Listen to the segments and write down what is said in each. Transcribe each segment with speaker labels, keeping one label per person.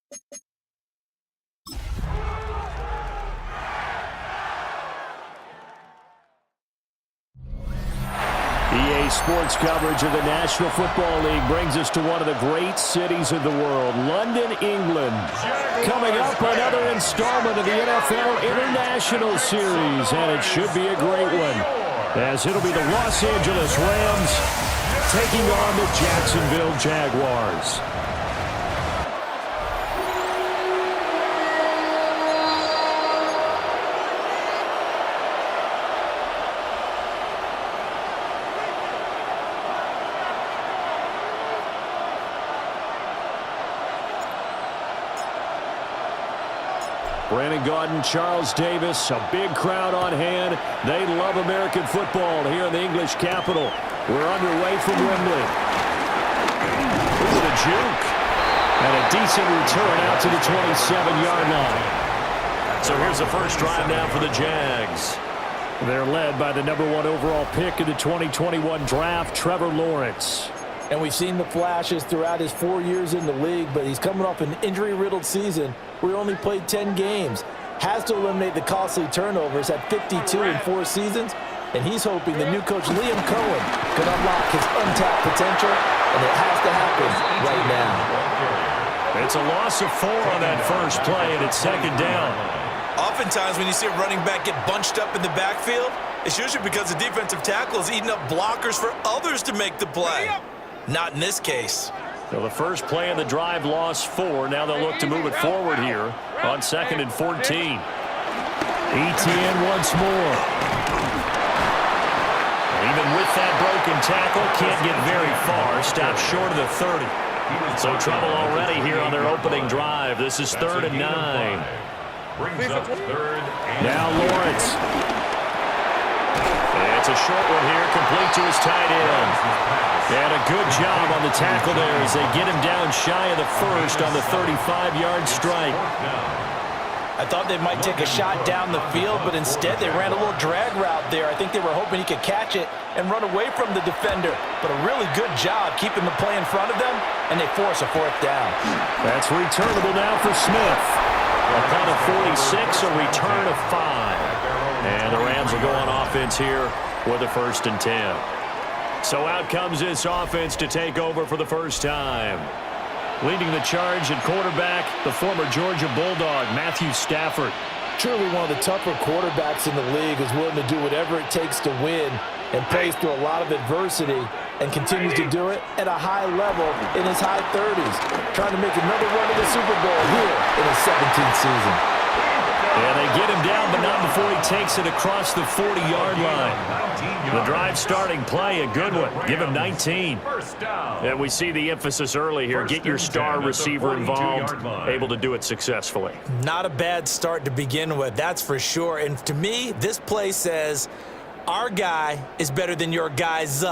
Speaker 1: EA Sports coverage of the National Football League brings us to one of the great cities of the world, London, England. Coming up, another installment of the NFL International Series, and it should be a great one, as it'll be the Los Angeles Rams taking on the Jacksonville Jaguars. Brandon Gaudin, Charles Davis, a big crowd on hand. They love American football here in the English capital. We're underway from Wembley. Look at the juke. And a decent return out to the 27-yard line. So here's the first drive now for the Jags. They're led by the #1 overall pick in the 2021 draft, Trevor Lawrence.
Speaker 2: And we've seen the flashes throughout his 4 years in the league, but he's coming off an injury-riddled season where he only played 10 games. Has to eliminate the costly turnovers at 52 in 4 seasons, and he's hoping the new coach Liam Cohen can unlock his untapped potential, and it has to happen right now.
Speaker 1: It's a loss of 4 on that first play, and it's second down.
Speaker 3: Oftentimes when you see a running back get bunched up in the backfield, it's usually because the defensive tackle is eating up blockers for others to make the play. Not in this case.
Speaker 1: So the first play of the drive lost 4. Now they'll look to move it forward here on 2nd and 14. ETN once more. Even with that broken tackle, can't get very far. Stopped short of the 30. So trouble already here on their opening drive. This is 3rd and 9.
Speaker 4: Brings up 3rd and
Speaker 1: now Lawrence. It's a short one here, complete to his tight end. And a good job on the tackle there as they get him down shy of the first on the 35-yard strike.
Speaker 2: I thought they might take a shot down the field, but instead they ran a little drag route there. I think they were hoping he could catch it and run away from the defender. But a really good job keeping the play in front of them, and they force a 4th down.
Speaker 1: That's returnable now for Smith. Upon a 46, a return of 5. And the Rams will go on offense here with a 1st and 10. So out comes this offense to take over for the first time. Leading the charge at quarterback, the former Georgia Bulldog, Matthew Stafford.
Speaker 2: Truly one of the tougher quarterbacks in the league, is willing to do whatever it takes to win and plays through a lot of adversity and continues to do it at a high level in his high 30s. Trying to make another run to the Super Bowl here in his 17th season.
Speaker 1: And they get him down, but not before he takes it across the 40-yard line. The drive starting play, a good one. Give him 19. And we see the emphasis early here. Get your star receiver involved, able to do it successfully.
Speaker 3: Not a bad start to begin with, that's for sure. And to me, this play says, our guy is better than your guys.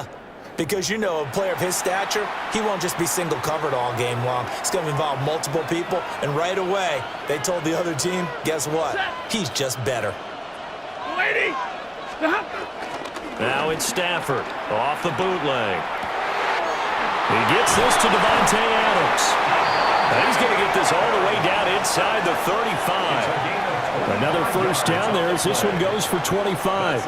Speaker 3: Because, you know, a player of his stature, he won't just be single covered all game long. It's going to involve multiple people. And right away, they told the other team, guess what? He's just better.
Speaker 1: Now it's Stafford off the bootleg. He gets this to Devontae Adams. And he's going to get this all the way down inside the 35. Another first down there as this one goes for 25.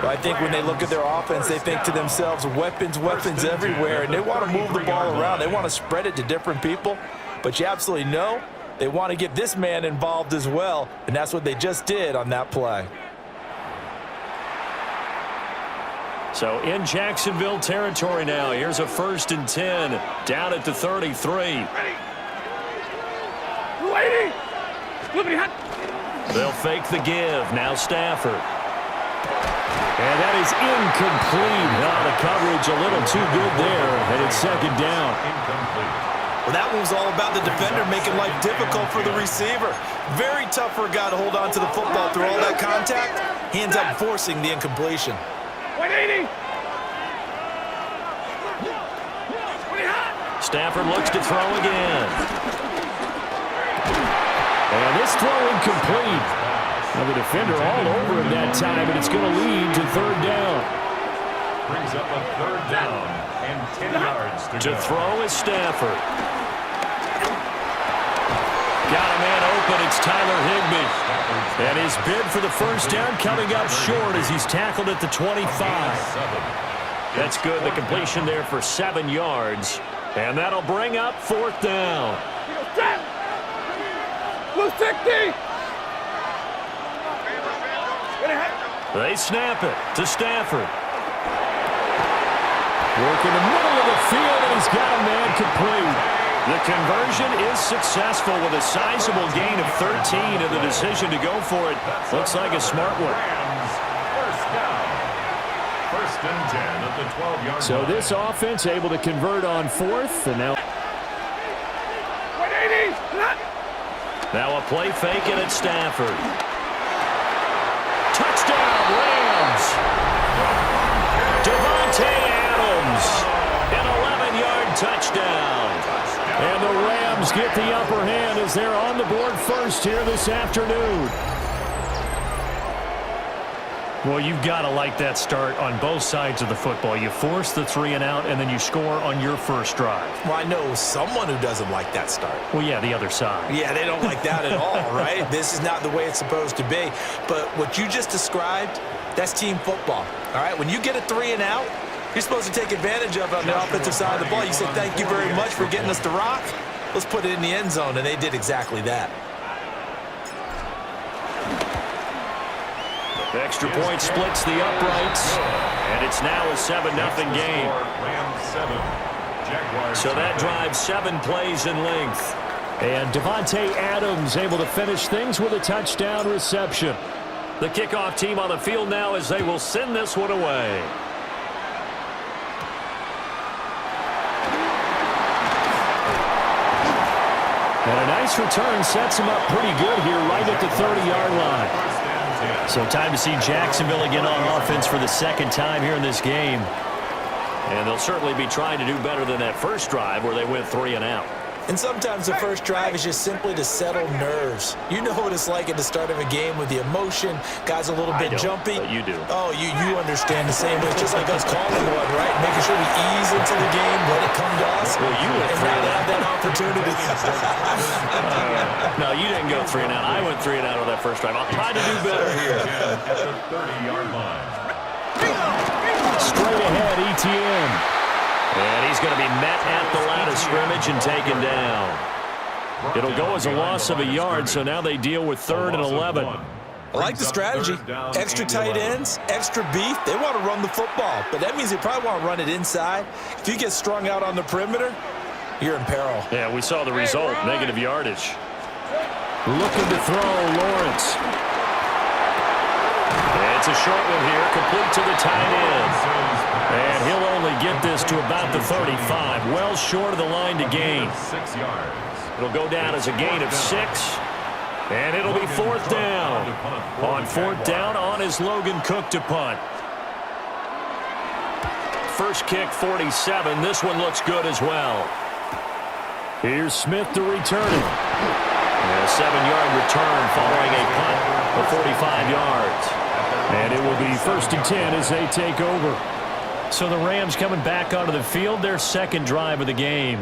Speaker 2: I think when they look at their offense, they think to themselves, weapons, weapons everywhere, and they want to move the ball around. They want to spread it to different people, but you absolutely know they want to get this man involved as well, and that's what they just did on that play.
Speaker 1: So in Jacksonville territory now, here's a 1st and 10 down at the 33. They'll fake the give. Now Stafford. And that is incomplete. The coverage a little too good there, and it's 2nd down.
Speaker 3: Well, that one was all about the defender making life difficult for the receiver. Very tough for a guy to hold on to the football through all that contact. He ends up forcing the incompletion.
Speaker 1: Stafford looks to throw again. And this throw incomplete. Well, the defender all over him that time, and it's going to lead to 3rd down.
Speaker 4: brings up a 3rd down and 10 yards to go.
Speaker 1: To throw is Stafford. got a man open. It's Tyler Higbee. And his bid for the first down coming up short as he's tackled at the 25. That's good. The completion there for 7 yards. And that'll bring up 4th down. They snap it to Stafford. Working the middle of the field, and he's got a man complete. The conversion is successful with a sizable gain of 13, and the decision to go for it looks like a smart one.
Speaker 4: First and 10 at the 12-yard line.
Speaker 1: So this offense able to convert on 4th, and now a play fake it at Stafford. Touchdown, Rams! Devontae Adams, an 11-yard touchdown. And the Rams get the upper hand as they're on the board first here this afternoon.
Speaker 5: Well, you've got to like that start on both sides of the football. You force the 3 and out, and then you score on your first drive.
Speaker 3: Well, I know someone who doesn't like that start.
Speaker 5: Well, yeah, the other side.
Speaker 3: Yeah, they don't like that at all, right? This is not the way it's supposed to be. But what you just described, that's team football, all right? When you get a 3 and out, you're supposed to take advantage of it on the offensive side of the ball. You say, thank you very much for getting us to rock. Let's put it in the end zone, and they did exactly that.
Speaker 1: Extra point splits the uprights, and it's now a 7-0 game. So that drives 7 plays in length.
Speaker 2: And Devontae Adams able to finish things with a touchdown reception.
Speaker 1: The kickoff team on the field now as they will send this one away.
Speaker 2: And a nice return sets him up pretty good here right at the 30-yard line.
Speaker 5: So time to see Jacksonville again on offense for the second time here in this game.
Speaker 1: And they'll certainly be trying to do better than that first drive where they went 3 and out.
Speaker 3: And sometimes the first drive is just simply to settle nerves. You know what it's like at the start of a game with the emotion. Guys a little bit jumpy.
Speaker 1: But you do.
Speaker 3: Oh, you understand the same way. It's just like us calling one, right? Making sure we ease into the game, let it come to us.
Speaker 1: Well, you went
Speaker 3: and
Speaker 1: 3
Speaker 3: now
Speaker 1: and
Speaker 3: they
Speaker 1: out.
Speaker 3: have that opportunity.
Speaker 1: No, you didn't go 3 and out. I went 3 and out on that first drive. I'll try to do better here.
Speaker 4: At the 30-yard line.
Speaker 2: Straight ahead, ETN.
Speaker 1: And he's going to be met at the line of scrimmage and taken down. It'll go as a loss of a yard, so now they deal with 3rd and 11.
Speaker 3: I like the strategy. Extra tight ends, extra beef. They want to run the football, but that means they probably want to run it inside. If you get strung out on the perimeter, you're in peril.
Speaker 1: Yeah, we saw the result, negative yardage.
Speaker 2: Looking to throw, Lawrence.
Speaker 1: It's a short one here, complete to the tight end. And he'll only get this to about the 35, well short of the line to gain.
Speaker 4: 6 yards.
Speaker 1: It'll go down as a gain of 6, and it'll be 4th down. On 4th down, on is Logan Cook to punt. First kick, 47. This one looks good as well.
Speaker 2: Here's Smith to return it.
Speaker 1: And a 7-yard return following a punt of 45 yards.
Speaker 2: And it will be 1st and 10 as they take over.
Speaker 5: So the Rams coming back onto the field, their second drive of the game.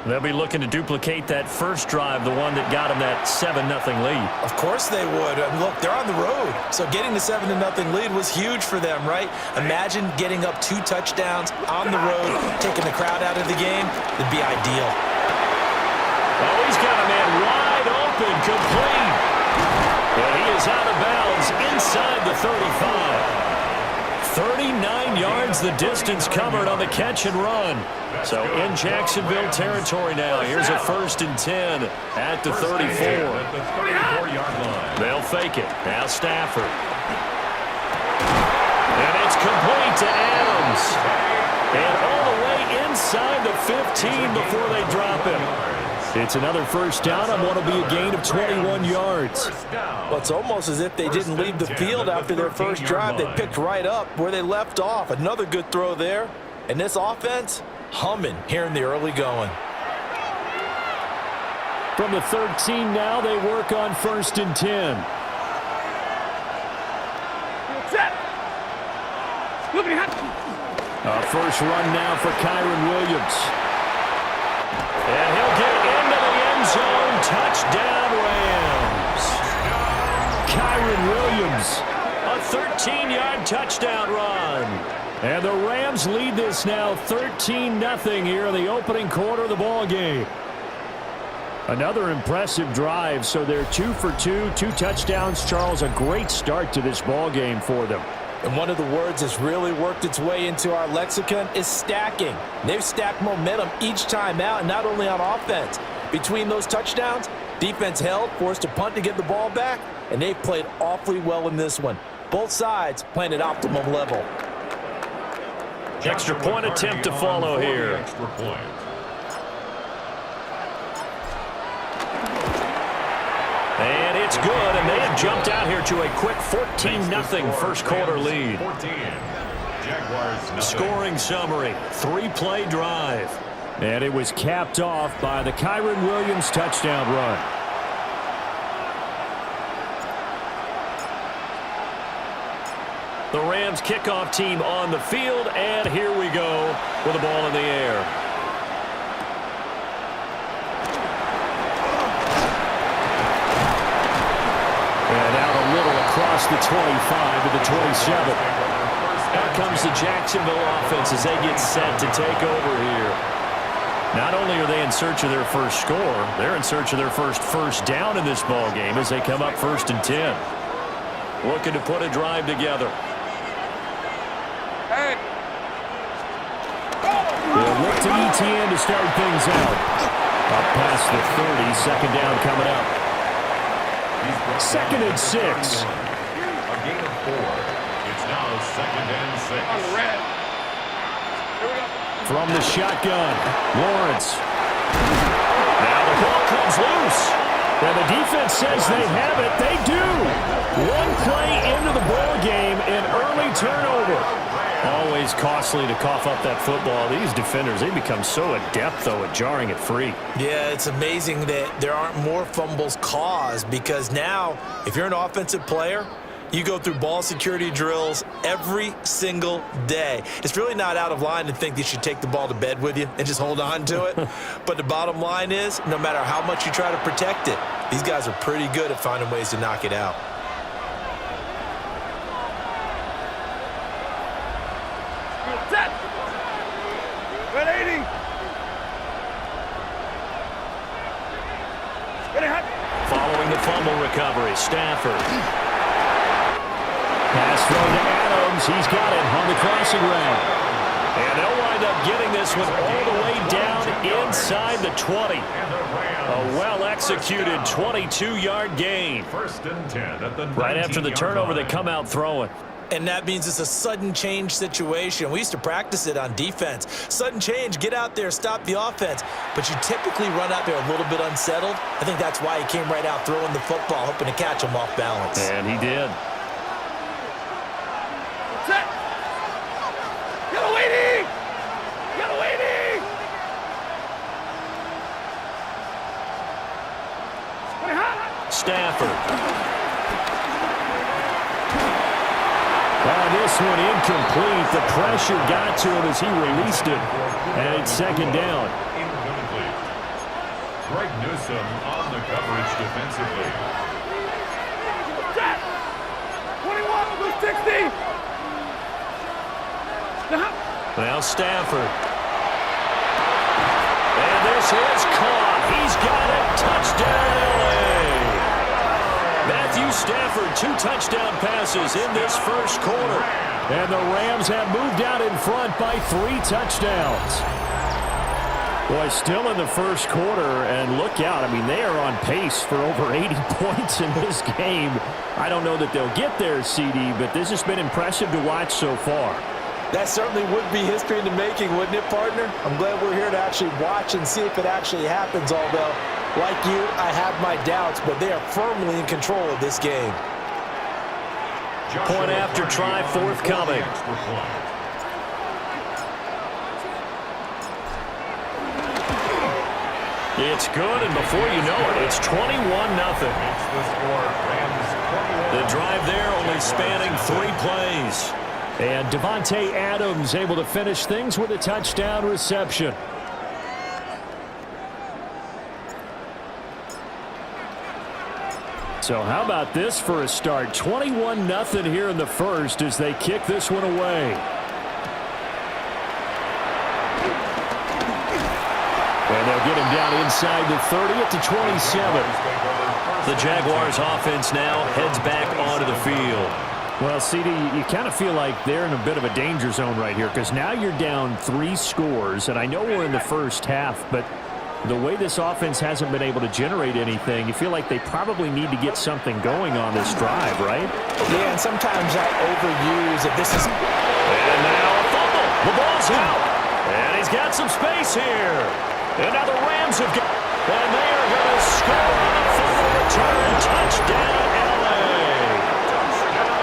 Speaker 5: They'll be looking to duplicate that first drive, the one that got them that 7-0 lead.
Speaker 3: Of course they would. And look, they're on the road. So getting the 7-0 lead was huge for them, right? Imagine getting up 2 touchdowns on the road, taking the crowd out of the game. It'd be ideal.
Speaker 1: Oh, he's got a man wide open, complete. And he is out of bounds inside the 35. 39 yards the distance covered on the catch and run. So in Jacksonville territory now. Here's a 1st and 10 at the 34.
Speaker 4: At the 34-yard line.
Speaker 1: They'll fake it. Now Stafford. And it's complete to Adams. And all the way inside the 15 before they drop him.
Speaker 2: It's another 1st down on what will be a gain of 21 yards.
Speaker 3: Well, it's almost as if they didn't leave the field after their first drive. They picked right up where they left off. Another good throw there. And this offense, humming here in the early going.
Speaker 2: From the 13 now, they work on 1st and 10. A first run now for Kyron Williams.
Speaker 1: And he'll get into the end zone
Speaker 5: touchdown, Rams.
Speaker 1: Kyron Williams.
Speaker 5: A 13-yard touchdown run.
Speaker 1: And the Rams lead this now 13-0 here in the opening quarter of the ball game. Another impressive drive, so they're 2 for 2, 2 touchdowns. Charles, a great start to this ball game for them.
Speaker 2: And one of the words that's really worked its way into our lexicon is stacking. They've stacked momentum each time out, and not only on offense. Between those touchdowns, defense held, forced to punt to get the ball back, and they've played awfully well in this one. Both sides playing at optimum level.
Speaker 5: Extra point attempt to follow here.
Speaker 4: Extra point.
Speaker 5: And it's good, and they have jumped out here to a quick 14-0 first quarter lead.
Speaker 4: 14. Jaguars nothing.
Speaker 5: Scoring summary, 3-play drive.
Speaker 1: And it was capped off by the Kyron Williams touchdown run.
Speaker 5: The Rams kickoff team on the field, and here we go with the ball in the air.
Speaker 1: And out a little across the 25 to the 27.
Speaker 5: Out comes the Jacksonville offense as they get set to take over here. Not only are they in search of their first score, they're in search of their first down in this ball game as they come up 1st and 10. Looking to put a drive together.
Speaker 1: They'll look to ETN to start things out. Up past the 30, second down coming up. 2nd and 6.
Speaker 4: A gain of 4. It's now 2nd and 6.
Speaker 1: From the shotgun, Lawrence.
Speaker 5: Now the ball comes loose.
Speaker 1: And the defense says they have it. They do. One play into the ball game, an early turnover.
Speaker 5: Always costly to cough up that football. These defenders, they become so adept, though, at jarring it free.
Speaker 3: Yeah, it's amazing that there aren't more fumbles caused because now, if you're an offensive player, you go through ball security drills every single day. It's really not out of line to think you should take the ball to bed with you and just hold on to it. But the bottom line is, no matter how much you try to protect it, these guys are pretty good at finding ways to knock it out.
Speaker 5: Following the fumble recovery, Stafford.
Speaker 1: Pass thrown to Adams. He's got it on the crossing route.
Speaker 5: And they'll wind up getting this one all the way down inside the 20. A well-executed 22-yard gain.
Speaker 4: 1st and 10 at the
Speaker 5: Right after the
Speaker 4: 19-yard
Speaker 5: turnover, they
Speaker 4: line.
Speaker 5: come out throwing.
Speaker 3: And that means it's a sudden change situation. We used to practice it on defense. Sudden change, get out there, stop the offense. But you typically run out there a little bit unsettled. I think that's why he came right out throwing the football, hoping to catch him off balance.
Speaker 5: And he did. Stafford.
Speaker 1: This one incomplete. The pressure got to him as he released it. And it's 2nd down.
Speaker 4: Incomplete. Greg Newsome on the coverage defensively.
Speaker 6: 21, 60.
Speaker 5: Now Stafford. And this is caught. He's got it. Touchdown, LA. Matthew Stafford, 2 touchdown passes in this first quarter.
Speaker 1: And the Rams have moved out in front by 3 touchdowns. Boy, still in the first quarter, and look out. I mean, they are on pace for over 80 points in this game. I don't know that they'll get there, CD, but this has been impressive to watch so far.
Speaker 2: That certainly would be history in the making, wouldn't it, partner? I'm glad we're here to actually watch and see if it actually happens, although, like you, I have my doubts, but they are firmly in control of this game.
Speaker 5: Point after try forthcoming. It's good, and before you know it, it's 21-0. The drive there only spanning 3 plays.
Speaker 1: And Devontae Adams able to finish things with a touchdown reception. So how about this for a start? 21-0 here in the first as they kick this one away. And they'll get him down inside the 30 at the 27.
Speaker 5: The Jaguars offense now heads back onto the field.
Speaker 1: Well, CD, you kind of feel like they're in a bit of a danger zone right here because now you're down 3 scores, and I know we're in the first half, but the way this offense hasn't been able to generate anything, you feel like they probably need to get something going on this drive, right?
Speaker 2: Yeah, and sometimes I overuse it. This is...
Speaker 5: And now a fumble. The ball's out. And he's got some space here. And now the Rams have got... And they are going to score on a fumble return. Touchdown, L.A.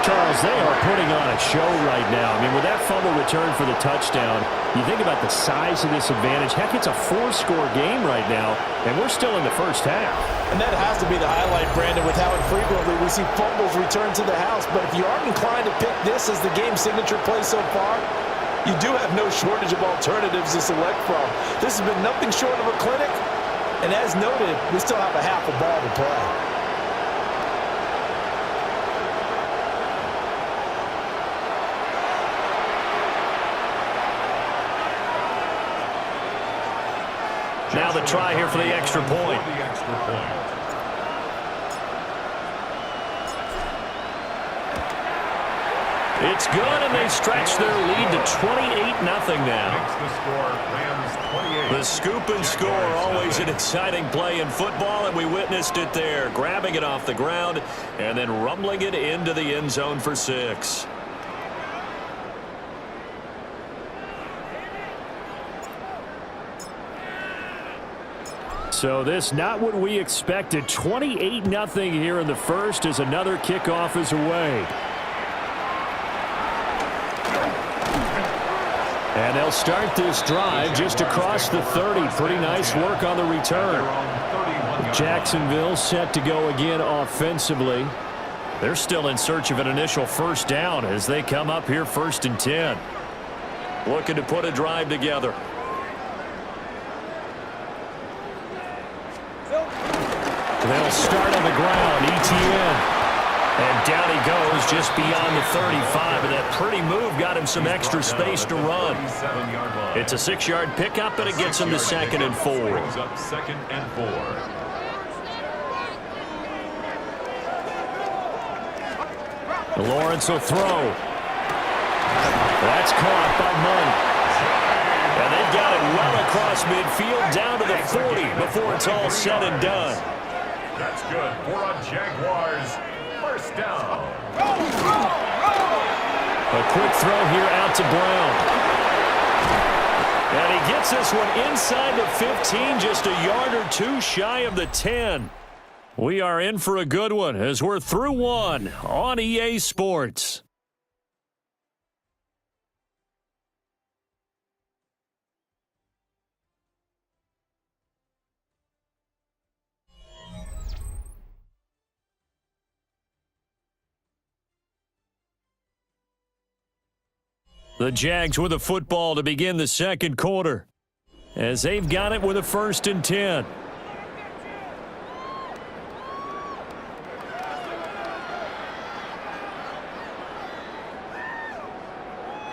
Speaker 1: Charles, they are putting on a show right now. I mean, with that fumble return for the touchdown, you think about the size of this advantage. Heck, it's a 4-score game right now, and we're still in the first half.
Speaker 2: And that has to be the highlight, Brandon, with how infrequently we see fumbles return to the house. But if you aren't inclined to pick this as the game signature play so far, you do have no shortage of alternatives to select from. This has been nothing short of a clinic, and as noted, we still have a half a ball to play.
Speaker 5: Now the try here for the extra point. It's good, and they stretch their lead to 28-0 now. The scoop and score, always an exciting play in football, and we witnessed it there, grabbing it off the ground and then rumbling it into the end zone for 6.
Speaker 1: So this not what we expected. 28-0 here in the first as another kickoff is away. And they'll start this drive just across the 30. Pretty nice work on the return. Jacksonville set to go again offensively. They're still in search of an initial first down as they come up here 1st and 10.
Speaker 5: Looking to put a drive together.
Speaker 1: They'll start on the ground. ETN. And down he goes just beyond the 35. And that pretty move got him some extra space to run.
Speaker 5: It's a 6-yard pickup, and it gets him to 2nd and 4.
Speaker 4: Brings up 2nd and 4.
Speaker 1: Lawrence will throw. That's caught by Monk.
Speaker 5: And they've got it well across midfield down to the 40 before it's all said and done.
Speaker 4: That's good for a Jaguars first down.
Speaker 1: A quick throw here out to Brown.
Speaker 5: And he gets this one inside the 15, just a yard or 2 shy of the 10.
Speaker 1: We are in for a good one as we're through one on EA Sports. The Jags with the football to begin the second quarter as they've got it with a 1st and 10.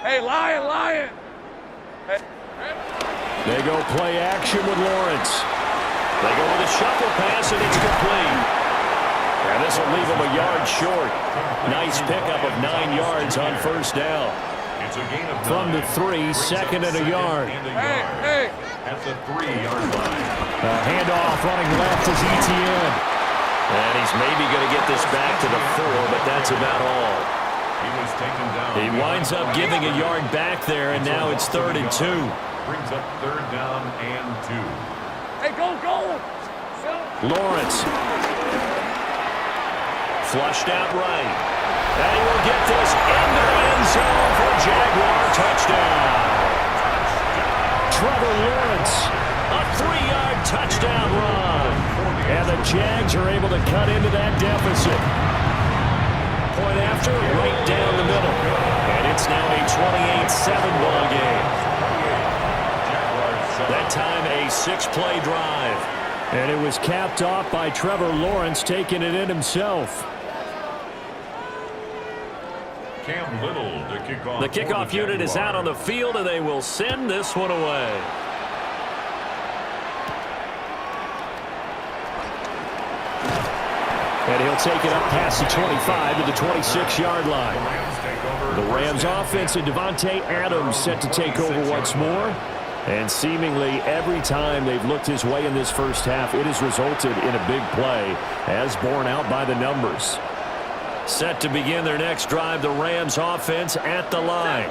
Speaker 6: Hey, Lion! Hey.
Speaker 1: They go play action with Lawrence.
Speaker 5: They go with a shuffle pass, and it's complete. And this will leave them a yard short. Nice pickup of 9 yards on 1st down.
Speaker 4: It's a gain of 9.
Speaker 1: From the 3, 2nd and a yard.
Speaker 6: Hey.
Speaker 4: At the 3-yard line.
Speaker 1: Handoff running left is ETN.
Speaker 5: And he's maybe going to get this back to the 4, but that's about all.
Speaker 4: He was taken down.
Speaker 5: He winds up giving a yard back there, and now it's 3rd and 2.
Speaker 4: Brings up 3rd down and 2.
Speaker 6: Hey, go!
Speaker 1: Lawrence.
Speaker 5: Flushed out right. And he will get this into the end zone for a Jaguar touchdown.
Speaker 1: Trevor Lawrence.
Speaker 5: A 3-yard touchdown run.
Speaker 1: And the Jags are able to cut into that deficit.
Speaker 5: Point after, right down the middle. And it's now a 28-7 ball game. That time a 6-play drive.
Speaker 1: And it was capped off by Trevor Lawrence taking it in himself.
Speaker 4: Cam Little to kick off.
Speaker 5: The kickoff unit is out on the field, and they will send this one away.
Speaker 1: And he'll take it up past the 25 to the 26-yard line. The Rams offense and Devontae Adams set to take over once more. And seemingly every time they've looked his way in this first half, it has resulted in a big play, as borne out by the numbers.
Speaker 5: Set to begin their next drive, the Rams offense at the line.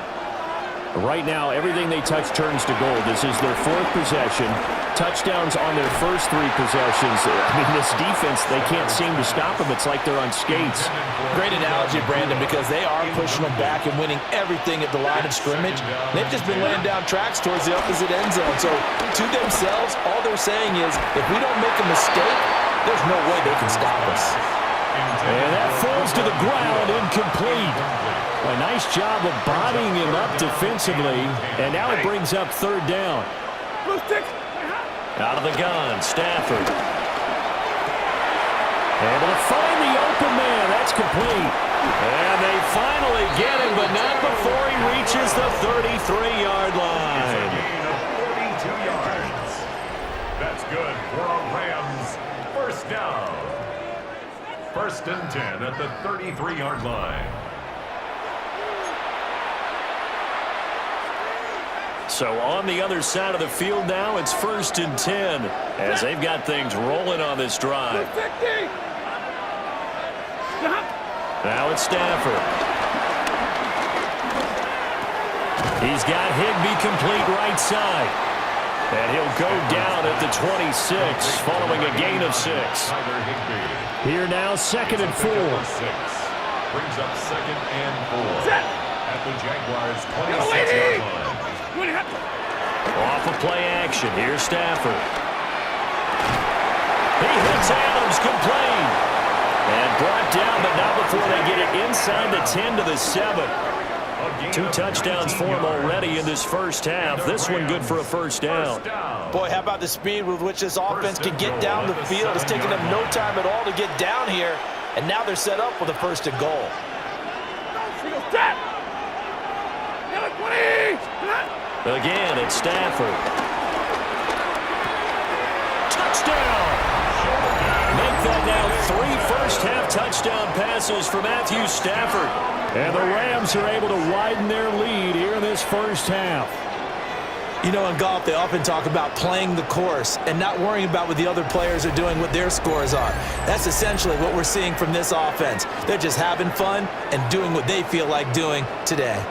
Speaker 1: Right now, everything they touch turns to gold. This is their fourth possession. Touchdowns on their first three possessions. I mean, this defense, they can't seem to stop them. It's like they're on skates.
Speaker 2: Great analogy, Brandon, because they are pushing them back and winning everything at the line of scrimmage. They've just been laying down tracks towards the opposite end zone. So to themselves, all they're saying is, if we don't make a mistake, there's no way they can stop us.
Speaker 1: And that falls to the ground, incomplete. A nice job of bodying him up defensively, and now it brings up third down.
Speaker 5: Out of the gun, Stafford.
Speaker 1: Able to find the open man. That's complete.
Speaker 5: And they finally get him, but not before he reaches the 33-yard line.
Speaker 4: Gain of 42 yards. That's good for a Rams first down. First and 10 at the 33-yard line.
Speaker 5: So on the other side of the field now, it's first and 10 as they've got things rolling on this drive. Now it's Stafford. He's got Higbee complete right side. And he'll go down at the 26 following a gain of 6.
Speaker 1: Here now, second and 4.
Speaker 4: Brings up second and 4 at the Jaguars' 26-yard line.
Speaker 5: Off of play action. Here's Stafford. He hits Adams complete. And brought down, but not before they get it inside the 10 to the 7. 2 touchdowns for him already in this first half. This one good for a first down.
Speaker 2: Boy, how about the speed with which this offense can get down the field? It's taken them no time at all to get down here, and now they're set up with a first and goal.
Speaker 5: Again, it's Stafford. Touchdown! Make that now 3 first-half touchdown passes for Matthew Stafford.
Speaker 1: And the Rams are able to widen their lead here in this first half.
Speaker 2: You know, in golf, they often talk about playing the course and not worrying about what the other players are doing, what their scores are. That's essentially what we're seeing from this offense. They're just having fun and doing what they feel like doing today.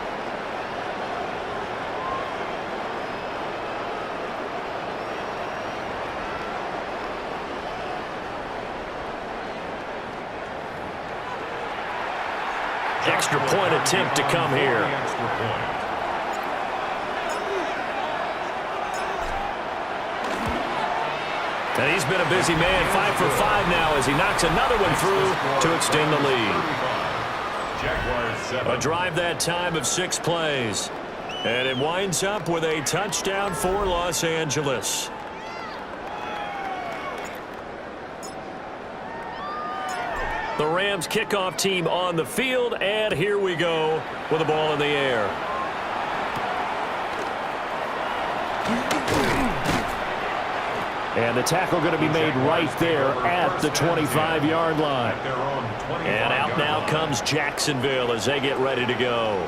Speaker 5: Extra point attempt to come here. And he's been a busy man, 5 for 5 now as he knocks another one through to extend the lead. A drive that time of 6 plays. And it winds up with a touchdown for Los Angeles. The Rams kickoff team on the field, and here we go with the ball in the air.
Speaker 1: And the tackle going to be made right there at the 25-yard line.
Speaker 5: And out now comes Jacksonville as they get ready to go.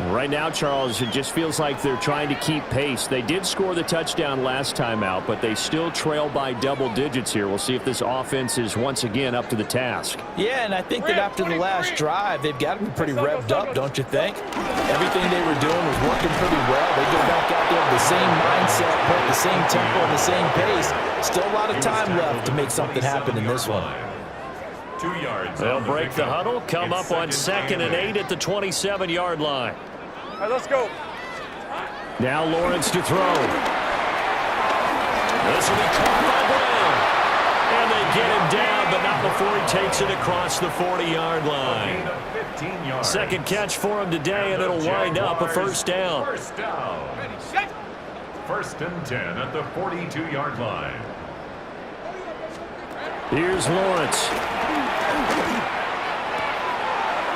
Speaker 1: Right now, Charles, it just feels like they're trying to keep pace. They did score the touchdown last time out, but they still trail by double digits here. We'll see if this offense is once again up to the task.
Speaker 2: Yeah, and I think that after the last drive, they've got to be pretty revved up, don't you think? Everything they were doing was working pretty well. They go back out there with the same mindset, put the same tempo and the same pace. Still a lot of time left to make something happen in this one.
Speaker 4: 2 yards.
Speaker 5: They'll break the huddle, come up on 2nd and 8 at the 27-yard line.
Speaker 6: All right, let's go.
Speaker 1: Now Lawrence to throw.
Speaker 5: This will be caught by Brown. And they get him down, but not before he takes it across the 40-yard line. Second catch for him today, and it'll wind up a first down.
Speaker 4: First and 10 at the 42-yard line.
Speaker 1: Here's Lawrence.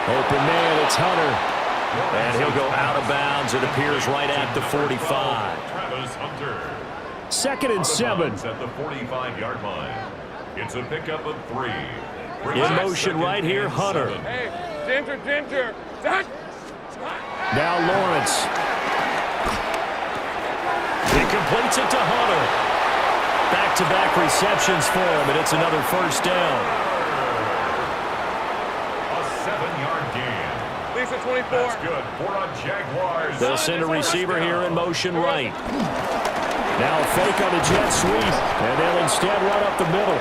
Speaker 1: Open man, it's Hunter. And he'll go out of bounds. It appears right at the 45.
Speaker 4: Travis Hunter.
Speaker 1: 2nd and 7.
Speaker 4: At the 45-yard line. It's a pickup of 3.
Speaker 1: In motion right here, Hunter.
Speaker 6: Hey, Ginger.
Speaker 1: Now Lawrence. He completes it to Hunter. Back-to-back receptions for him, and it's another first down.
Speaker 4: A 7-yard gain.
Speaker 6: Lisa 24.
Speaker 4: That's good for a Jaguars.
Speaker 1: They'll send a receiver here in motion right. Now a fake on the jet sweep, and they'll instead run up the middle.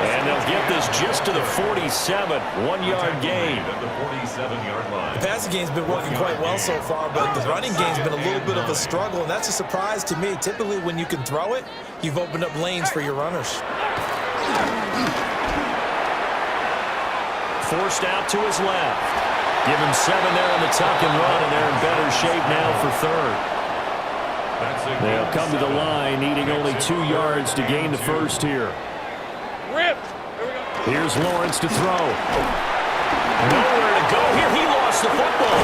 Speaker 1: And they'll get this just to the 47, 1-yard gain.
Speaker 4: At the 47-yard line.
Speaker 3: The passing game's been working quite well so far, but the running game's been a little bit of a struggle, and that's a surprise to me. Typically, when you can throw it, you've opened up lanes for your runners.
Speaker 1: Forced out to his left. Give him 7 there on the tuck and run, and they're in better shape now for 3rd. They'll come to the line, needing only 2 yards to gain the first here. Here's Lawrence to throw. Nowhere to go here. He lost the football.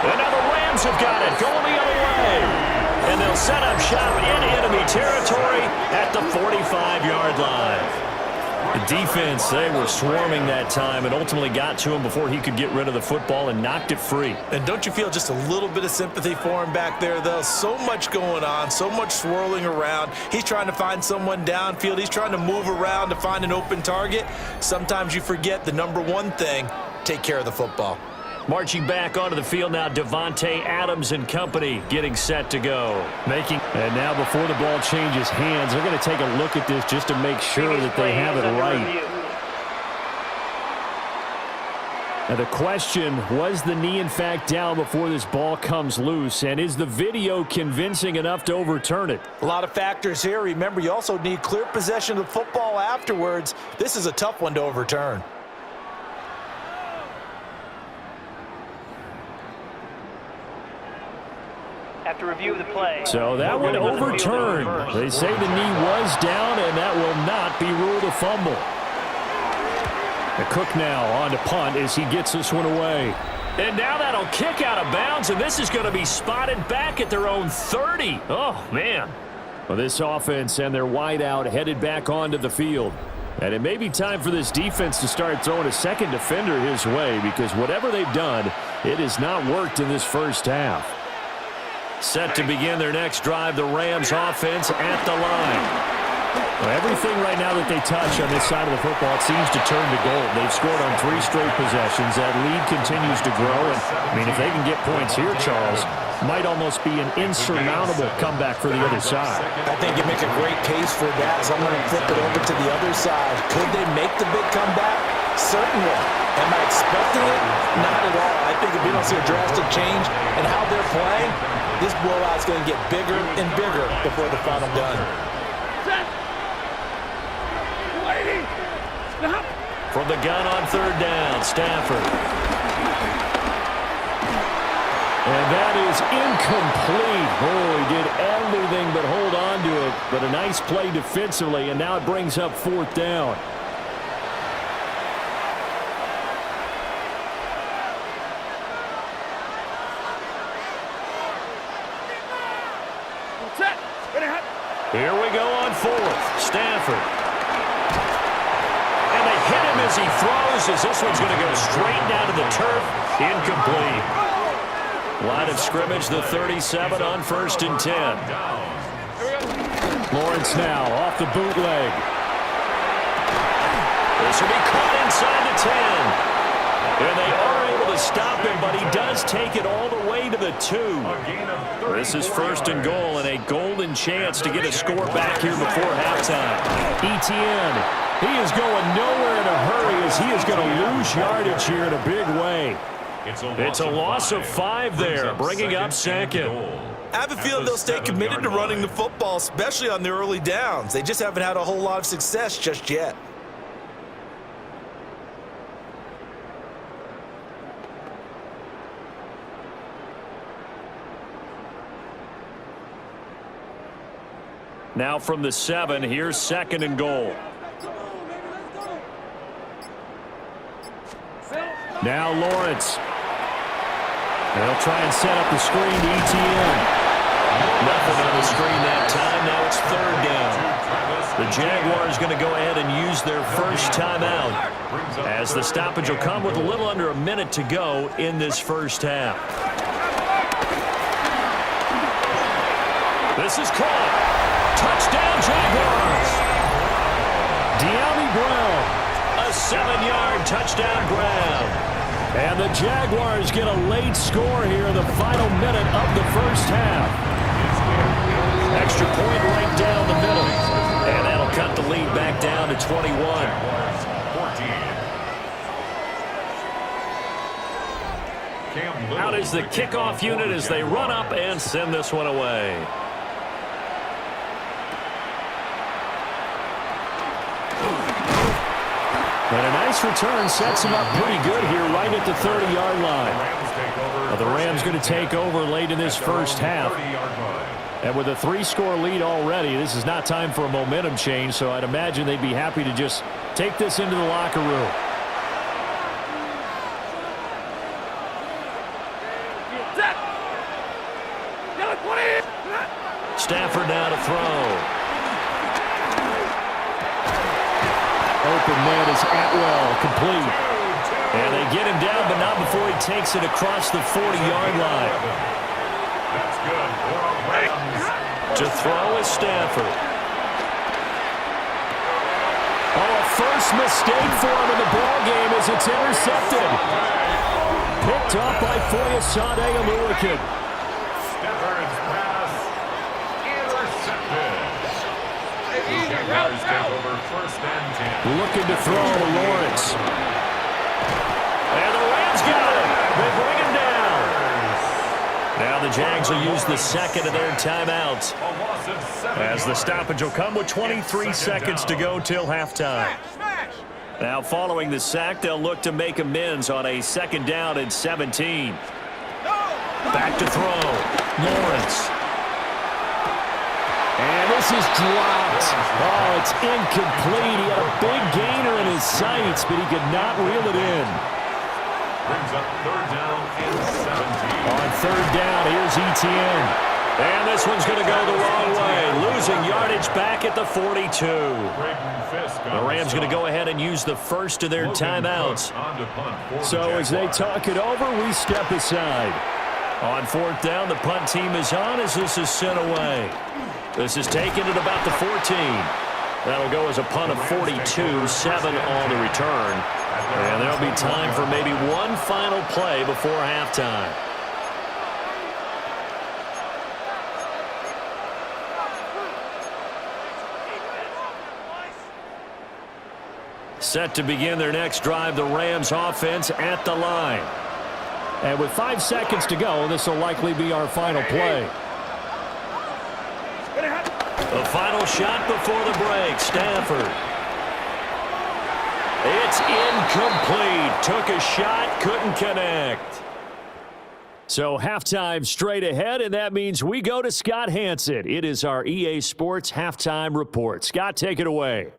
Speaker 1: And now the Rams have got it, going the other way. And they'll set up shop in enemy territory at the 45-yard line. The defense, they were swarming that time and ultimately got to him before he could get rid of the football and knocked it free.
Speaker 3: And don't you feel just a little bit of sympathy for him back there, though? So much going on, so much swirling around. He's trying to find someone downfield. He's trying to move around to find an open target. Sometimes you forget the number one thing, take care of the football.
Speaker 1: Marching back onto the field now, Devontae Adams and company getting set to go. And now before the ball changes hands, they're going to take a look at this just to make sure that they have it right. Now the question, was the knee in fact down before this ball comes loose? And is the video convincing enough to overturn it?
Speaker 3: A lot of factors here. Remember, you also need clear possession of the football afterwards. This is a tough one to overturn.
Speaker 7: After review of the play.
Speaker 1: So that one overturned. They say the knee was down, and that will not be ruled a fumble. The Cook now on to punt as he gets this one away. And now that'll kick out of bounds, and this is going to be spotted back at their own 30. Oh, man. Well, this offense and their wideout headed back onto the field. And it may be time for this defense to start throwing a second defender his way, because whatever they've done, it has not worked in this first half. Set to begin their next drive, the Rams offense at the line. Well, everything right now that they touch on this side of the football, it seems to turn to gold. They've scored on 3 straight possessions. That lead continues to grow. And, I mean, if they can get points here, Charles, might almost be an insurmountable comeback for the other side.
Speaker 3: I think you make a great case for that. So I'm going to flip it over to the other side. Could they make the big comeback? Certainly. Am I expecting it? Not at all. I think if we don't see a drastic change in how they're playing, this blowout's going to get bigger and bigger before the final gun.
Speaker 1: From the gun on 3rd down, Stafford. And that is incomplete. Oh, he did everything but hold on to it. But a nice play defensively, and now it brings up 4th down. Here we go on 4th. Stafford. And they hit him as he throws, as this one's going to go straight down to the turf. Incomplete. Line of scrimmage, the 37 on 1st and 10. Lawrence now off the bootleg. This will be caught inside the 10. And they are able to stop him, but he does take it all the way to the 2. This is 1st and goal, and a golden chance to get a score back here before halftime. Etienne, he is going nowhere in a hurry as he is going to lose yardage here in a big way. It's a loss of 5 there, bringing up 2nd.
Speaker 3: I have a feeling they'll stay committed to running the football, especially on the early downs. They just haven't had a whole lot of success just yet.
Speaker 1: Now from the 7, here's 2nd and goal. Now Lawrence. They'll try and set up the screen to ETN.
Speaker 5: Nothing on the screen that time. Now it's third down. The Jaguars going to go ahead and use their first timeout, as the stoppage will come with a little under a minute to go in this first half. This is caught. Touchdown, Jaguars.
Speaker 1: De'Ami Brown.
Speaker 5: A 7-yard touchdown Brown.
Speaker 1: And the Jaguars get a late score here in the final minute of the first half.
Speaker 5: Extra point right down the middle. And that'll cut the lead back down to 21. Out is the kickoff unit as they run up and send this one away.
Speaker 1: And a nice return sets him up pretty good here right at the 30-yard line. Now the Rams going to take over late in this first half. And with a 3-score lead already, this is not time for a momentum change, so I'd imagine they'd be happy to just take this into the locker room.
Speaker 5: Stafford now to throw.
Speaker 1: Open man is Atwell, complete.
Speaker 5: And they get him down, but not before he takes it across the 40-yard line.
Speaker 4: That's good for a Rams.
Speaker 5: To throw is Stafford.
Speaker 1: Oh, a first mistake for him in the ball game as it's intercepted. Picked up by Foyesade Oluwakin.
Speaker 4: Stafford's pass intercepted. Jaguars take over first and 10.
Speaker 1: Looking to throw to Lawrence.
Speaker 5: And the Rams got him. They bring him down. Now the Jags will use the second of their timeouts, as the stoppage will come with 23 seconds to go till halftime. Now following the sack, they'll look to make amends on a second down and 17. Back to throw. Lawrence.
Speaker 1: And this is dropped. Oh, it's incomplete. He had a big gainer in his sights, but he could not reel it in.
Speaker 4: Brings up third down and 17.
Speaker 1: On third down, here's ETN.
Speaker 5: And this one's going to go the wrong way. Losing yardage back at the 42. The Rams going to go ahead and use the first of their timeouts.
Speaker 1: So as they talk it over, we step aside.
Speaker 5: On fourth down, the punt team is on as this is sent away. This is taken at about the 14. That'll go as a punt of 42, 7 on the return. And there'll be time for maybe one final play before halftime. Set to begin their next drive, the Rams offense at the line.
Speaker 1: And with 5 seconds to go, this will likely be our final play.
Speaker 5: The final shot before the break, Stafford. It's incomplete. Took a shot, couldn't connect.
Speaker 1: So halftime straight ahead, and that means we go to Scott Hansen. It is our EA Sports Halftime Report. Scott, take it away.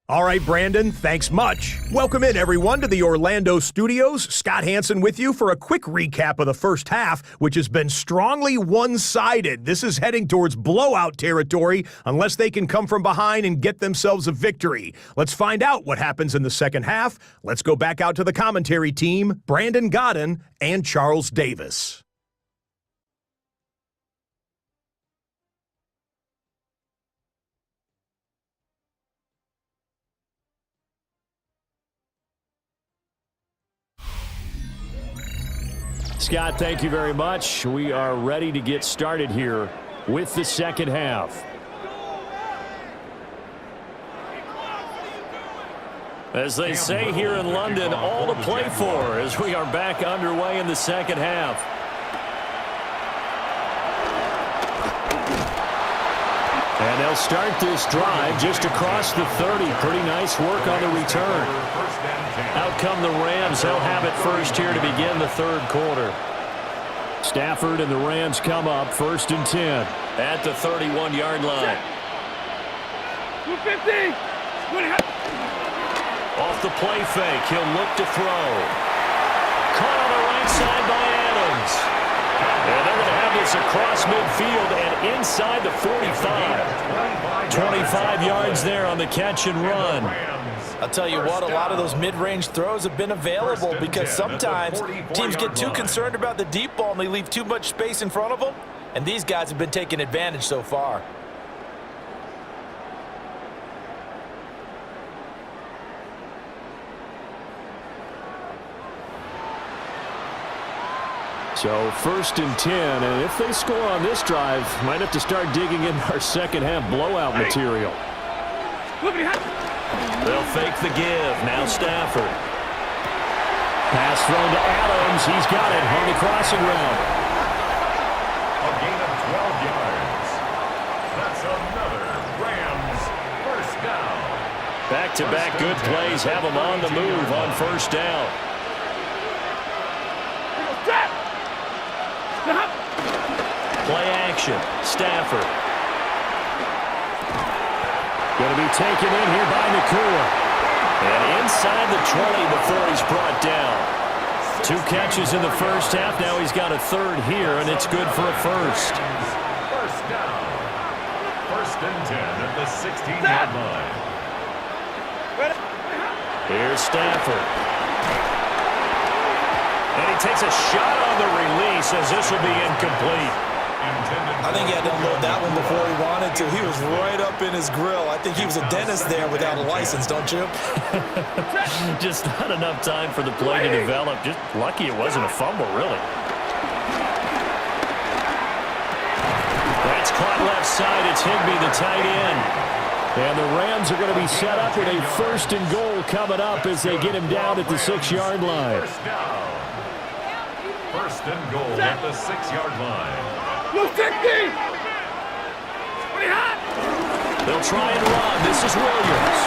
Speaker 8: All right, Brandon, thanks much. Welcome in, everyone, to the Orlando studios. Scott Hansen with you for a quick recap of the first half, which has been strongly one-sided. This is heading towards blowout territory unless they can come from behind and get themselves a victory. Let's find out what happens in the second half. Let's go back out to the commentary team, Brandon Godden and Charles Davis.
Speaker 1: Scott, thank you very much. We are ready to get started here with the second half.
Speaker 5: As they say here in London, all to play for as we are back underway in the second half.
Speaker 1: And they'll start this drive just across the 30. Pretty nice work on the return.
Speaker 5: Out come the Rams. They'll have it first here to begin the third quarter.
Speaker 1: Stafford and the Rams come up first and 10.
Speaker 5: At the 31-yard line.
Speaker 6: 250.
Speaker 5: Off the play fake, he'll look to throw. Caught on the right side by Adams. And they're going to have this across midfield and inside the 45. 25 yards there on the catch and run.
Speaker 2: I'll tell you what, a lot of those mid-range throws have been available because sometimes teams get too concerned about the deep ball and they leave too much space in front of them, and these guys have been taking advantage so far.
Speaker 1: So 1st and 10, and if they score on this drive, might have to start digging in our second half blowout material.
Speaker 5: They'll fake the give. Now Stafford.
Speaker 1: Pass thrown to Adams. He's got it on the crossing route.
Speaker 4: A gain of 12 yards. That's another Rams first down.
Speaker 5: Back-to-back good plays have them on the move on first down. Play action. Stafford.
Speaker 1: Going to be taken in here by Nakua.
Speaker 5: And inside the 20 before he's brought down. 2 catches in the first half. Now he's got a third here, and it's good for a first.
Speaker 4: First down. 1st and 10 at the 16-yard line.
Speaker 5: Here's Stafford. And he takes a shot on the release as this will be incomplete.
Speaker 3: I think he had to unload that one before he wanted to. He was right up in his grill. I think he was a dentist there without a license, don't you?
Speaker 5: Just not enough time for the play to develop. Just lucky it wasn't a fumble, really. That's caught left side. It's Higbee, the tight end.
Speaker 1: And the Rams are going to be set up with a 1st and goal coming up as they get him down at the 6-yard line.
Speaker 4: First down. 1st and goal at the 6-yard line.
Speaker 6: Blue 60!
Speaker 5: They'll try and run. This is Williams.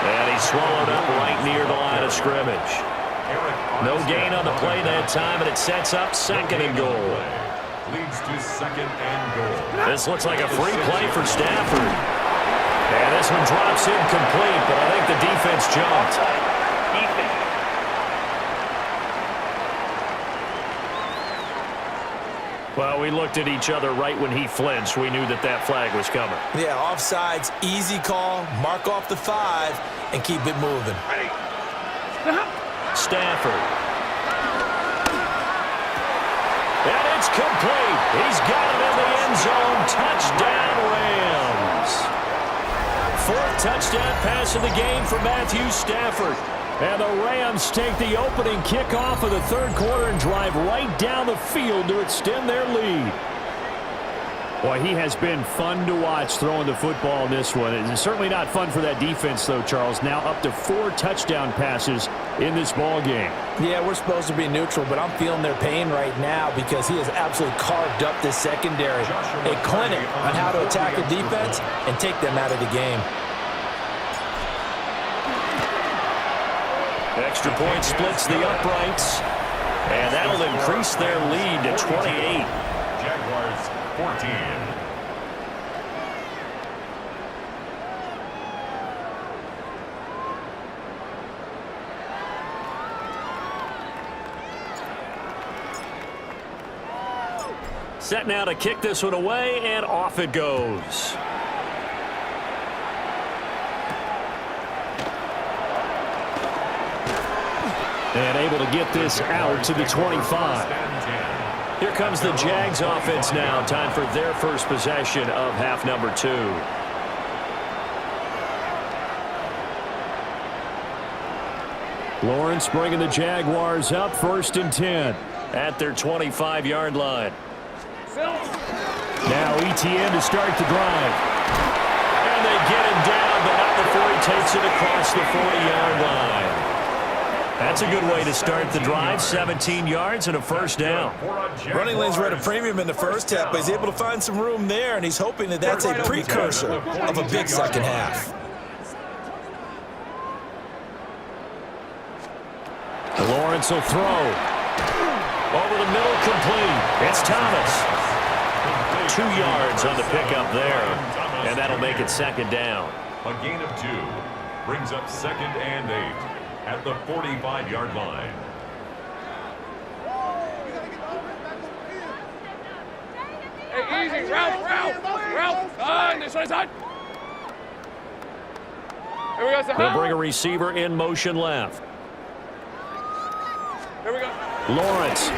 Speaker 5: And he's swallowed up right near the line of scrimmage. No gain on the play that time, and it sets up 2nd and goal.
Speaker 4: Leads to 2nd and goal.
Speaker 5: This looks like a free play for Stafford. And this one drops incomplete, but I think the defense jumped. Well, we looked at each other right when he flinched. We knew that that flag was coming.
Speaker 3: Yeah, offsides, easy call, mark off the 5, and keep it moving.
Speaker 5: Stafford. And it's complete. He's got it in the end zone. Touchdown, Rams. 4th touchdown pass of the game for Matthew Stafford.
Speaker 1: And the Rams take the opening kickoff of the 3rd quarter and drive right down the field to extend their lead. Boy, he has been fun to watch throwing the football in this one. It's certainly not fun for that defense, though, Charles. Now up to 4 touchdown passes in this ball game.
Speaker 2: Yeah, we're supposed to be neutral, but I'm feeling their pain right now because he has absolutely carved up this secondary. A clinic on how to attack a defense and take them out of the game.
Speaker 5: Extra point splits the uprights, and that'll increase their lead to 28.
Speaker 4: Jaguars 14.
Speaker 5: Set now to kick this one away, and off it goes.
Speaker 1: And able to get this out to the 25.
Speaker 5: Here comes the Jags offense now. Time for their first possession of half number 2.
Speaker 1: Lawrence bringing the Jaguars up 1st and 10.
Speaker 5: At their 25-yard line.
Speaker 1: Now ETN to start the drive.
Speaker 5: And they get him down, but not before he takes it across the 40-yard line. That's a good way to start the drive. 17 yards and a first down.
Speaker 3: Running lanes were at a premium in the first half, but he's able to find some room there, and he's hoping that that's a precursor of a big second half.
Speaker 1: Lawrence will throw.
Speaker 5: Over the middle, complete. It's Thomas. 2 yards on the pickup there, and that'll make it 2nd down.
Speaker 4: A gain of 2. Brings up 2nd and 8 at the 45-yard line.
Speaker 6: Hey, easy. Route. This one's on. Here we go.
Speaker 5: They'll bring a receiver in motion left.
Speaker 6: Here we go.
Speaker 5: Lawrence. And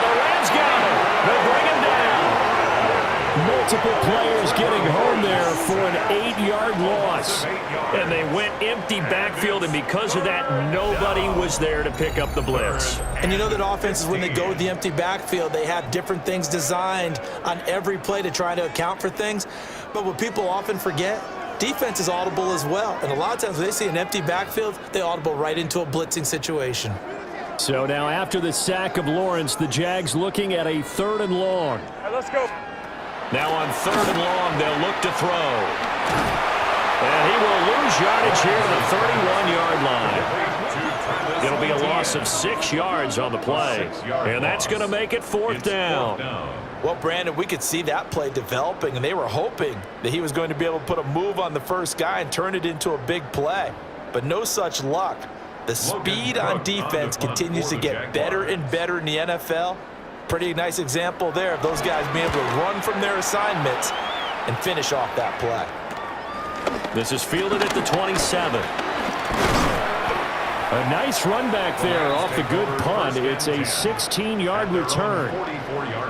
Speaker 5: the Rams got him. They'll bring him down. Multiple players getting home there for an 8-yard loss. And they went empty backfield, and because of that, nobody was there to pick up the blitz.
Speaker 3: And you know that offenses, when they go with the empty backfield, they have different things designed on every play to try to account for things. But what people often forget, defense is audible as well. And a lot of times when they see an empty backfield, they audible right into a blitzing situation.
Speaker 1: So now after the sack of Lawrence, the Jags looking at a 3rd and long.
Speaker 6: All right, let's go.
Speaker 5: Now on 3rd and long, they'll look to throw. And he will lose yardage here to the 31-yard line. It'll be a loss of 6 yards on the play. And that's going to make it 4th down.
Speaker 3: Well, Brandon, we could see that play developing, and they were hoping that he was going to be able to put a move on the first guy and turn it into a big play. But no such luck. The speed on defense continues to get better and better in the NFL. Pretty nice example there of those guys being able to run from their assignments and finish off that play.
Speaker 5: This is fielded at the 27.
Speaker 1: A nice run back there off the good punt. It's a 16-yard return.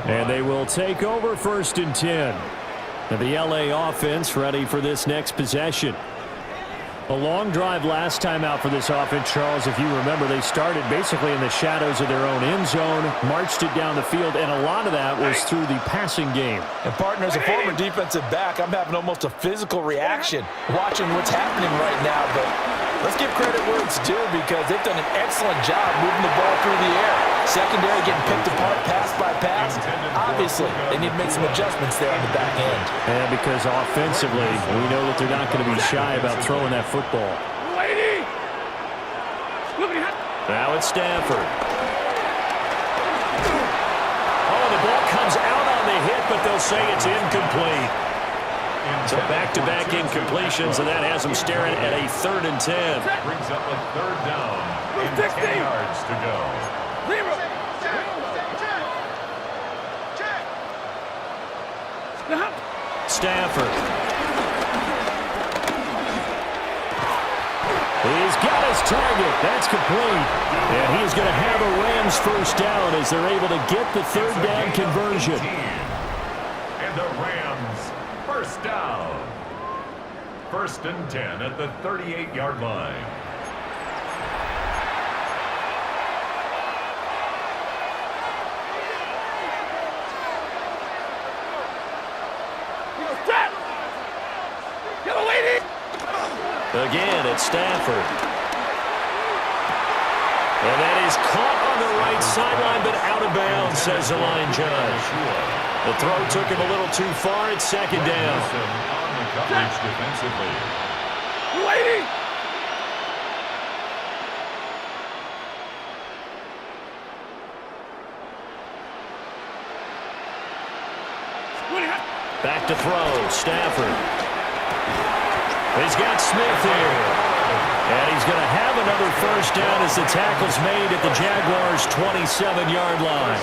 Speaker 1: And they will take over 1st and 10. And the LA offense ready for this next possession. A long drive last time out for this offense, Charles. If you remember, they started basically in the shadows of their own end zone, marched it down the field, and a lot of that was through the passing game.
Speaker 3: And partner, as a former defensive back, I'm having almost a physical reaction watching what's happening right now. But let's give credit where it's due, because they've done an excellent job moving the ball through the air. Secondary getting picked apart pass by pass. Obviously, they need to make some adjustments there on the back end.
Speaker 1: And because offensively, we know that they're not going to be shy about throwing that football.
Speaker 5: Now it's Stafford. Oh, the ball comes out on the hit, but they'll say it's incomplete. So back-to-back incompletions, and that has them staring at a 3rd and 10.
Speaker 4: Brings up a 3rd down and 10 yards to go.
Speaker 5: Stafford. He's got his target. That's complete. And he's going to have a Rams 1st down as they're able to get the 3rd down conversion.
Speaker 4: And the Rams 1st down. 1st and 10 at the 38-yard line.
Speaker 5: Again, it's Stafford. And that is caught on the right sideline, but out of bounds, says the line judge. The throw took him a little too far. It's 2nd down.
Speaker 4: On the coverage defensively.
Speaker 5: Back to throw, Stafford. He's got Smith here. And he's going to have another 1st down as the tackle's made at the Jaguars' 27-yard line.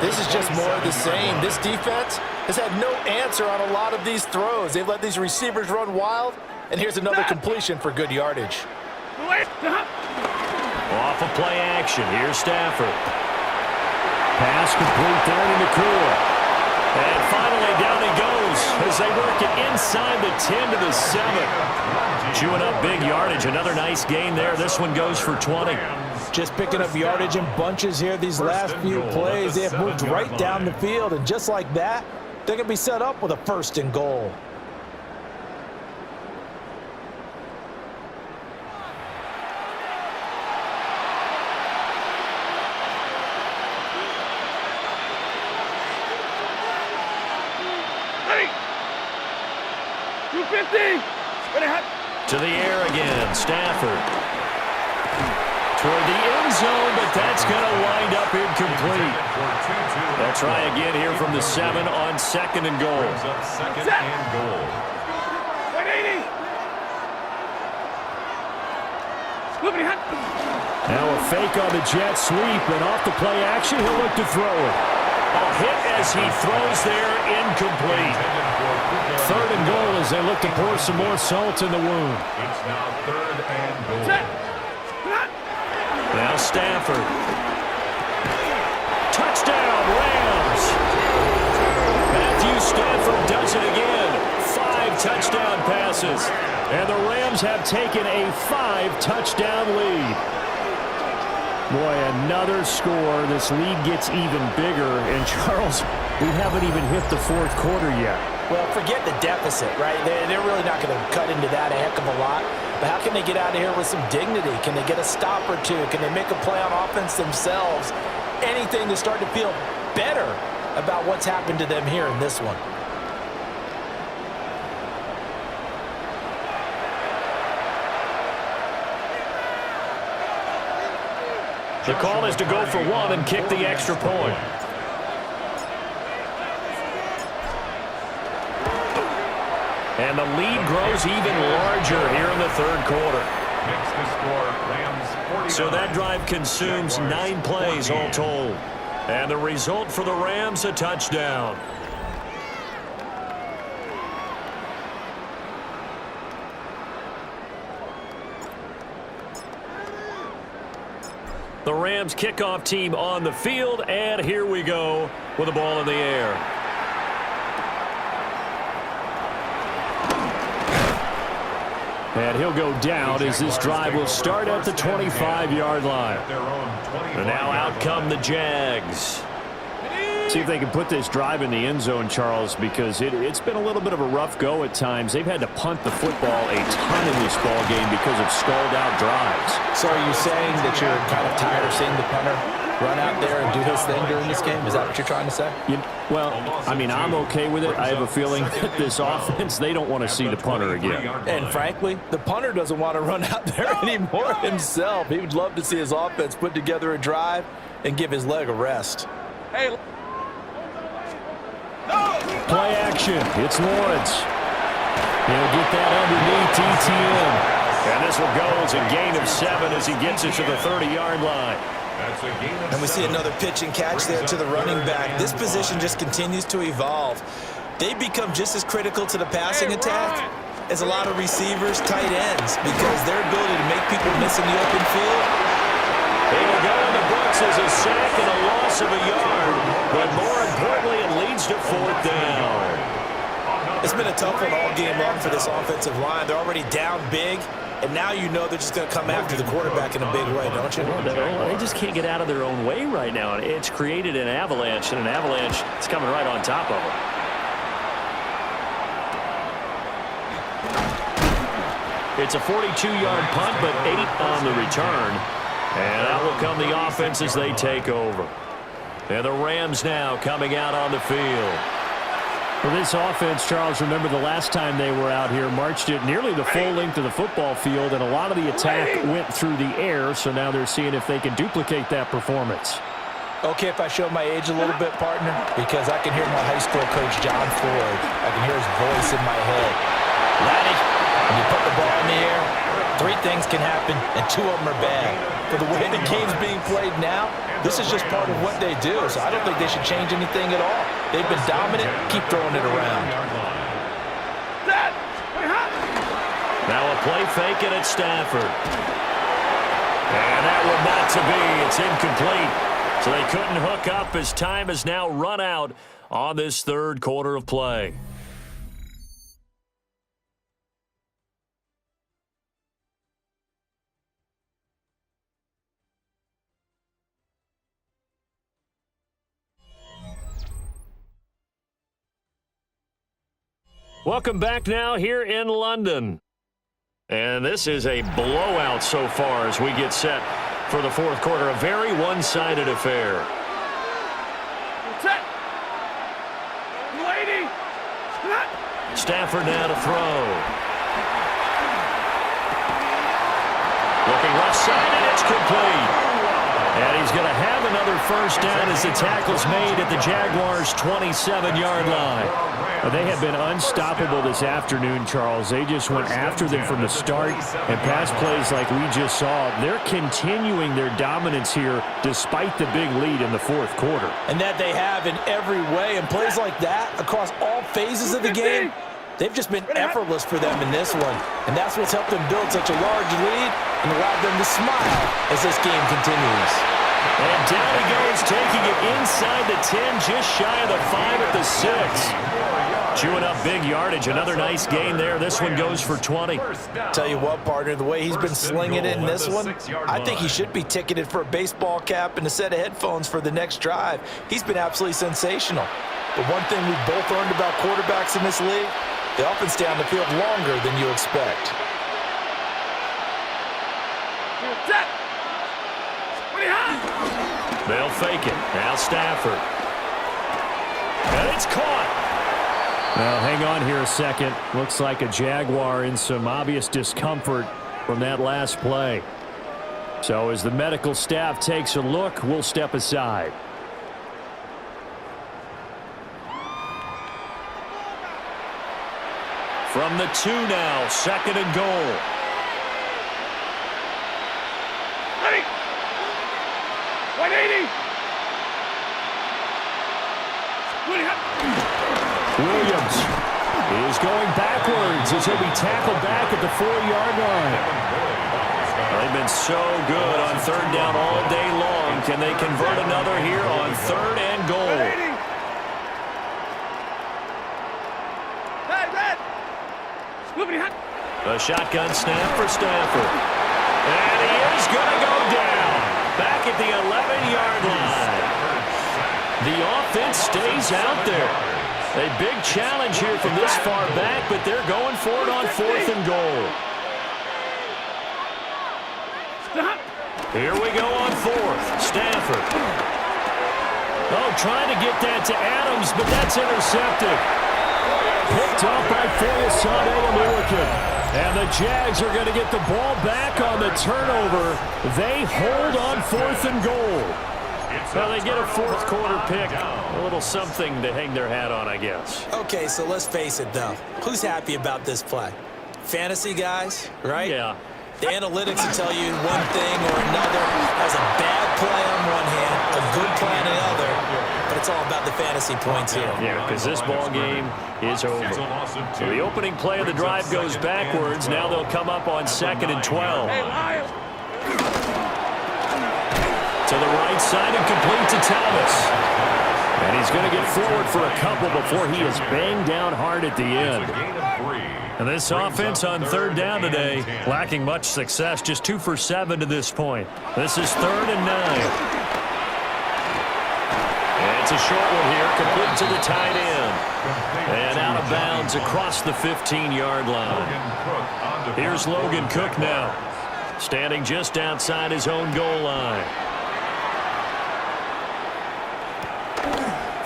Speaker 2: This is just more of the same. This defense has had no answer on a lot of these throws. They've let these receivers run wild, and here's another completion for good yardage.
Speaker 5: Off of play action. Here's Stafford. Pass complete there to Nakua. And finally down he goes as they work it inside the 10 to the 7. Chewing up big yardage. Another nice gain there. This one goes for 20.
Speaker 2: Just picking up yardage in bunches here these last few plays. They have moved right down the field, and just like that, they're going to be set up with a 1st and goal.
Speaker 5: To the air again, Stafford. Toward the end zone, but that's going to wind up incomplete. They'll try again here from the 7 on 2nd and goal.
Speaker 4: 2nd and goal.
Speaker 1: Now a fake on the jet sweep, and off the play action, he'll look to throw it.
Speaker 5: A hit as he throws there, incomplete.
Speaker 1: 3rd and goal as they look to pour some more salt in the wound.
Speaker 4: It's now 3rd and goal.
Speaker 5: Now Stafford. Touchdown, Rams.
Speaker 1: Matthew Stafford does it again. 5 touchdown passes. And the Rams have taken a 5-touchdown lead. Boy, another score. This lead gets even bigger. And, Charles, we haven't even hit the 4th quarter yet.
Speaker 2: Well, forget the deficit, right? They're really not going to cut into that a heck of a lot. But how can they get out of here with some dignity? Can they get a stop or two? Can they make a play on offense themselves? Anything to start to feel better about what's happened to them here in this one.
Speaker 5: The call is to go for 1 and kick the extra point. And the lead grows even larger here in the 3rd quarter.
Speaker 4: Makes the score Rams 49.
Speaker 5: So that drive consumes 9 plays all told. And the result for the Rams, a touchdown. The Rams kickoff team on the field, and here we go with the ball in the air.
Speaker 1: And he'll go down as this drive will start at the 25-yard line.
Speaker 5: And now out come the Jags.
Speaker 1: See if they can put this drive in the end zone, Charles, because it's been a little bit of a rough go at times. They've had to punt the football a ton in this ball game because of stalled-out drives.
Speaker 2: So are you saying that you're kind of tired of seeing the punter run out there and do his thing during this game? Is that what you're trying to say?
Speaker 1: Well, I mean, I'm okay with it. I have a feeling that this offense, they don't want to see the punter again.
Speaker 2: And frankly, the punter doesn't want to run out there anymore himself. He would love to see his offense put together a drive and give his leg a rest.
Speaker 6: Hey.
Speaker 1: Play action. It's Lawrence. He'll get that underneath ETN.
Speaker 5: And this will go as a gain of 7 as he gets it to the 30-yard line.
Speaker 3: And we see another pitch and catch there to the running back. This position just continues to evolve. They become just as critical to the passing attack as a lot of receivers, tight ends, because their ability to make people miss in the open field.
Speaker 5: It will go in the books as a sack and a loss of a yard. But more importantly, it leads to 4th down.
Speaker 3: It's been a tough one all game long for this offensive line. They're already down big. And now you know they're just going to come after the quarterback in a big way, don't you?
Speaker 5: They just can't get out of their own way right now. It's created an avalanche, and an avalanche is coming right on top of them. It's a 42-yard punt, but 8 on the return. And out will come the offense as they take over. And the Rams now coming out on the field.
Speaker 1: For this offense, Charles, remember the last time they were out here, marched it nearly the full length of the football field, and a lot of the attack went through the air, so now they're seeing if they can duplicate that performance.
Speaker 2: Okay, if I show my age a little bit, partner, because I can hear my high school coach, John Ford. I can hear his voice in my head. Laddie, when you put the ball in the air, 3 things can happen, and 2 of them are bad. For the way the game's being played now, this is just part of what they do, so I don't think they should change anything at all. They've been dominant. Keep throwing it around.
Speaker 5: Now a play fake and it's Stafford. And that one not to be. It's incomplete. So they couldn't hook up as time has now run out on this 3rd quarter of play. Welcome back now here in London. And this is a blowout so far as we get set for the 4th quarter. A very one-sided affair. Stafford now to throw. Looking left side, and it's complete. And he's going to have another first down as the tackle's made at the Jaguars' 27-yard line. They have been unstoppable this afternoon, Charles. They just went after them from the start, and pass plays like we just saw, they're continuing their dominance here despite the big lead in the fourth quarter.
Speaker 2: And that they have in every way, and plays like that across all phases of the game, they've just been effortless for them in this one. And that's what's helped them build such a large lead and allowed them to smile as this game continues.
Speaker 5: And down he goes, taking it inside the 10, just shy of the 5 at the 6. Chewing up big yardage. Another nice gain there. This one goes for 20.
Speaker 2: Tell you what, partner, the way he's been slinging it in this one, I think he should be ticketed for a baseball cap and a set of headphones for the next drive. He's been absolutely sensational. But one thing we've both learned about quarterbacks in this league, they often stay on the field longer than you expect.
Speaker 5: They'll fake it. Now Stafford. And it's caught. Well, hang on here a second. Looks like a Jaguar in some obvious discomfort from that last play. So as the medical staff takes a look, we'll step aside. From the 2 now, 2nd and goal.
Speaker 6: Ready. 180.
Speaker 5: Williams is going backwards as he'll be tackled back at the 4-yard line. Well, they've been so good on 3rd down all day long. Can they convert another here on 3rd and goal? A shotgun snap for Stafford. And he is going to go down. Back at the 11-yard line. The offense stays out there. A big challenge here from this far back, but they're going for it on 4th and goal. Here we go on 4th. Stafford. Oh, trying to get that to Adams, but that's intercepted. Picked up by Fayasade American. And the Jags are going to get the ball back on the turnover. They hold on 4th and goal. Well, they get a fourth quarter pick. A little something to hang their hat on, I guess.
Speaker 3: Okay, so let's face it, though. Who's happy about this play? Fantasy guys, right?
Speaker 5: Yeah.
Speaker 3: The analytics will tell you one thing or another. Has a bad play on one hand, a good play on the other, but it's all about the fantasy points here.
Speaker 5: Yeah, because this ball game is over. So the opening play of the drive goes backwards. Now they'll come up on 2nd and 12. To the right side and complete to Thomas. And he's going to get forward for a couple before he is banged down hard at the end. And this offense on 3rd down today, lacking much success, just 2 for 7 to this point. This is 3rd and 9. And it's a short one here, complete to the tight end. And out of bounds across the 15-yard line. Here's Logan Cook now, standing just outside his own goal line.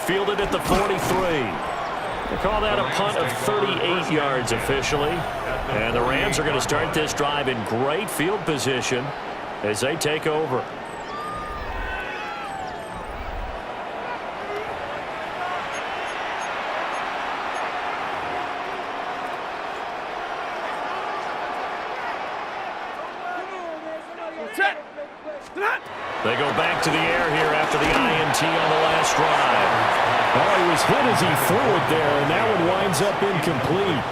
Speaker 5: Fielded at the 43. They call that a punt of 38 yards officially. And the Rams are going to start this drive in great field position as they take over. They go back to the air here after the INT on the last drive.
Speaker 1: Oh, he was hit as he threw it there, and that one winds up incomplete.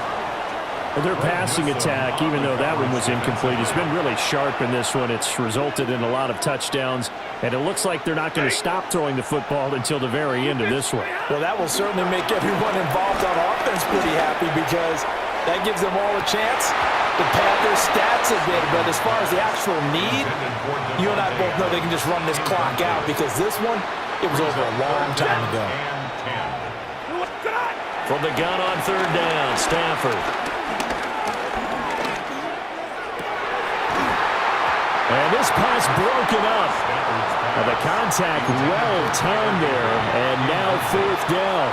Speaker 1: Well, their passing attack, even though that one was incomplete, has been really sharp in this one. It's resulted in a lot of touchdowns, and it looks like they're not going to stop throwing the football until the very end of this one.
Speaker 2: Well, that will certainly make everyone involved on offense pretty happy because that gives them all a chance to pad their stats a bit. But as far as the actual need, you and I both know they can just run this clock out because this one, it was over a long time ago.
Speaker 5: From the gun on 3rd down, Stafford.
Speaker 1: And this pass broken up. And the contact well timed there, and now 4th down.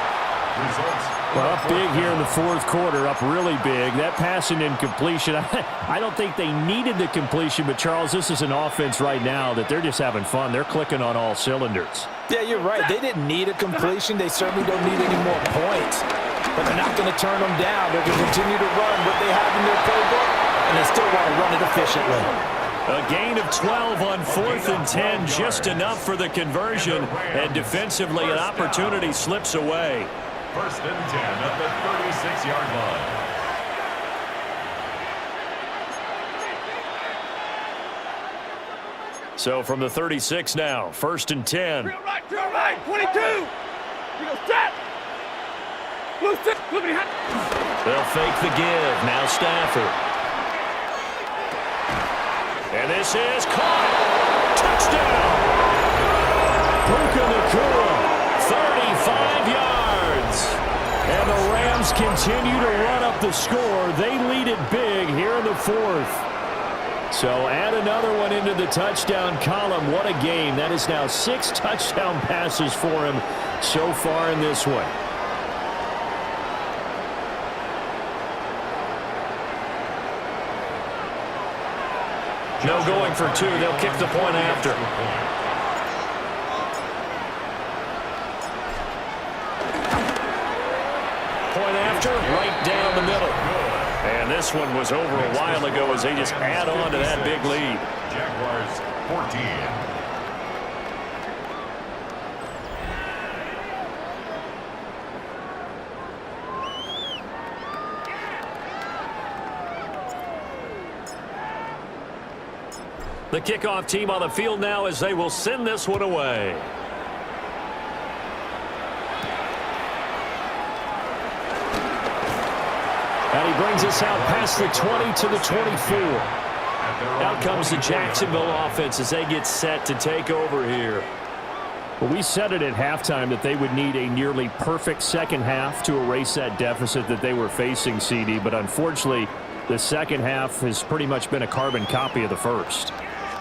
Speaker 4: Results.
Speaker 5: Well, up big here in the fourth quarter, up really big. That passing incompletion, I don't think they needed the completion, but Charles, this is an offense right now that they're just having fun. They're clicking on all cylinders.
Speaker 2: Yeah, you're right. They didn't need a completion. They certainly don't need any more points. But they're not going to turn them down. They're going to continue to run what they have in their playbook, and they still want to run it efficiently.
Speaker 5: A gain of 12 on 4th and 10, just enough for the conversion, and defensively an opportunity slips away.
Speaker 4: First and 10 at the 36-yard line.
Speaker 5: So from the 36 now, first and 10.
Speaker 6: Real right, 22. You go set. Loose it. Look behind.
Speaker 5: They'll fake the give. Now Stafford. And this is caught. Touchdown. Puka Nacua, 35 yards. And the Rams continue to run up the score. They lead it big here in the fourth. So add another one into the touchdown column. What a game. That is now 6 touchdown passes for him so far in this one. No going for 2. They'll kick the point after. Point after, right down the middle. And this one was over a while ago as they just add on to that big lead.
Speaker 4: Jaguars 14.
Speaker 5: The kickoff team on the field now as they will send this one away. And he brings us out past the 20 to the 24. Out comes the Jacksonville offense as they get set to take over here. Well, we said it at halftime that they would need a nearly perfect second half to erase that deficit that they were facing, CD. But unfortunately, the second half has pretty much been a carbon copy of the first.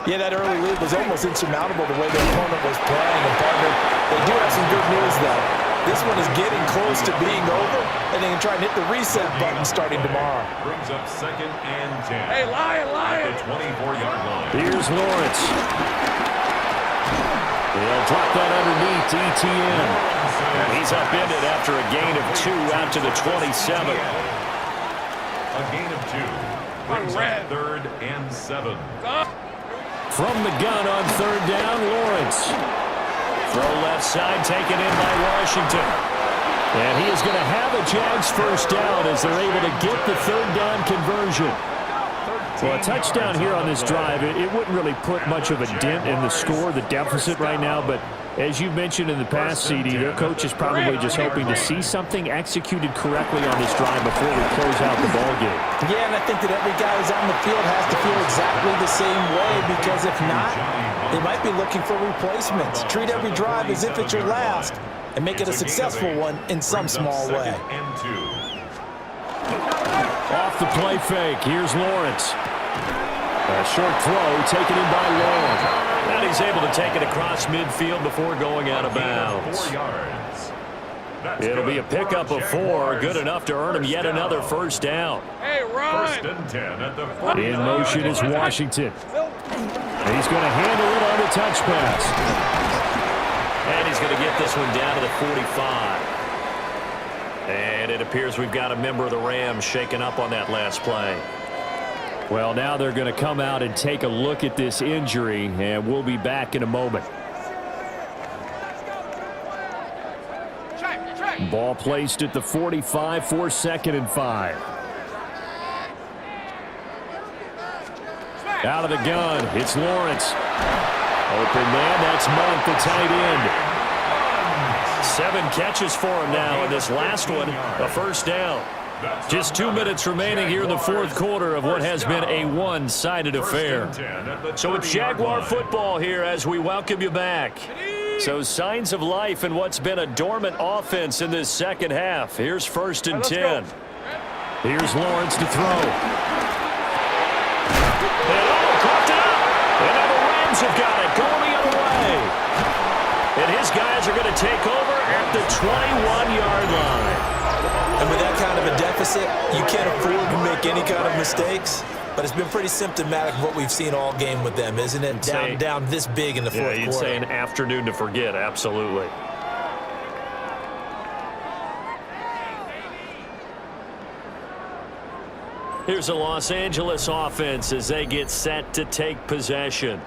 Speaker 2: Yeah, that early lead was almost insurmountable the way their opponent was playing. And partner, they do have some good news, though. This one is getting close to being over, and they can try and hit the reset button starting tomorrow.
Speaker 4: Brings up second and 10.
Speaker 6: Hey, Lion.
Speaker 4: At the 24-yard line.
Speaker 5: Here's Lawrence. They'll drop that underneath to ETN. And he's upended after a gain of 2 out to the 27.
Speaker 4: A gain of 2. Brings up third and 7.
Speaker 5: From the gun on third down, Lawrence. Throw left side taken in by Washington. And he is going to have a Jags first down as they're able to get the third down conversion. Well, a touchdown here on this drive, it wouldn't really put much of a dent in the score, the deficit right now, but as you mentioned in the past, CD, their coach is probably just hoping to see something executed correctly on this drive before we close out the ball game.
Speaker 2: Yeah, and I think that every guy who's on the field has to feel exactly the same way, because if not, they might be looking for replacements. Treat every drive as if it's your last and make it a successful one in some small way.
Speaker 5: Off the play fake, here's Lawrence. A short throw taken in by Long. And he's able to take it across midfield before going out of bounds.
Speaker 4: 4 yards.
Speaker 5: It'll be a pickup of 4, good enough to earn him yet another first down.
Speaker 6: Hey, Ryan.
Speaker 4: First and 10 at the 49.
Speaker 5: In motion is Washington. And he's going to handle it on the touch pass. And he's going to get this one down to the 45. And it appears we've got a member of the Rams shaken up on that last play. Well, now they're going to come out and take a look at this injury, and we'll be back in a moment. Ball placed at the 45 for second and 5. Out of the gun, it's Lawrence. Open man, that's Monk, the tight end. 7 catches for him now, and this last one, a first down. Just 2 minutes remaining here in the fourth quarter of what has been a one-sided affair. So it's Jaguar football here as we welcome you back. So signs of life in what's been a dormant offense in this second half. Here's first and 10. Here's Lawrence to throw. And caught out. And now the Rams have got it going the other way. And his guys are going to take over at the 21-yard line.
Speaker 3: And with that kind of a deficit, you can't afford to make any kind of mistakes. But it's been pretty symptomatic of what we've seen all game with them, isn't it? Down this big in the fourth quarter.
Speaker 5: Yeah, you'd say an afternoon to forget, absolutely. Here's a Los Angeles offense as they get set to take possession.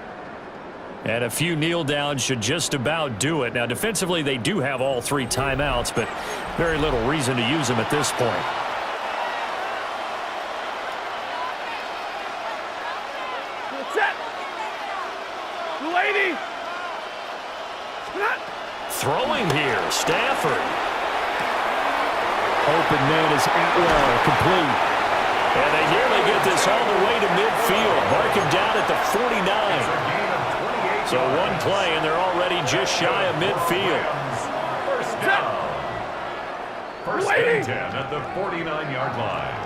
Speaker 5: And a few kneel downs should just about do it. Now, defensively, they do have all 3 timeouts, but very little reason to use them at this point.
Speaker 6: Set. Lady.
Speaker 5: Throwing here, Stafford.
Speaker 1: Open man is Atwell, complete.
Speaker 5: And they nearly get this all the way to midfield. Mark him down at the 49. So one play, and they're already just shy of midfield.
Speaker 4: First down. First and 10 at the 49-yard line.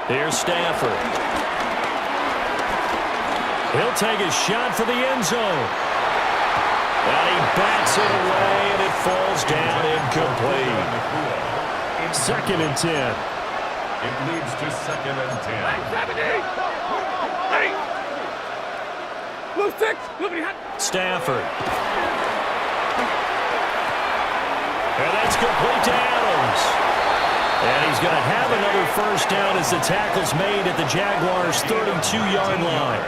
Speaker 5: Here's Stafford. He'll take a shot for the end zone. And he bats it away, and it falls down incomplete.
Speaker 1: 2nd and 10.
Speaker 4: It leads to 2nd and 10.
Speaker 6: Blue 6.
Speaker 5: Stafford. And that's complete to Adams. And he's going to have another first down as the tackle's made at the Jaguars' 32-yard line.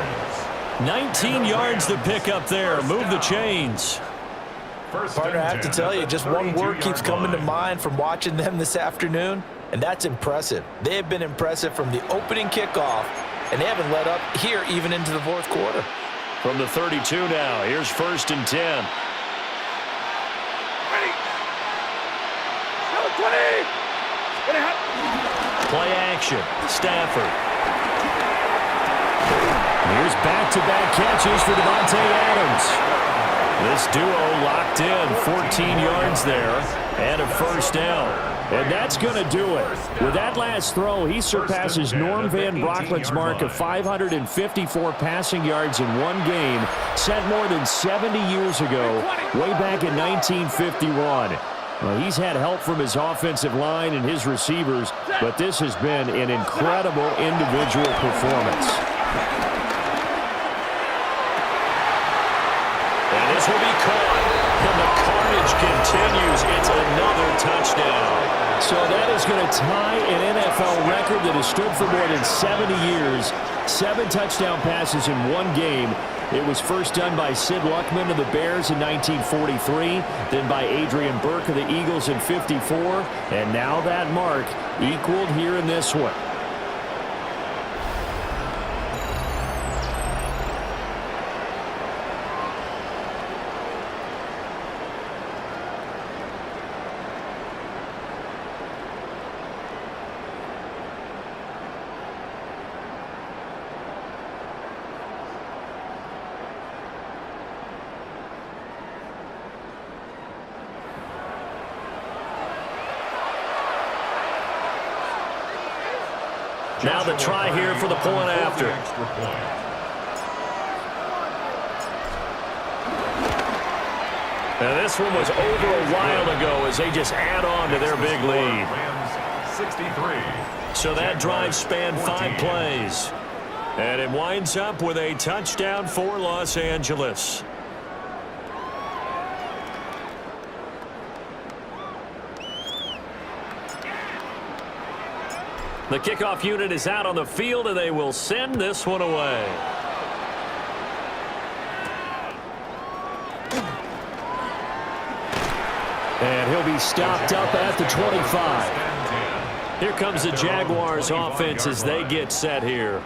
Speaker 5: 19 yards to pick up there. Move the chains.
Speaker 2: Partner, I have to tell you, just one word keeps coming to mind from watching them this afternoon, and that's impressive. They have been impressive from the opening kickoff, and they haven't let up here even into the fourth quarter.
Speaker 5: From the 32 now, here's 1st and 10.
Speaker 6: Ready. Number 20.
Speaker 5: Play action, Stafford. Here's back-to-back catches for Devontae Adams. This duo locked in, 14 yards there, and a first down.
Speaker 1: And that's going to do it. With that last throw, he surpasses Norm Van Brocklin's mark of 554 passing yards in one game, set more than 70 years ago, way back in 1951. Well, he's had help from his offensive line and his receivers, but this has been an incredible individual performance.
Speaker 5: And this will be caught, and the carnage continues. It's another touchdown.
Speaker 1: So that is going to tie an NFL record that has stood for more than 70 years. 7 touchdown passes in one game. It was first done by Sid Luckman of the Bears in 1943, then by Adrian Burke of the Eagles in 54, and now that mark equaled here in this one.
Speaker 5: Now the try here for the point after. Now this one was over a while ago as they just add on to their big lead.
Speaker 4: 63.
Speaker 5: So that drive spanned 5 plays. And it winds up with a touchdown for Los Angeles. The kickoff unit is out on the field, and they will send this one away.
Speaker 1: And he'll be stopped up at the 25.
Speaker 5: Here comes the Jaguars offense as they get set here.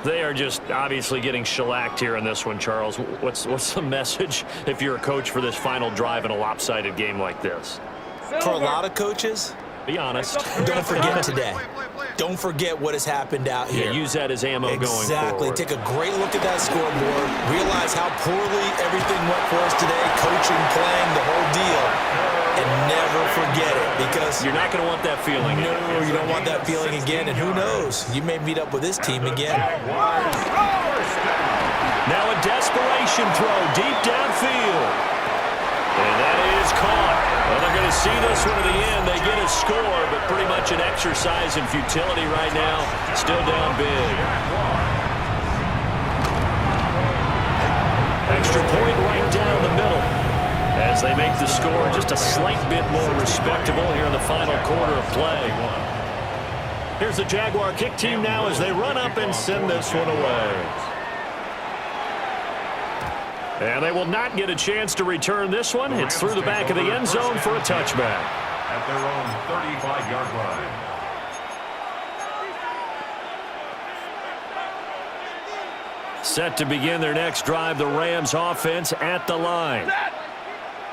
Speaker 5: They are just obviously getting shellacked here in this one, Charles. What's the message if you're a coach for this final drive in a lopsided game like this?
Speaker 3: For a lot of coaches,
Speaker 5: be honest.
Speaker 3: Don't forget today. Don't forget what has happened out here.
Speaker 5: Yeah, use that as ammo going forward.
Speaker 3: Exactly. Take a great look at that scoreboard. Realize how poorly everything went for us today, coaching, playing, the whole deal. And never forget it because
Speaker 5: You're not going to want that feeling.
Speaker 3: no, you don't want that feeling again. And who knows? You may meet up with this team again.
Speaker 5: Now a desperation throw deep downfield. And that is caught. Well, they're going to see this one to the end. They get a score, but pretty much an exercise in futility right now. Still down big. Extra point right down the middle as they make the score just a slight bit more respectable here in the final quarter of play. Here's the Jaguar kick team now as they run up and send this one away. And they will not get a chance to return this one. It's through the back of the end zone for a touchback.
Speaker 4: At their own 35-yard line.
Speaker 5: Set to begin their next drive, the Rams offense at the line.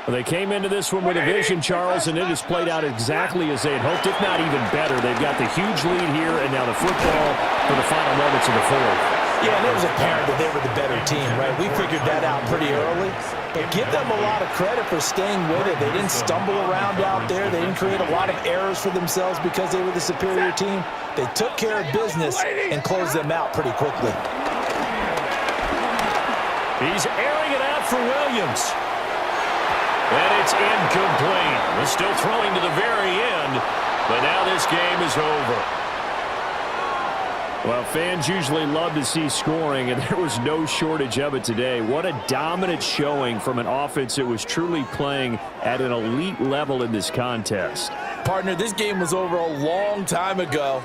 Speaker 5: They came into this one with a vision, Charles, and it has played out exactly as they had hoped, if not even better. They've got the huge lead here, and now the football for the final moments of the fourth.
Speaker 3: Yeah, and it was apparent that they were the better team, right? We figured that out pretty early. But give them a lot of credit for staying with it. They didn't stumble around out there. They didn't create a lot of errors for themselves because they were the superior team. They took care of business and closed them out pretty quickly.
Speaker 5: He's airing it out for Williams. And it's incomplete. We're still throwing to the very end, but now this game is over. Well, fans usually love to see scoring, and there was no shortage of it today. What a dominant showing from an offense that was truly playing at an elite level in this contest.
Speaker 2: Partner, this game was over a long time ago.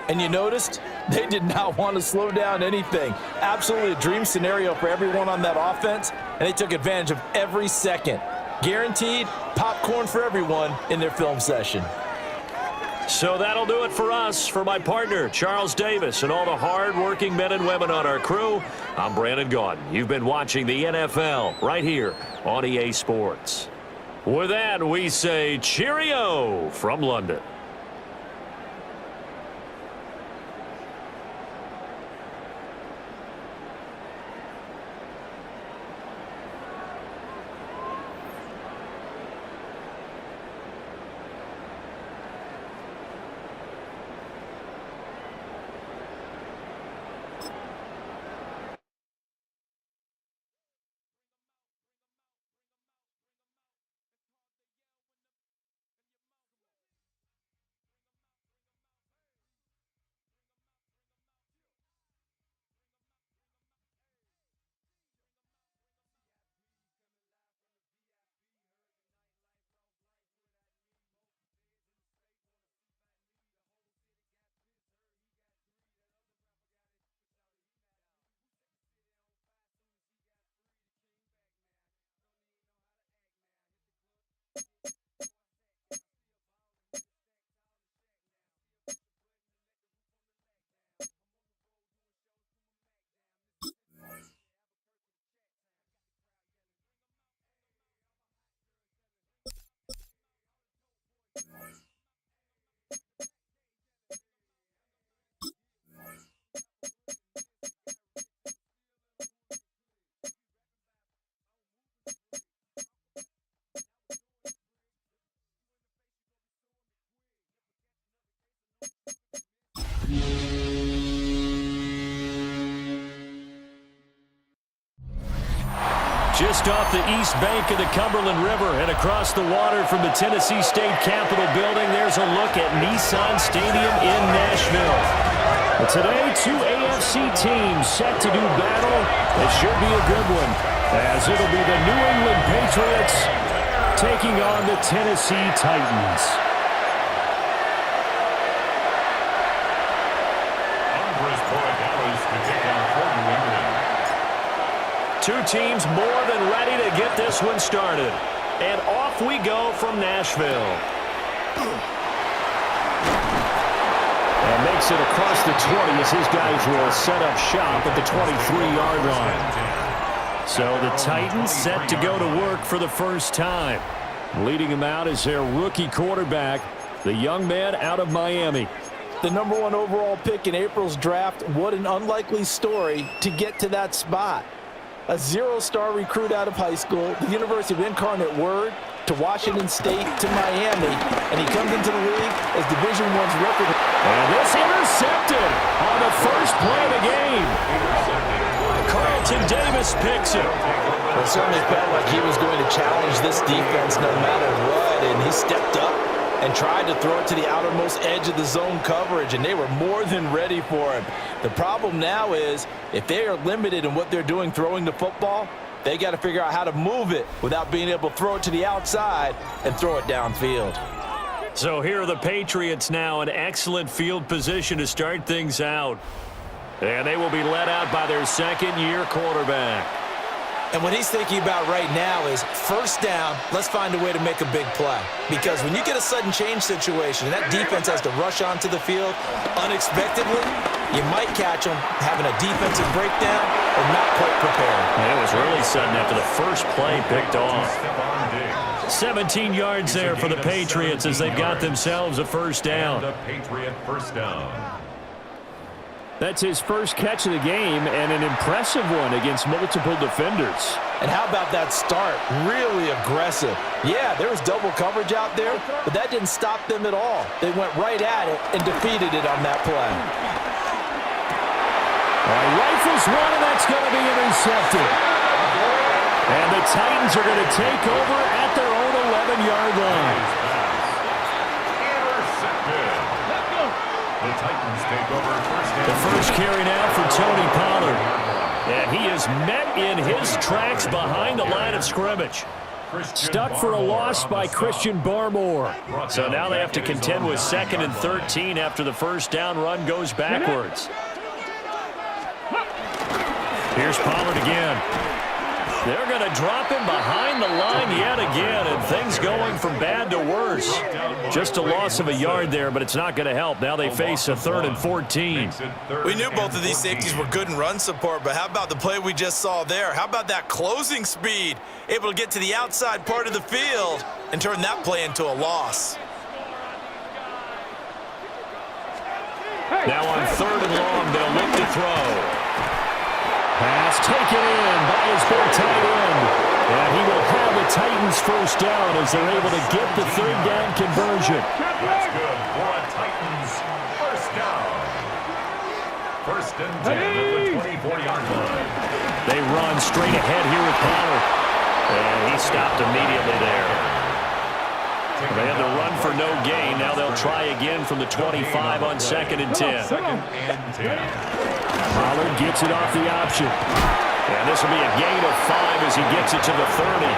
Speaker 2: And you noticed they did not want to slow down anything. Absolutely a dream scenario for everyone on that offense, and they took advantage of every second. Guaranteed popcorn for everyone in their film session.
Speaker 5: So that'll do it for us. For my partner, Charles Davis, and all the hard-working men and women on our crew, I'm Brandon Gaudin. You've been watching the NFL right here on EA Sports. With that, we say cheerio from London. Just off the east bank of the Cumberland River and across the water from the Tennessee State Capitol building, there's a look at Nissan Stadium in Nashville. But today, two AFC teams set to do battle. It should be a good one, as it'll be the New England Patriots taking on the Tennessee Titans. Two teams more than ready to get this one started. And off we go from Nashville. And makes it across the 20 as his guys will set up shop at the 23-yard line. So the Titans set to go to work for the first time. Leading him out is their rookie quarterback, the young man out of Miami.
Speaker 2: The number 1 overall pick in April's draft. What an unlikely story to get to that spot. a zero-star recruit out of high school, the University of Incarnate Word, to Washington State, to Miami, and he comes into the league as Division I's record.
Speaker 1: And this intercepted on the first play of the game. Carlton Davis picks it.
Speaker 2: Well, it certainly felt like he was going to challenge this defense no matter what, and he stepped up and tried to throw it to the outermost edge of the zone coverage, and they were more than ready for him. The problem now is if they are limited in what they're doing throwing the football, they got to figure out how to move it without being able to throw it to the outside and throw it downfield.
Speaker 5: So here are the Patriots now in excellent field position to start things out. And they will be led out by their second-year quarterback.
Speaker 3: And what he's thinking about right now is first down, let's find a way to make a big play. Because when you get a sudden change situation and that defense has to rush onto the field unexpectedly, you might catch them having a defensive breakdown or not quite prepared.
Speaker 5: And it was really sudden after the first play picked off. 17 yards there for the Patriots as they've got themselves a first down.
Speaker 4: The Patriot first down.
Speaker 1: That's his first catch of the game and an impressive one against multiple defenders.
Speaker 2: And how about that start? Really aggressive. Yeah, there was double coverage out there, but that didn't stop them at all. They went right at it and defeated it on that play.
Speaker 1: Rifles one, and that's going to be intercepted. And the Titans are going to take over at their own 11-yard line.
Speaker 4: Intercepted. The Titans take over first down.
Speaker 1: The first carry now for Tony Pollard. And he is met in his tracks behind the line of scrimmage. Stuck for a loss by Christian Barmore. So now they have to contend with 2nd and 13 after the first down run goes backwards. Here's Pollard again. They're going to drop him behind the line yet again, and things going from bad to worse. Just a loss of a yard there, but it's not going to help. Now they face a 3rd and 14.
Speaker 3: We knew both of these safeties were good in run support, but how about the play we just saw there? How about that closing speed? Able to get to the outside part of the field and turn that play into a loss.
Speaker 1: Now on 3rd and long, they'll look to throw. Pass taken in by his big tight end. And he will have the Titans first down as they're able to get the 3rd down conversion.
Speaker 4: That's good for a Titans first down. 1st and 10 at the 24-yard line.
Speaker 1: They run straight ahead here with Pollard. And he stopped immediately there. They had to run for no gain. Now they'll try again from the 25 on 2nd and 10.
Speaker 4: 2nd and 10.
Speaker 1: Pollard gets it off the option. And this will be a gain of 5 as he gets it to the 30.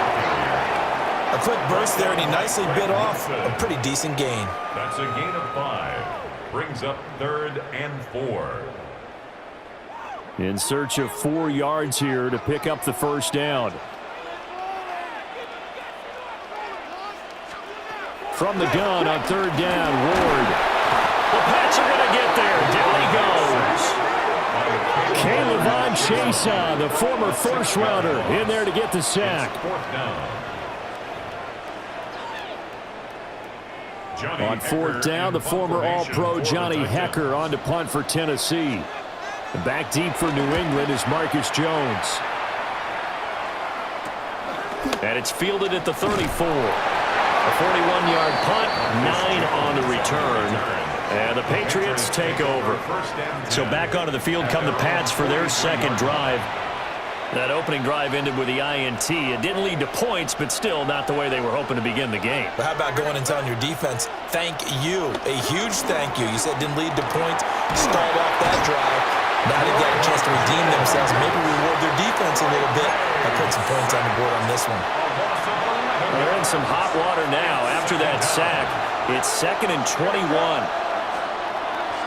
Speaker 3: A quick burst there, and he nicely bit off a pretty decent gain.
Speaker 4: That's a gain of 5. Brings up 3rd and 4.
Speaker 1: In search of 4 yards here to pick up the first down. From the gun on 3rd down, Ward. The Pats are going to get there. Down he goes. Caleb Von Chesa, the former first-rounder, in there to get the sack. On 4th down, the former All-Pro Johnny Hecker on to punt for Tennessee. And back deep for New England is Marcus Jones. And it's fielded at the 34. A 41-yard punt, 9 on the return. And the Patriots take over. So back onto the field come the Pats for their second drive. That opening drive ended with the INT. It didn't lead to points, but still not the way they were hoping to begin the game.
Speaker 3: But how about going and telling your defense, thank you, a huge thank you. You said it didn't lead to points, stalled off that drive. Now they got a chance to redeem themselves, maybe reward their defense a little bit by putting some points on the board on this one.
Speaker 1: They're in some hot water now after that sack. It's 2nd and 21.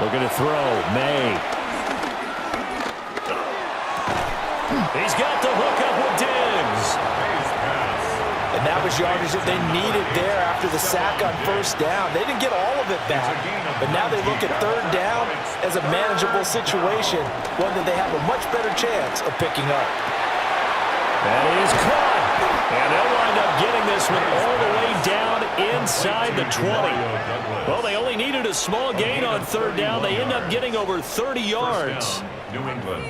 Speaker 1: Looking to throw. May. He's got the hook up with Diggs.
Speaker 2: And that was yardage that they needed there after the sack on 1st down. They didn't get all of it back, but now they look at 3rd down as a manageable situation, one that they have a much better chance of picking up.
Speaker 1: That is caught. And they'll wind up getting this one all the way down inside the 20. Well, they only needed a small gain on 3rd down. They end up getting over 30 yards.
Speaker 4: New England.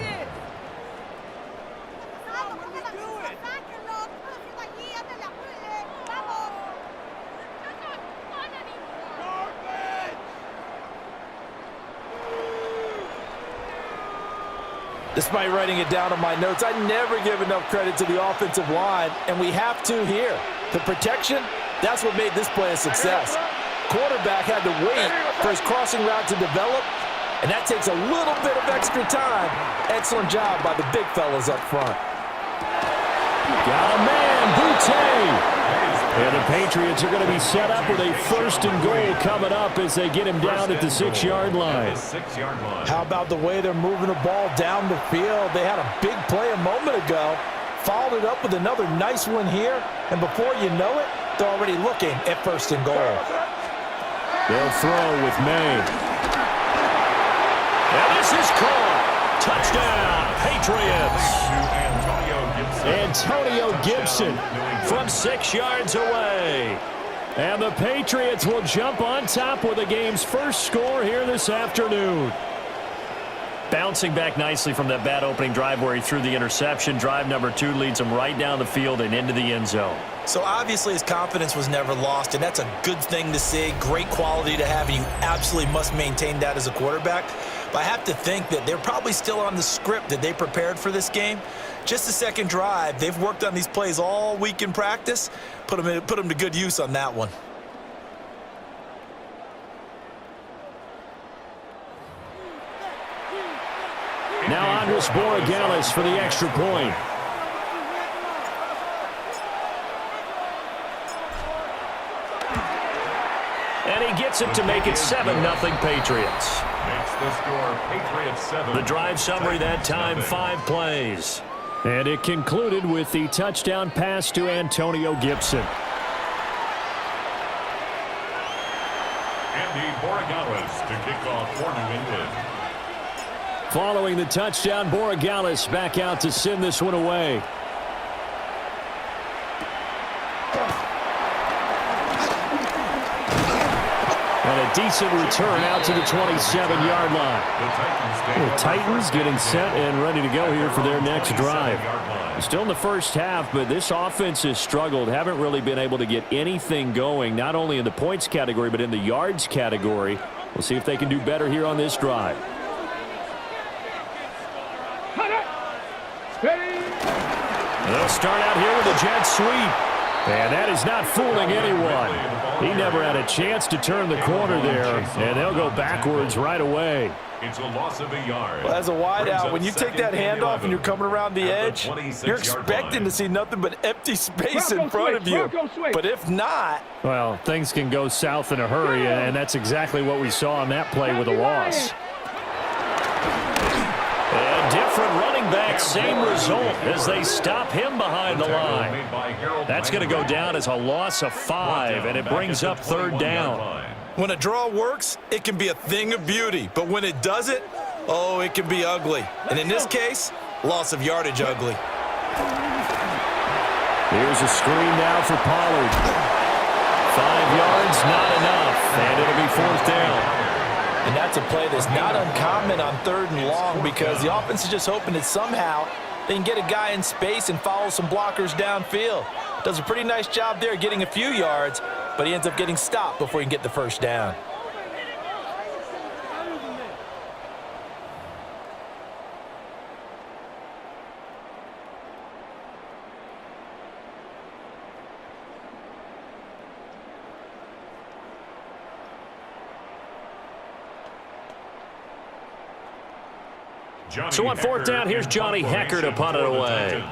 Speaker 2: Despite writing it down on my notes, I never give enough credit to the offensive line, and we have to here. The protection, that's what made this play a success. Quarterback had to wait for his crossing route to develop, and that takes a little bit of extra time. Excellent job by the big fellas up front.
Speaker 1: Got a man, Boutte. And the Patriots are going to be set up with a 1st and goal coming up as they get him down at the 6-yard line.
Speaker 2: How about the way they're moving the ball down the field? They had a big play a moment ago, followed it up with another nice one here, and before you know it, they're already looking at 1st and goal.
Speaker 1: They'll throw with May. And this is caught. Touchdown, Patriots. Antonio Gibson from 6 yards away. And the Patriots will jump on top with the game's first score here this afternoon.
Speaker 5: Bouncing back nicely from that bad opening drive where he threw the interception. Drive number 2 leads him right down the field and into the end zone.
Speaker 3: So obviously his confidence was never lost, and that's a good thing to see. Great quality to have, and you absolutely must maintain that as a quarterback. But I have to think that they're probably still on the script that they prepared for this game. Just the second drive. They've worked on these plays all week in practice. Put them to good use on that one.
Speaker 1: Now Andres Borregales for the extra point.
Speaker 5: And he gets it to make it 7-0 Patriots.
Speaker 4: Makes the score Patriots 7.
Speaker 5: The drive summary that time, 5 plays.
Speaker 1: And it concluded with the touchdown pass to Antonio Gibson.
Speaker 4: Andy Borregales to kick off for New England.
Speaker 1: Following the touchdown, Borregales back out to send this one away. And a decent return out to the 27-yard line. The Titans getting set and ready to go here for their next drive. Still in the first half, but this offense has struggled. Haven't really been able to get anything going, not only in the points category, but in the yards category. We'll see if they can do better here on this drive. They'll start out here with a jet sweep. And that is not fooling anyone. He never had a chance to turn the corner there, and they'll go backwards right away.
Speaker 4: It's a loss of a yard.
Speaker 2: Well, as a wideout, when you take that handoff and you're coming around the edge, you're expecting to see nothing but empty space in front of you. But if not...
Speaker 1: Well, things can go south in a hurry, and that's exactly what we saw on that play with a loss.
Speaker 5: A different running back, same result as they stop him behind the line. That's going to go down as a loss of 5, and it brings up 3rd down.
Speaker 3: When a draw works, it can be a thing of beauty. But when it doesn't, oh, it can be ugly. And in this case, loss of yardage ugly.
Speaker 1: Here's a screen now for Pollard. 5 yards, not enough, and it'll be 4th down.
Speaker 2: And that's a play that's not uncommon on 3rd and long because the offense is just hoping that somehow they can get a guy in space and follow some blockers downfield. Does a pretty nice job there getting a few yards, but he ends up getting stopped before he can get the 1st down.
Speaker 5: So on 4th down, here's Johnny Hecker to punt it away.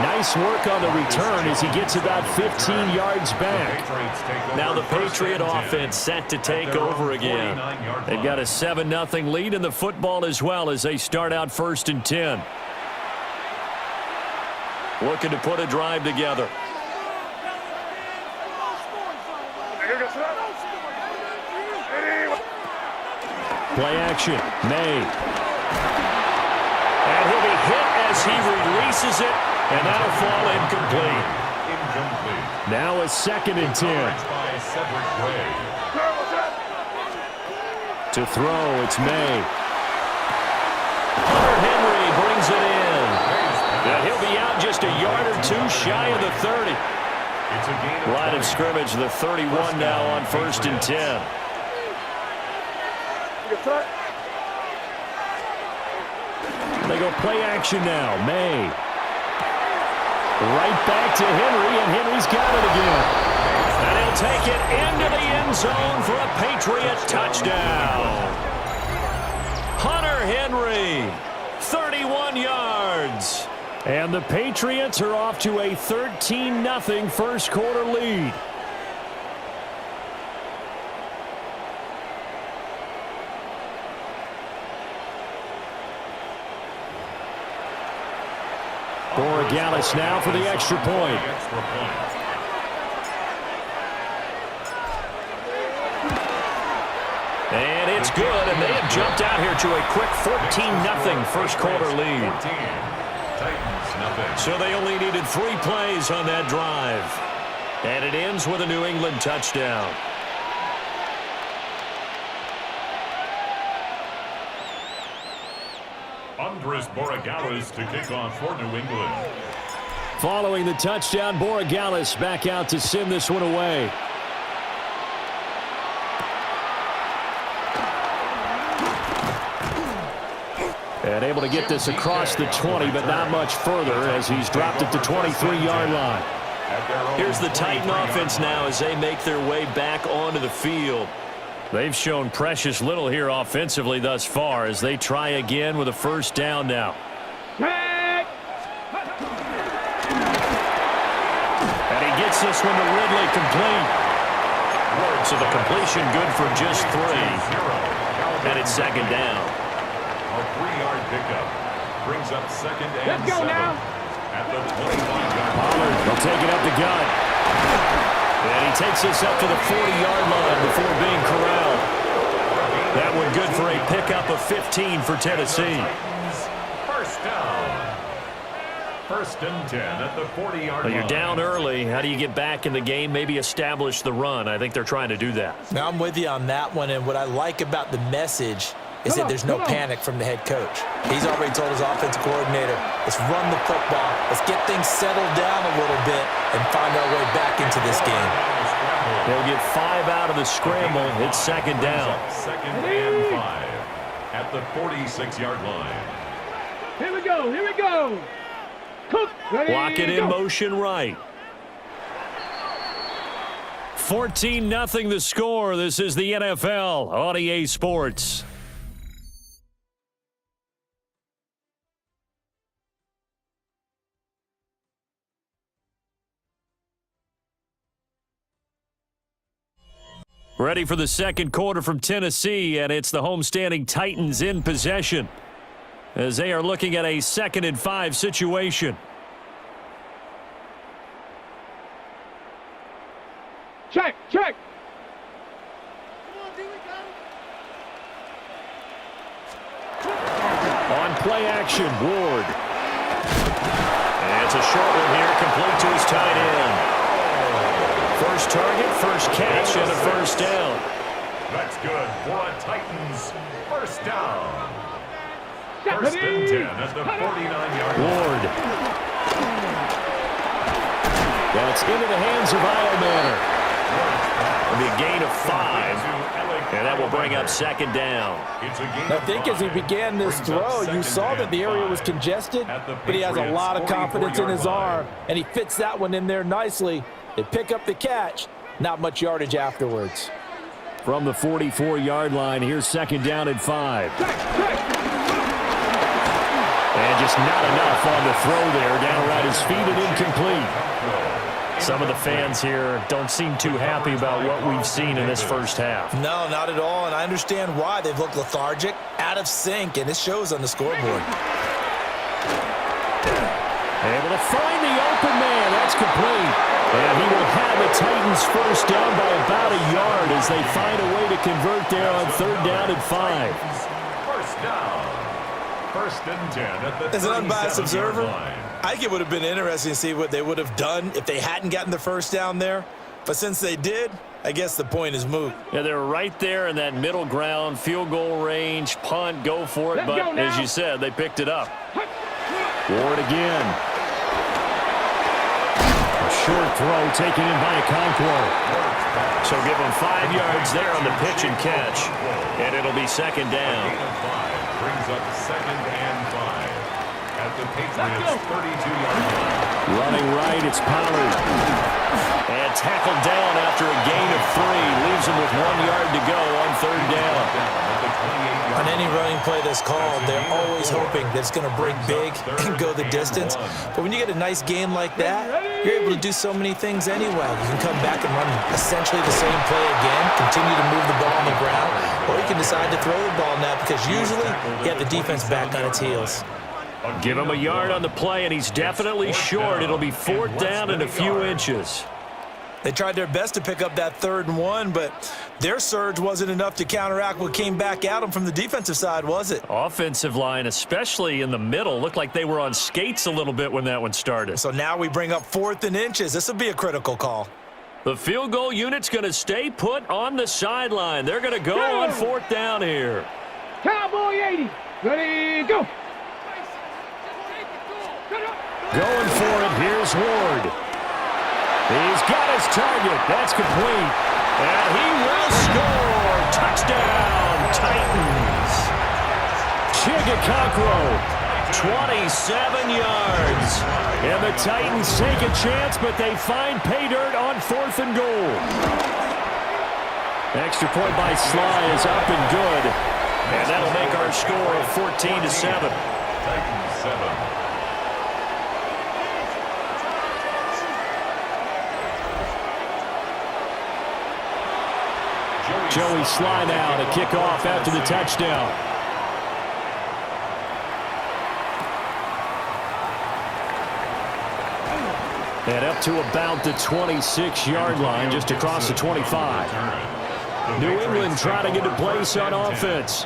Speaker 1: Nice work on the return as he gets about 15 yards back.
Speaker 5: Now the Patriot offense set to take over again.
Speaker 1: They've got a 7-0 lead in the football as well as they start out 1st and 10.
Speaker 5: Looking to put a drive together.
Speaker 1: Play action, May. And he'll be hit as he releases it, and that'll fall incomplete. Now a 2nd and 10. To throw, it's May.
Speaker 5: Hunter Henry brings it in. And he'll be out just a yard or 2 shy of the 30.
Speaker 4: It's a gain of
Speaker 5: Line
Speaker 4: 20.
Speaker 5: of scrimmage, the 31 now on 1st and 10. They go play action now. May. Right back to Henry, and Henry's got it again. And he'll take it into the end zone for a Patriot touchdown. Hunter Henry, 31 yards. And the Patriots are off to a 13-0 first quarter lead. Borregales now for the extra point. And it's good, and they have jumped out here to a quick 14-0 first quarter lead. So they only needed 3 plays on that drive. And it ends with a New England touchdown.
Speaker 4: Andres Borregales to kick off for New England.
Speaker 1: Following the touchdown, Borregales back out to send this one away. And able to get this across the 20, but not much further as he's dropped it to 23-yard line.
Speaker 5: Here's the Titan offense now as they make their way back onto the field. They've shown precious little here offensively thus far as they try again with a first down now. And he gets this one to Ridley complete. So the completion good for just 3. And it's second down.
Speaker 4: A 3-yard pickup brings up second and
Speaker 6: Let's go
Speaker 4: 7
Speaker 6: now.
Speaker 4: at the 21-yard line.
Speaker 1: Pollard will take it up the gut.
Speaker 5: And he takes this up to the 40-yard line before being corralled. That one good for a pickup of 15 for Tennessee.
Speaker 4: First down. First and 10 at the 40-yard
Speaker 5: Well,
Speaker 4: line.
Speaker 5: you're down early. How do you get back in the game? Maybe establish the run. I think they're trying to do that.
Speaker 3: Now, I'm with you on that one, and what I like about the message is that there's no panic from the head coach. He's already told his offensive coordinator, let's run the football, let's get things settled down a little bit and find our way back into this game.
Speaker 5: They'll get 5 out of the scramble. It's second down.
Speaker 4: Second and 5 at the 46-yard line.
Speaker 6: Here we go. Here we go. Cook.
Speaker 5: Block it in motion right. 14-0 the score. This is the NFL on EA Sports. Ready for the second quarter from Tennessee, and it's the homestanding Titans in possession as they are looking at a 2nd and 5 situation.
Speaker 6: Check. Check.
Speaker 1: On play action, Ward.
Speaker 5: And it's a short one here, complete to his tight end. First target, first catch, and a first down.
Speaker 4: That's good for a Titans first down. First and 10 at the 49-yard line.
Speaker 1: Ward. That's into the hands of Iomanner.
Speaker 5: It'll be a gain of 5, and that will bring up second down.
Speaker 2: I think as he began this throw, you saw that the area was congested, but he has a lot of confidence in his arm, and he fits that one in there nicely. They pick up the catch, not much yardage afterwards.
Speaker 1: From the 44-yard line, here's second down and 5.
Speaker 5: And just not enough on the throw there, down around his feet and incomplete. Some of the fans here don't seem too happy about what we've seen in this first half.
Speaker 3: No, not at all, and I understand why. They've looked lethargic, out of sync, and it shows on the scoreboard.
Speaker 1: Able to find the open man. That's complete. And he will have the Titans first down by about a yard as they find a way to convert there on 3rd down and 5.
Speaker 4: First down. First and 10 at the
Speaker 3: As an unbiased
Speaker 4: 37-yard
Speaker 3: observer,
Speaker 4: line.
Speaker 3: I think it would have been interesting to see what they would have done if they hadn't gotten the first down there. But since they did, I guess the point is moot.
Speaker 5: Yeah, they were right there in that middle ground, field goal range, punt, go for it. But as you said, they picked it up.
Speaker 1: Ward again. short throw taken in by Okonkwo.
Speaker 5: So give him 5 yards there on the pitch and catch. And it'll be second down.
Speaker 4: Gain of 5 brings up second and 5 at the Patriots' 32-yard line.
Speaker 1: Running right, it's Pollard.
Speaker 5: And tackled down after a gain of 3. Leaves him with 1 yard to go on third down.
Speaker 3: On any running play that's called, they're always hoping that it's going to break big and go the distance. But when you get a nice game like that, you're able to do so many things anyway. You can come back and run essentially the same play again, continue to move the ball on the ground, or you can decide to throw the ball now because usually you have the defense back on its heels.
Speaker 5: Give him a yard on the play, and he's definitely short. It'll be fourth down and a few inches.
Speaker 3: They tried their best to pick up that 3rd and 1, but their surge wasn't enough to counteract what came back at them from the defensive side, was it?
Speaker 5: Offensive line, especially in the middle, looked like they were on skates a little bit when that one started.
Speaker 3: So now we bring up 4th and inches. This will be a critical call.
Speaker 5: The field goal unit's going to stay put on the sideline. They're going to go on 4th down here.
Speaker 6: Cowboy 80. Ready, go.
Speaker 1: Going for it, here's Ward. He's got his target. That's complete. And he will score. Touchdown, Titans. Okonkwo, 27 yards. And the Titans take a chance, but they find pay dirt on 4th and goal. Extra point by Sly is up and good.
Speaker 5: And that'll make our score 14-7.
Speaker 4: Titans 7.
Speaker 1: Joey Sly now to kick off after the touchdown. And up to about the 26-yard line, just across the 25. New England trying to get a place on offense.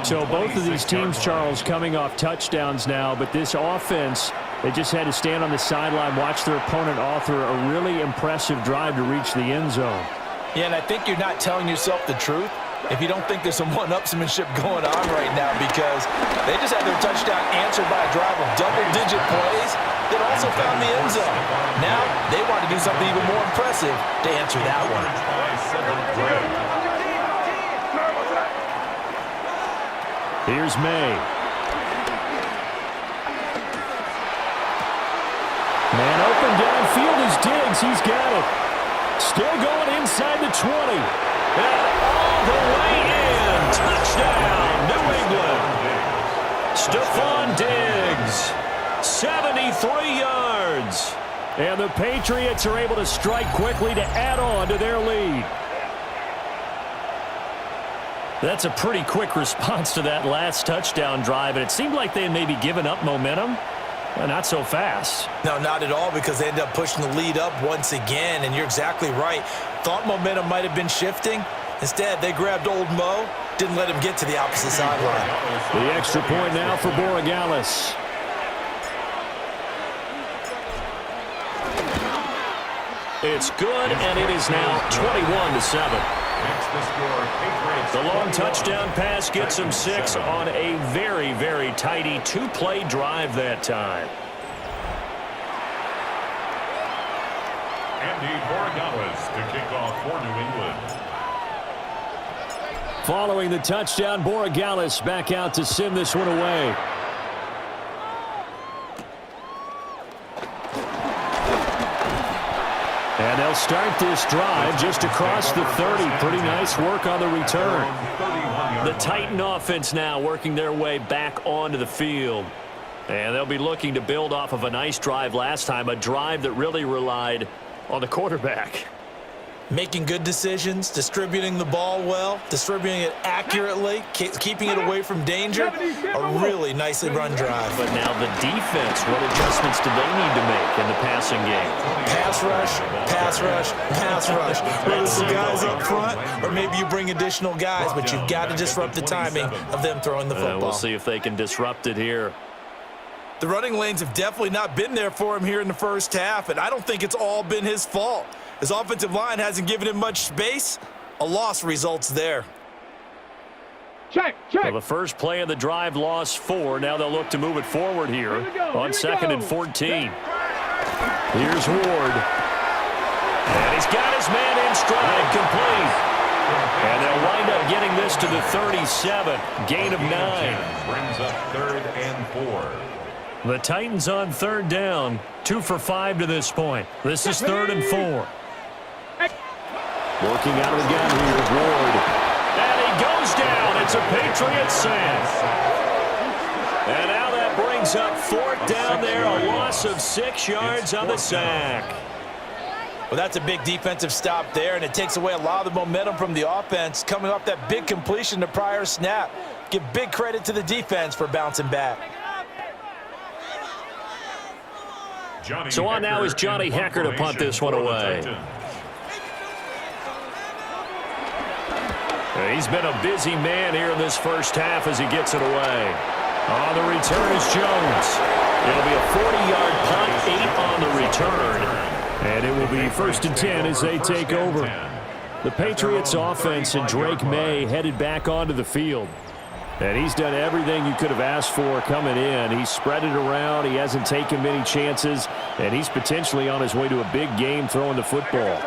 Speaker 1: So both of these teams, Charles, coming off touchdowns now, but this offense, they just had to stand on the sideline, watch their opponent author a really impressive drive to reach the end zone.
Speaker 2: Yeah, and I think you're not telling yourself the truth if you don't think there's some one-upsmanship going on right now, because they just had their touchdown answered by a drive of double-digit plays that also found the end zone. Now they want to do something even more impressive to answer that one.
Speaker 1: Here's May. Man open downfield is Diggs. He's got it. Still going inside the 20. And all the way in. Touchdown, New England. Stephon Diggs, 73 yards. And the Patriots are able to strike quickly to add on to their lead.
Speaker 5: That's a pretty quick response to that last touchdown drive, and it seemed like they had maybe given up momentum. Well, not so fast.
Speaker 3: No, not at all, because they ended up pushing the lead up once again, and you're exactly right. Thought momentum might have been shifting. Instead, they grabbed old Mo, didn't let him get to the opposite sideline.
Speaker 1: The extra point now for Borregales.
Speaker 5: It's good, and it is now 21-7. The long touchdown pass gets him 6 on a very, very tidy 2-play drive that time.
Speaker 4: Andy Borregales to kick off for New England.
Speaker 1: Following the touchdown, Borregales back out to send this one away. And they'll start this drive just across the 30. Pretty nice work on the return.
Speaker 5: The Titan offense now working their way back onto the field. And they'll be looking to build off of a nice drive last time, a drive that really relied on the quarterback.
Speaker 3: Making good decisions, distributing the ball well, distributing it accurately, keeping it away from danger. A really nicely run drive.
Speaker 5: But now the defense, what adjustments do they need to make in the passing game?
Speaker 3: Pass rush, pass rush, pass rush. Whether it's the guys up front or maybe you bring additional guys, but you've got to disrupt the timing of them throwing the football.
Speaker 5: We'll see if they can disrupt it here.
Speaker 3: The running lanes have definitely not been there for him here in the first half, and I don't think it's all been his fault. His offensive line hasn't given him much space. A loss results there.
Speaker 6: Check.
Speaker 5: Well, the first play of the drive lost 4. Now they'll look to move it forward here on 2nd and 14. Here's Ward. And he's got his man in stride, complete. And they'll wind up getting this to the 37. Gain of 9.
Speaker 4: Brings up 3rd and 4.
Speaker 5: The Titans on 3rd down. 2 for 5 to this point. This is 3rd and 4.
Speaker 1: Working out of the gun here, Ward.
Speaker 5: And he goes down. It's a Patriot sack. And now that brings up 4th down there. A loss of 6 yards on the sack.
Speaker 3: Well, that's a big defensive stop there, and it takes away a lot of the momentum from the offense coming off that big completion the prior snap. Give big credit to the defense for bouncing back.
Speaker 5: So on now is Johnny Hecker to punt this one away. He's been a busy man here in this first half as he gets it away. On the return is Jones. It'll be a 40-yard punt, 8 on the return.
Speaker 1: And it will be 1st and 10 as they take over. The Patriots offense and Drake May headed back onto the field. And he's done everything you could have asked for coming in. He's spread it around. He hasn't taken many chances. And he's potentially on his way to a big game throwing the football.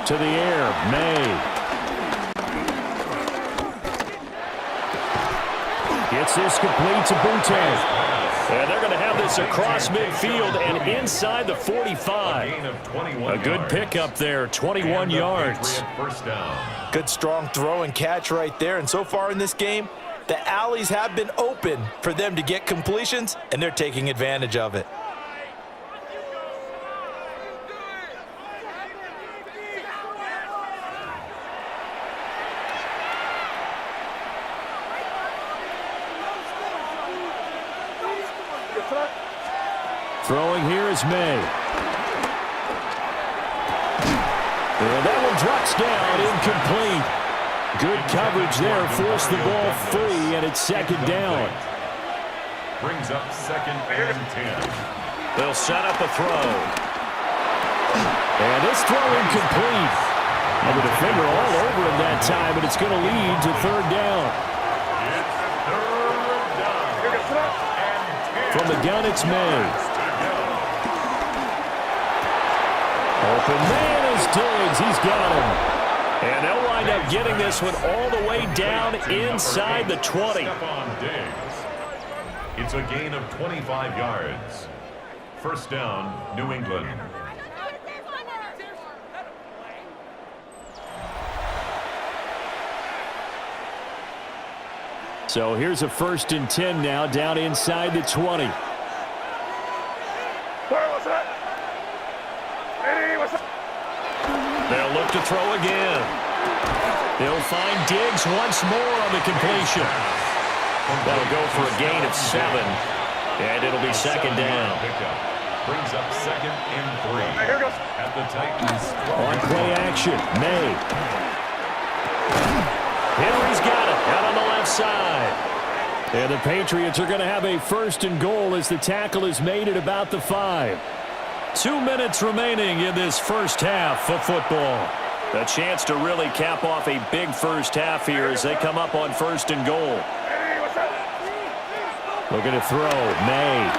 Speaker 1: To the air, May. Gets this complete to Boutte. And they're going to have this across midfield and inside the 45. A good pickup there, 21 yards.
Speaker 3: Good strong throw and catch right there. And so far in this game, the alleys have been open for them to get completions, and they're taking advantage of it.
Speaker 1: Throwing here is May. And that one drops down, incomplete. Good coverage there, forced the ball free, and it's 2nd down.
Speaker 4: Brings up 2nd and 10.
Speaker 5: They'll set up a throw.
Speaker 1: And this throw incomplete. And the defender all over him that time, and it's going to lead to 3rd down.
Speaker 4: It's 3rd down.
Speaker 1: From the gun, it's May. Open man is Diggs. He's got him.
Speaker 5: And they'll wind up getting this one all the way down inside the 20.
Speaker 4: It's a gain of 25 yards. 1st down, New England.
Speaker 1: So here's a 1st and 10 now, down inside the 20.
Speaker 5: They'll look to throw again. They'll find Diggs once more on the completion. That'll go for a gain of 7. And it'll be 2nd down.
Speaker 4: Brings up 2nd and 3. At the Titans.
Speaker 1: On play action, May.
Speaker 5: Henry's got it out on the left side.
Speaker 1: And the Patriots are going to have a 1st and goal as the tackle is made at about the 5.
Speaker 5: 2 minutes remaining in this first half of football. A chance to really cap off a big first half here as they come up on 1st and goal.
Speaker 1: Looking to throw, May.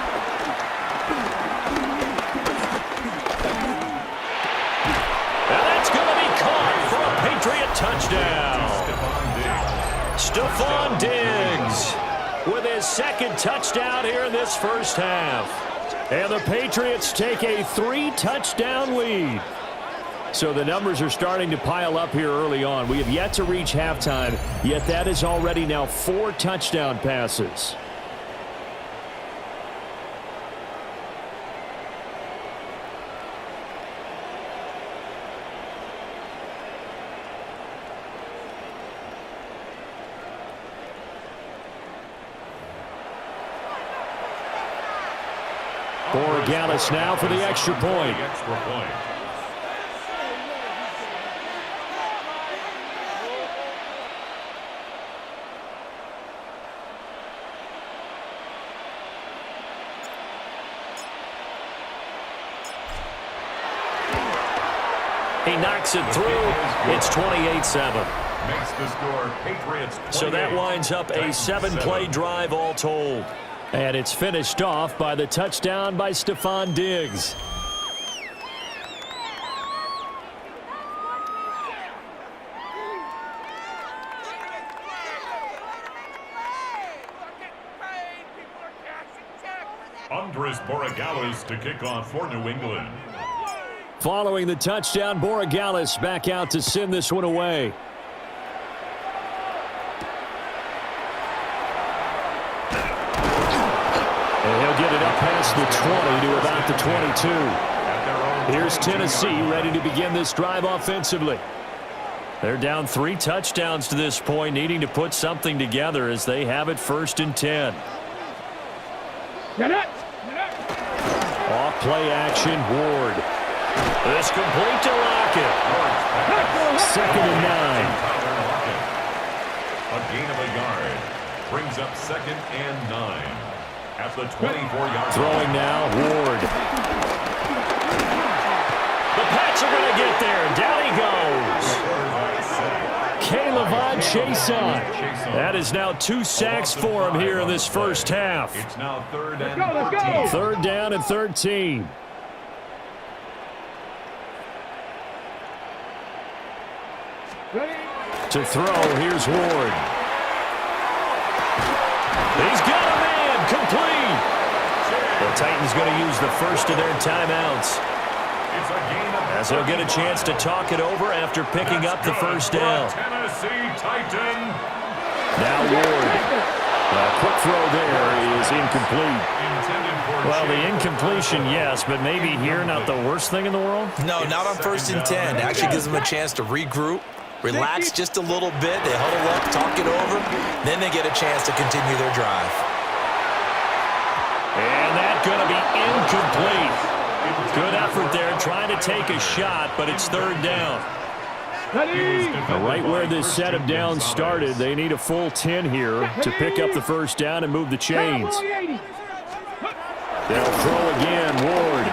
Speaker 5: And that's going to be caught for a Patriot touchdown. Stephon Diggs with his 2nd touchdown here in this first half.
Speaker 1: And the Patriots take a 3-touchdown lead. So the numbers are starting to pile up here early on. We have yet to reach halftime, yet that is already now 4 touchdown passes. Borregales now for the extra point.
Speaker 5: He knocks it through. It's 28-7.
Speaker 4: Makes the score Patriots 28.
Speaker 5: So that winds up a 7-play drive all told.
Speaker 1: And it's finished off by the touchdown by Stephon Diggs.
Speaker 4: Andres Borregales to kick off for New England.
Speaker 1: Following the touchdown, Borregales back out to send this one away. And he'll get it up past the 20 to about the 22. Here's Tennessee ready to begin this drive offensively. They're down 3 touchdowns to this point, needing to put something together as they have it 1st and 10. Off play action, Ward. This complete to Lockett. 2nd and 9.
Speaker 4: A gain of a yard. Brings up 2nd and 9. At the 24-yard
Speaker 1: Throwing now, Ward. The Pats are going to get there. Down he goes. K'Lavon Chaisson. That is now 2 sacks for him here in this first half.
Speaker 4: It's now 3rd and 13.
Speaker 1: 3rd down and 13. To throw, here's Ward. He's got a man, complete. The Titans going to use the first of their timeouts, as he'll get a chance to talk it over after picking up the first down.
Speaker 4: Tennessee Titan.
Speaker 1: Now Ward. A quick throw there is incomplete. Well, the incompletion, yes, but maybe here not the worst thing in the world?
Speaker 3: No, not on 1st and 10. Actually gives them a chance to regroup, relax just a little bit. They huddle up, talk it over. Then they get a chance to continue their drive.
Speaker 1: And that's going to be incomplete. Good effort there, trying to take a shot, but it's 3rd down. Right where this set of downs started, they need a full 10 here to pick up the first down and move the chains. They'll throw again, Ward.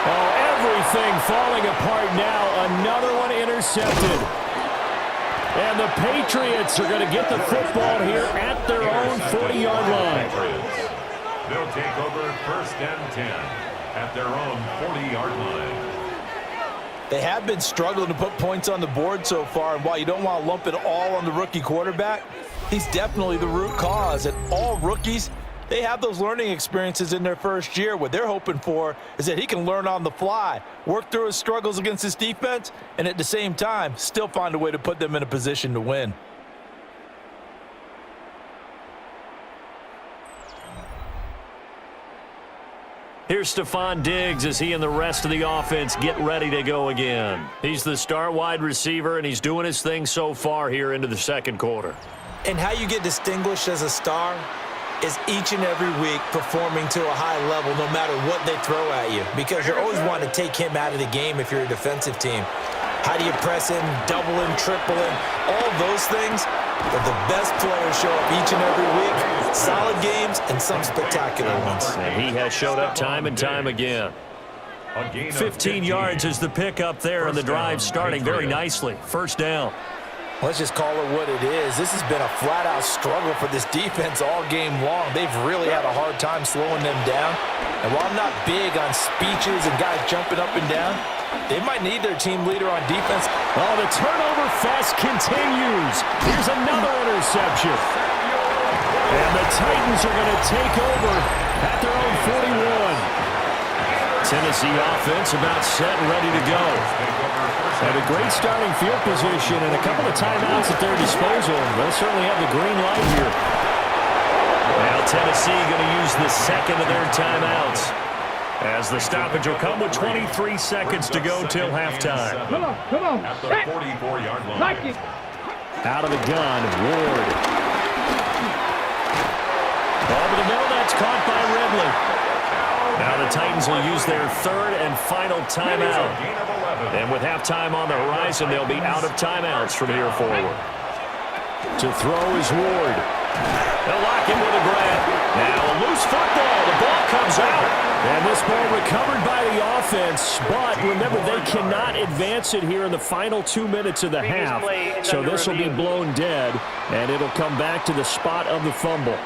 Speaker 1: Oh, everything falling apart now. Another one intercepted. And the Patriots are going to get the football here at their own 40-yard line.
Speaker 4: They'll take over 1st and 10 at their own 40-yard line.
Speaker 2: They have been struggling to put points on the board so far, and while you don't want to lump it all on the rookie quarterback, he's definitely the root cause. And all rookies, they have those learning experiences in their first year. What they're hoping for is that he can learn on the fly, work through his struggles against his defense, and at the same time, still find a way to put them in a position to win.
Speaker 1: Here's Stephon Diggs as he and the rest of the offense get ready to go again. He's the star wide receiver, and he's doing his thing so far here into the 2nd quarter.
Speaker 3: And how you get distinguished as a star is each and every week performing to a high level no matter what they throw at you, because you're always wanting to take him out of the game if you're a defensive team. How do you press him, double him, triple him, all those things? But the best players show up each and every week. Solid games and some spectacular ones.
Speaker 1: And he has showed up time and time again. 15 yards is the pickup there, and the drive starting very nicely. 1st down.
Speaker 2: Let's just call it what it is. This has been a flat-out struggle for this defense all game long. They've really had a hard time slowing them down. And while I'm not big on speeches and guys jumping up and down, they might need their team leader on defense.
Speaker 1: Oh, the turnover fest continues. Here's another interception. And the Titans are going to take over at their own 41. Tennessee offense about set and ready to go. Had a great starting field position and a couple of timeouts at their disposal. They'll certainly have the green light here. Now Tennessee going to use the 2nd of their timeouts, as the stoppage will come with 23 seconds to go till halftime.
Speaker 6: Come on.
Speaker 4: At the 44-yard line.
Speaker 1: Out of the gun, Ward. Over the middle, that's caught by Ridley. Now the Titans will use their 3rd and final timeout. And with halftime on the horizon, they'll be out of timeouts from here forward. To throw is Ward. They'll lock him with a grab. Now a loose football. The ball comes out. And this ball recovered by the offense. But remember, they cannot advance it here in the final 2 minutes of the half. So this will be blown dead. And it'll come back to the spot of the fumble.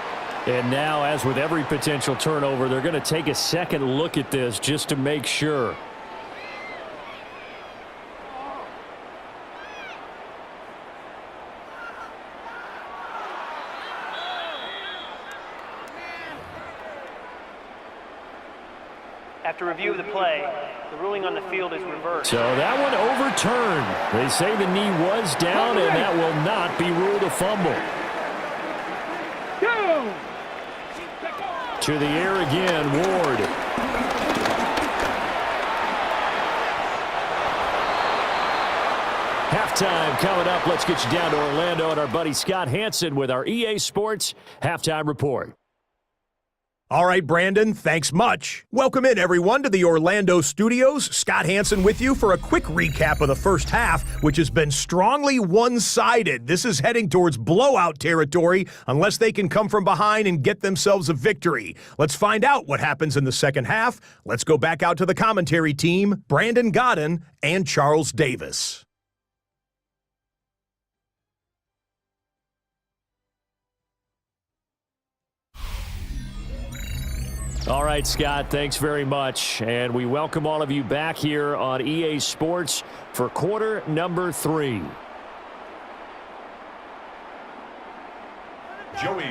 Speaker 1: And now, as with every potential turnover, they're going to take a second look at this just to make sure.
Speaker 7: After review of the play, the ruling on the field is reversed.
Speaker 1: So that one overturned. They say the knee was down, and that will not be ruled a fumble. To the air again, Ward. Halftime coming up. Let's get you down to Orlando and our buddy Scott Hanson with our EA Sports Halftime Report.
Speaker 8: All right, Brandon, thanks much. Welcome in, everyone, to the Orlando studios. Scott Hanson with you for a quick recap of the first half, which has been strongly one-sided. This is heading towards blowout territory unless they can come from behind and get themselves a victory. Let's find out what happens in the second half. Let's go back out to the commentary team, Brandon Godden and Charles Davis.
Speaker 1: All right, Scott, thanks very much. And we welcome all of you back here on EA Sports for quarter number 3.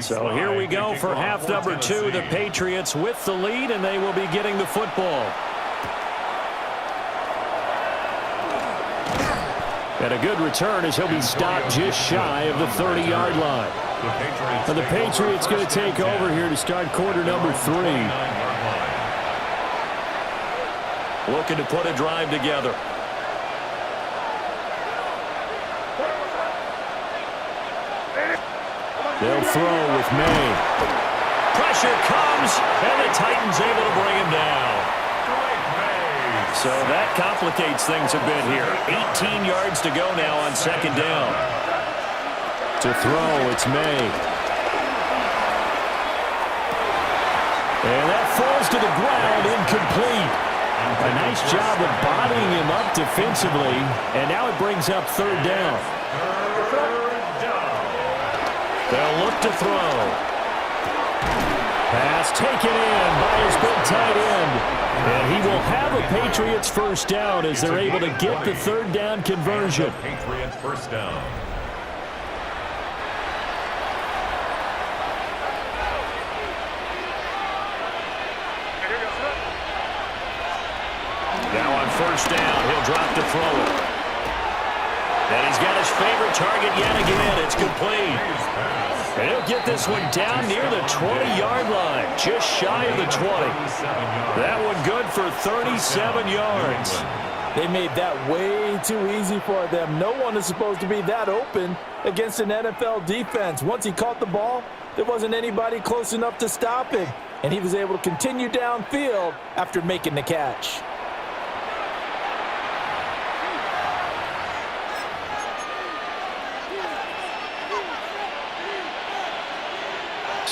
Speaker 1: So here we go for half number 2. The Patriots with the lead, and they will be getting the football. And a good return as he'll be stopped just shy of the 30-yard line. And the Patriots going to take over here to start quarter number 3. Looking to put a drive together. They'll throw with May. Pressure comes, and the Titans able to bring him down. So that complicates things a bit here. 18 yards to go now on second down. To throw, it's May. And that falls to the ground, incomplete. A nice job of bodying him up defensively, and now it brings up third down. They'll look to throw. Pass taken in by his big tight end. And he will have a Patriots first down as they're able to get the third down conversion.
Speaker 4: Patriots first down.
Speaker 1: Now on first down, he'll drop to throw it. And he's got his favorite target yet again. It's complete. And he'll get this one down near the 20-yard line, just shy of the 20. That one good for 37 yards.
Speaker 2: They made that way too easy for them. No one is supposed to be that open against an NFL defense. Once he caught the ball, there wasn't anybody close enough to stop him. And he was able to continue downfield after making the catch.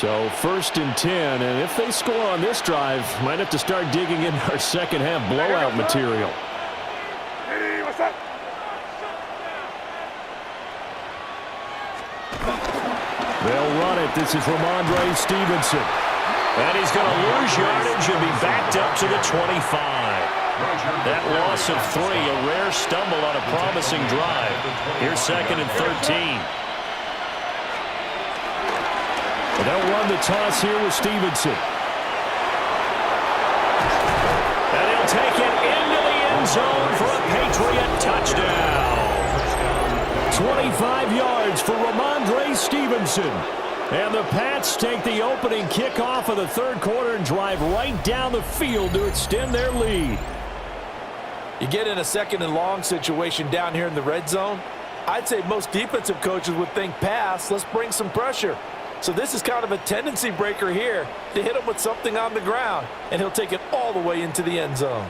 Speaker 1: So first and 10, and if they score on this drive, might have to start digging in our second half blowout material.
Speaker 6: Hey, what's up?
Speaker 1: They'll run it. This is Ramondre Stevenson. And he's going to lose yardage and be backed up to the 25. That loss of 3, a rare stumble on a promising drive. Here's second and 13. They'll run the toss here with Stevenson. And he'll take it into the end zone for a Patriot touchdown. 25 yards for Ramondre Stevenson. And the Pats take the opening kickoff of the third quarter and drive right down the field to extend their lead.
Speaker 2: You get in a second and long situation down here in the red zone, I'd say most defensive coaches would think pass, let's bring some pressure. So this is kind of a tendency breaker here to hit him with something on the ground, and he'll take it all the way into the end zone.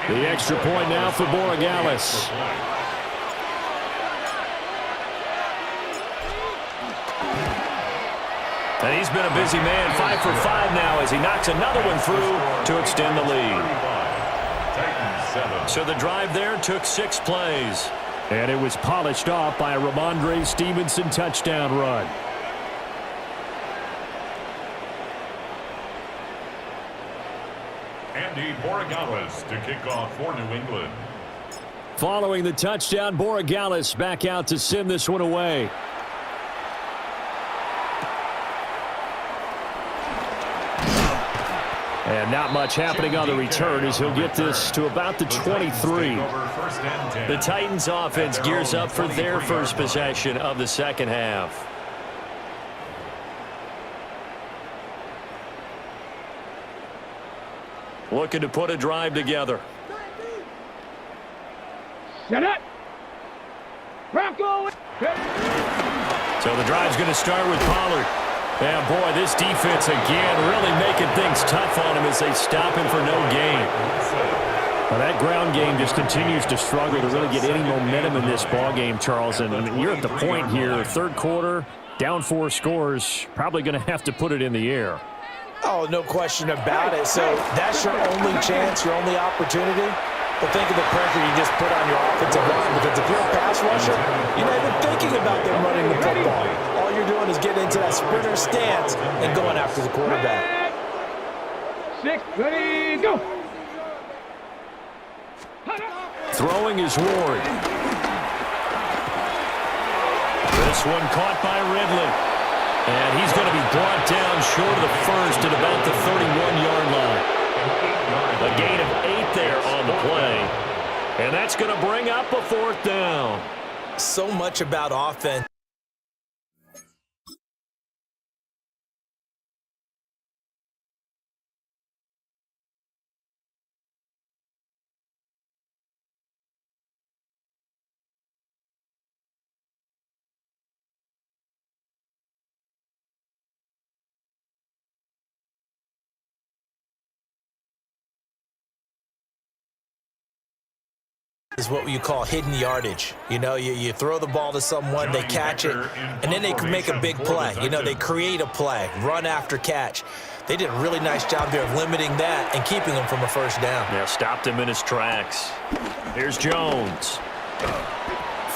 Speaker 1: The extra point now for Borregales.
Speaker 5: And he's been a busy man, 5 for 5 now as he knocks another one through to extend the lead. So the drive there took 6 plays.
Speaker 1: And it was polished off by a Ramondre Stevenson touchdown run.
Speaker 4: Andy Borregales to kick off for New England.
Speaker 1: Following the touchdown, Borregales back out to send this one away. And not much happening on the return as he'll get this to about the 23.
Speaker 5: The Titans offense gears up for their first possession of the second half. Looking to put a drive together.
Speaker 6: Shut up. Rocco.
Speaker 5: So the drive's going to start with Pollard. And boy, this defense again really making things tough on him as they stop him for no gain.
Speaker 1: Well, that ground game just continues to struggle to really get any momentum in this ball game, Charles. And you're at the point here, third quarter, down 4 scores, probably going to have to put it in the air.
Speaker 2: Oh, no question about it. So that's your only chance, your only opportunity. But think of the pressure you just put on your offensive line, because if you're a pass rusher, you're not even thinking about them running the football. All you're doing is getting into that sprinter stance and going after the quarterback.
Speaker 6: 6, ready, go.
Speaker 1: Throwing is Ward.
Speaker 5: This one caught by Ridley. And he's going to be brought down short of the first at about the 31-yard line. A gain of 8 there on the play. And that's going to bring up a 4th down.
Speaker 3: So much about offense. Is what you call hidden yardage. You know, you throw the ball to someone, they catch it, and then they can make a big play. You know, they create a play, run after catch. They did a really nice job there of limiting that and keeping him from a first down.
Speaker 5: Yeah, stopped him in his tracks. Here's Jones.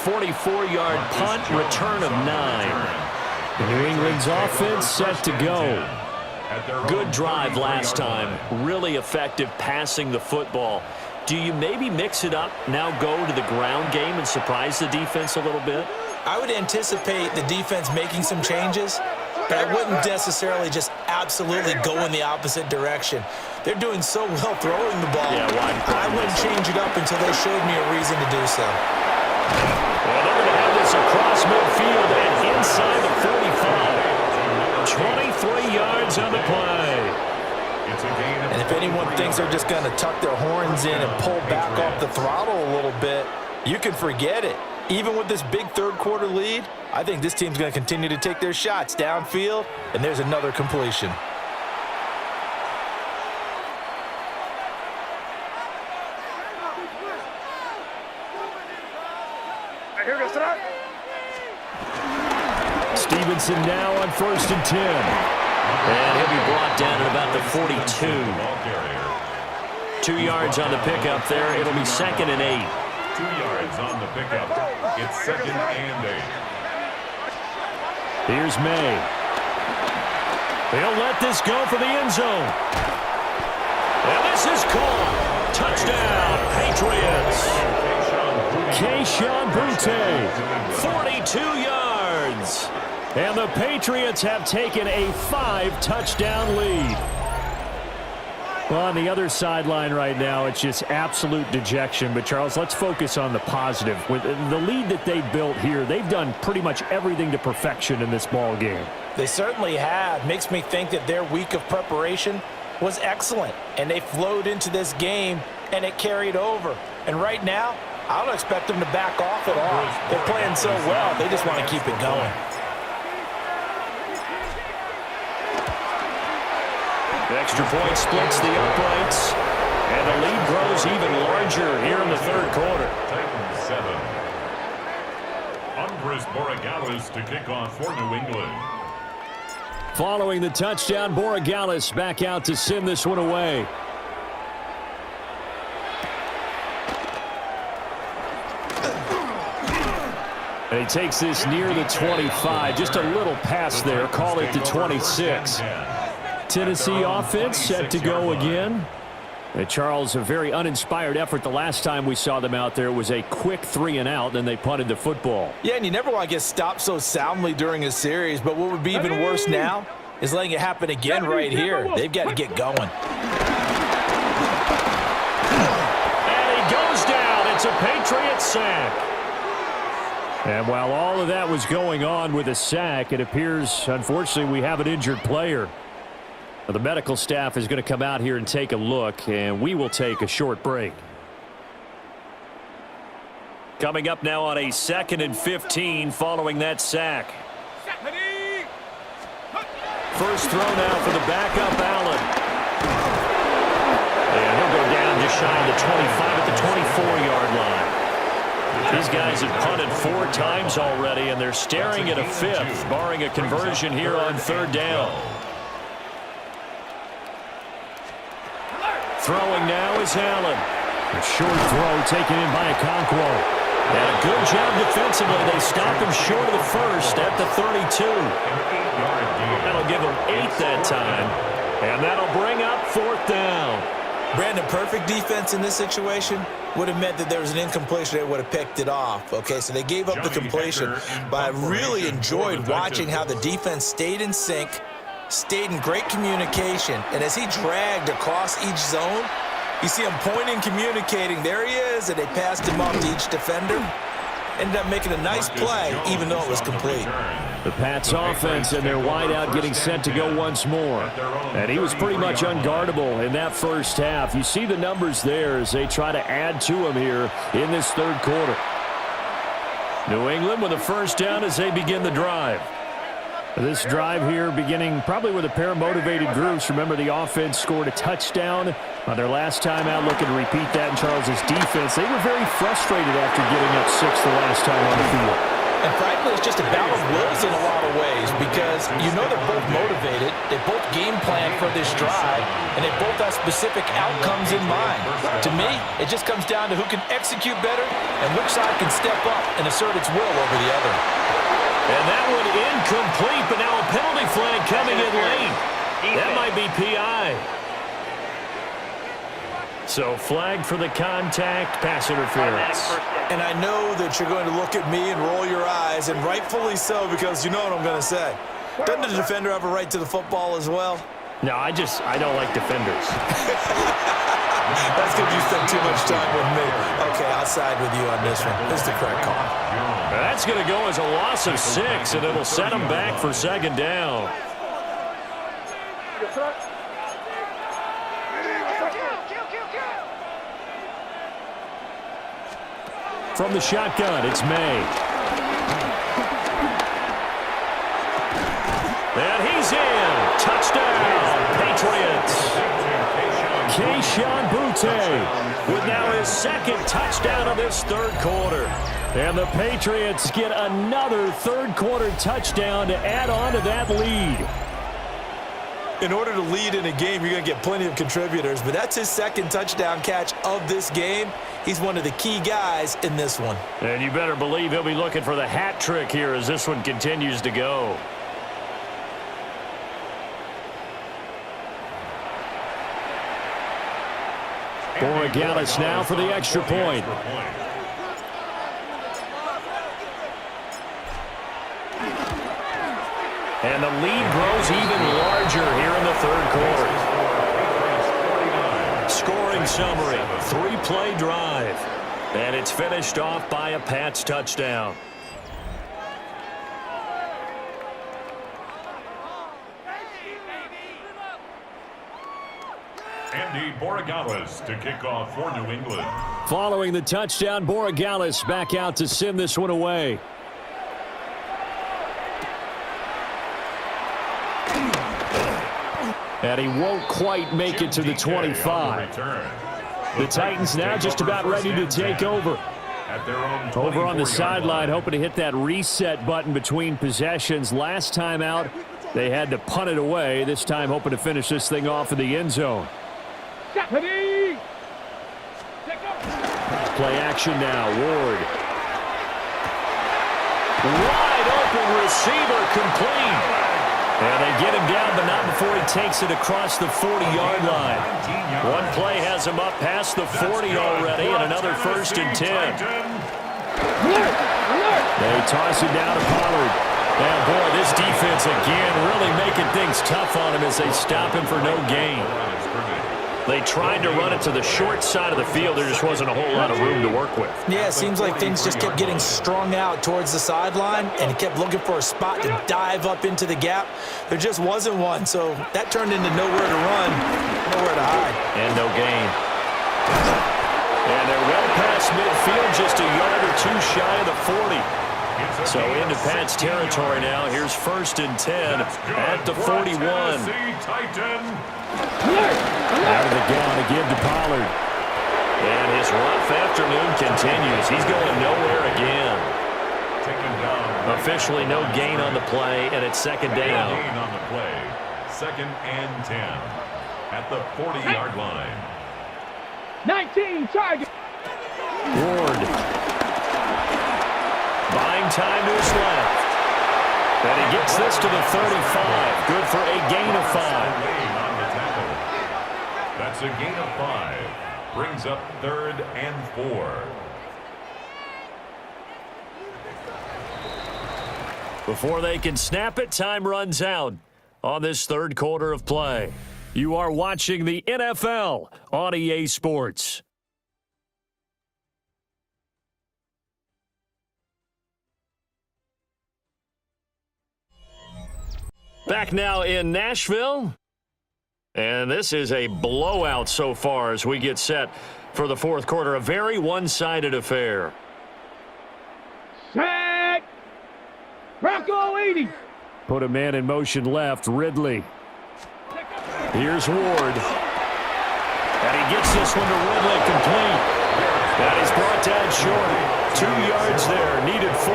Speaker 5: 44-yard punt, return of 9.
Speaker 1: New England's offense set to go.
Speaker 5: Good drive last time. Really effective passing the football. Do you maybe mix it up, now go to the ground game and surprise the defense a little bit?
Speaker 3: I would anticipate the defense making some changes, but I wouldn't necessarily just absolutely go in the opposite direction. They're doing so well throwing the ball.
Speaker 5: Yeah,
Speaker 3: I wouldn't change it up until they showed me a reason to do so.
Speaker 5: Well, they're going to have this across midfield and inside the 45. 23 yards on the play.
Speaker 2: And if anyone thinks they're just going to tuck their horns in and pull back off the throttle a little bit, you can forget it. Even with this big third-quarter lead, I think this team's going to continue to take their shots downfield, and there's another completion.
Speaker 6: Here goes that.
Speaker 1: Stevenson now on 1st and 10.
Speaker 5: And he'll be brought down at about the 42. 2 yards on the pickup there. It'll be 2nd and 8.
Speaker 4: 2 yards on the pickup. It's 2nd and 8.
Speaker 1: Here's May. They'll let this go for the end zone.
Speaker 5: And this is caught. Touchdown, Patriots.
Speaker 1: Keyshawn Boutte.
Speaker 5: 42 yards.
Speaker 1: And the Patriots have taken a 5-touchdown lead. Well, on the other sideline right now, it's just absolute dejection. But, Charles, let's focus on the positive. With the lead that they built here, they've done pretty much everything to perfection in this ball game.
Speaker 2: They certainly have. Makes me think that their week of preparation was excellent. And they flowed into this game, and it carried over. And right now, I don't expect them to back off at all. They're playing so well, they just want to keep it going.
Speaker 5: The extra point splits the uprights. And the lead grows even larger here in the third quarter.
Speaker 4: Titans 7. Andres Borregales to kick off for New England.
Speaker 1: Following the touchdown, Borregales back out to send this one away. And he takes this near the 25. Just a little pass there. Call it the 26. Tennessee offense set to go again. And Charles, a very uninspired effort the last time we saw them out there. It was a quick 3-and-out, then they punted the football.
Speaker 2: Yeah, and you never want to get stopped so soundly during a series, but what would be even worse now is letting it happen again right here. They've got to get going.
Speaker 1: And he goes down. It's a Patriot sack. And while all of that was going on with a sack, it appears, unfortunately, we have an injured player. The medical staff is going to come out here and take a look, and we will take a short break. Coming up now on a 2nd and 15 following that sack. First throw now for the backup, Allen. And he'll go down just shy of the 25 at the 24-yard line. These guys have punted 4 times already, and they're staring at a 5th, barring a conversion here on 3rd down. Throwing now is Allen. A short throw taken in by Okonkwo. And a good job defensively. They stop him short of the first at the 32. That'll give him 8 that time. And that'll bring up 4th down.
Speaker 3: Brandon, perfect defense in this situation would have meant that there was an incompletion. They would have picked it off. Okay, so they gave up the completion. But I really enjoyed watching how the defense stayed in sync, stayed in great communication. And as he dragged across each zone, you see him pointing, communicating. There he is, and they passed him off to each defender. Ended up making a nice play, even though it was complete.
Speaker 1: The Pats offense and their wideout getting set to go once more. And he was pretty much unguardable in that first half. You see the numbers there as they try to add to him here in this 3rd quarter. New England with a first down as they begin the drive. This drive here beginning probably with a pair of motivated groups. Remember, the offense scored a touchdown on their last time out. Looking to repeat that in Charles's defense. They were very frustrated after giving up 6 the last time on the field.
Speaker 2: And frankly, it's just a battle of wills in a lot of ways because you know they're both motivated, they both game plan for this drive, and they both have specific outcomes in mind. To me, it just comes down to who can execute better and which side can step up and assert its will over the other.
Speaker 1: And that one incomplete, but now a penalty flag coming in late. That might be PI. So flag for the contact, pass interference.
Speaker 3: And I know that you're going to look at me and roll your eyes, and rightfully so, because you know what I'm going to say. Doesn't the defender have a right to the football as well?
Speaker 1: No, I don't like defenders.
Speaker 3: That's because you spend too much time with me. Okay, I'll side with you on this one. This is the correct call.
Speaker 1: That's going to go as a loss of 6, and it'll set them back for 2nd down. From the shotgun, it's May. And he's in. Touchdown, Patriots. Kayshon Boutte with now his 2nd touchdown of this 3rd quarter. And the Patriots get another 3rd quarter touchdown to add on to that lead.
Speaker 3: In order to lead in a game, you're going to get plenty of contributors, but that's his 2nd touchdown catch of this game. He's one of the key guys in this one.
Speaker 1: And you better believe he'll be looking for the hat trick here as this one continues to go. Borregales now for the extra point. And the lead grows even larger here in the 3rd quarter. Scoring summary, 3-play drive. And it's finished off by a Pats touchdown.
Speaker 4: Andy Borregales to kick off for New England.
Speaker 1: Following the touchdown, Borregales back out to send this one away. And he won't quite make it to the 25. The Titans now just about ready to take over.
Speaker 4: At their own
Speaker 1: Over on the
Speaker 4: 24-yard
Speaker 1: sideline,
Speaker 4: line.
Speaker 1: hoping to hit that reset button between possessions. Last time out, they had to punt it away. This time, hoping to finish this thing off in the end zone.
Speaker 6: Ready.
Speaker 1: Play action now. Ward. Wide open receiver, complete. And they get him down, but not before he takes it across the 40-yard line. One play has him up past the 40 already, and another 1st and 10. They toss it down to Pollard. And boy, this defense again really making things tough on him as they stop him for no gain. They tried to run it to the short side of the field. There just wasn't a whole lot of room to work with.
Speaker 3: Yeah, it seems like things just kept getting strung out towards the sideline, and he kept looking for a spot to dive up into the gap. There just wasn't one, so that turned into nowhere to run, nowhere to hide.
Speaker 1: And no gain. And they're well past midfield, just a yard or two shy of the 40. So into Pat's territory now. Here's 1st and 10 at the 41. Out of the gun again to Pollard. And his rough afternoon continues. He's going nowhere again. Officially no gain on the play, and it's 2nd down.
Speaker 4: Gain on the play. 2nd and 10 at the 40-yard line.
Speaker 6: 19 target.
Speaker 1: Ward. Buying time to his left. And he gets this to the 35. Good for a gain of 5.
Speaker 4: That's a gain of 5. Brings up 3rd and 4.
Speaker 1: Before they can snap it, time runs out on this 3rd quarter of play. You are watching the NFL on EA Sports. Back now in Nashville. And this is a blowout so far as we get set for the 4th quarter. A very one-sided affair.
Speaker 6: Set. Bronco 80.
Speaker 1: Put a man in motion left, Ridley. Here's Ward. And he gets this one to Ridley, complete. And he's brought down short. 2 yards there, needed 4.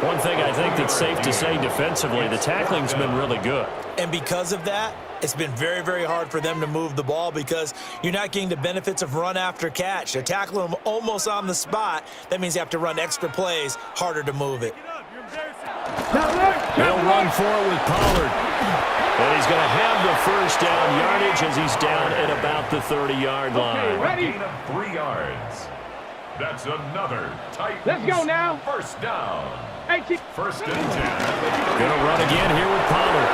Speaker 1: One thing I think that's safe to say defensively, the tackling's been really good.
Speaker 3: And because of that, it's been very, very hard for them to move the ball because you're not getting the benefits of run after catch. They're tackling them almost on the spot. That means you have to run extra plays, harder to move it.
Speaker 1: They'll run forward with Pollard. And he's going to have the 1st down yardage as he's down at about the 30-yard line.
Speaker 6: Ready?
Speaker 4: Gain of 3 yards. That's another tight.
Speaker 6: Let's go now.
Speaker 4: 1st down.
Speaker 6: 18.
Speaker 4: 1st and 10.
Speaker 1: Going to run again here with Pollard.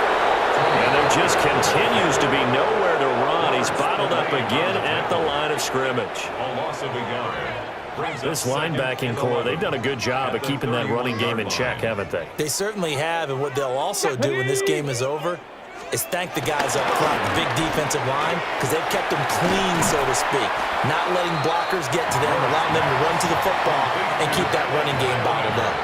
Speaker 1: And there just continues to be nowhere to run. He's bottled up again at the line of scrimmage.
Speaker 4: A loss of a yard.
Speaker 1: This linebacking core, they've done a good job of keeping that running game in check, haven't they?
Speaker 3: They certainly have, and what they'll also do when this game is over is thank the guys up front, the big defensive line, because they've kept them clean, so to speak, not letting blockers get to them, allowing them to run to the football and keep that running game bottled up.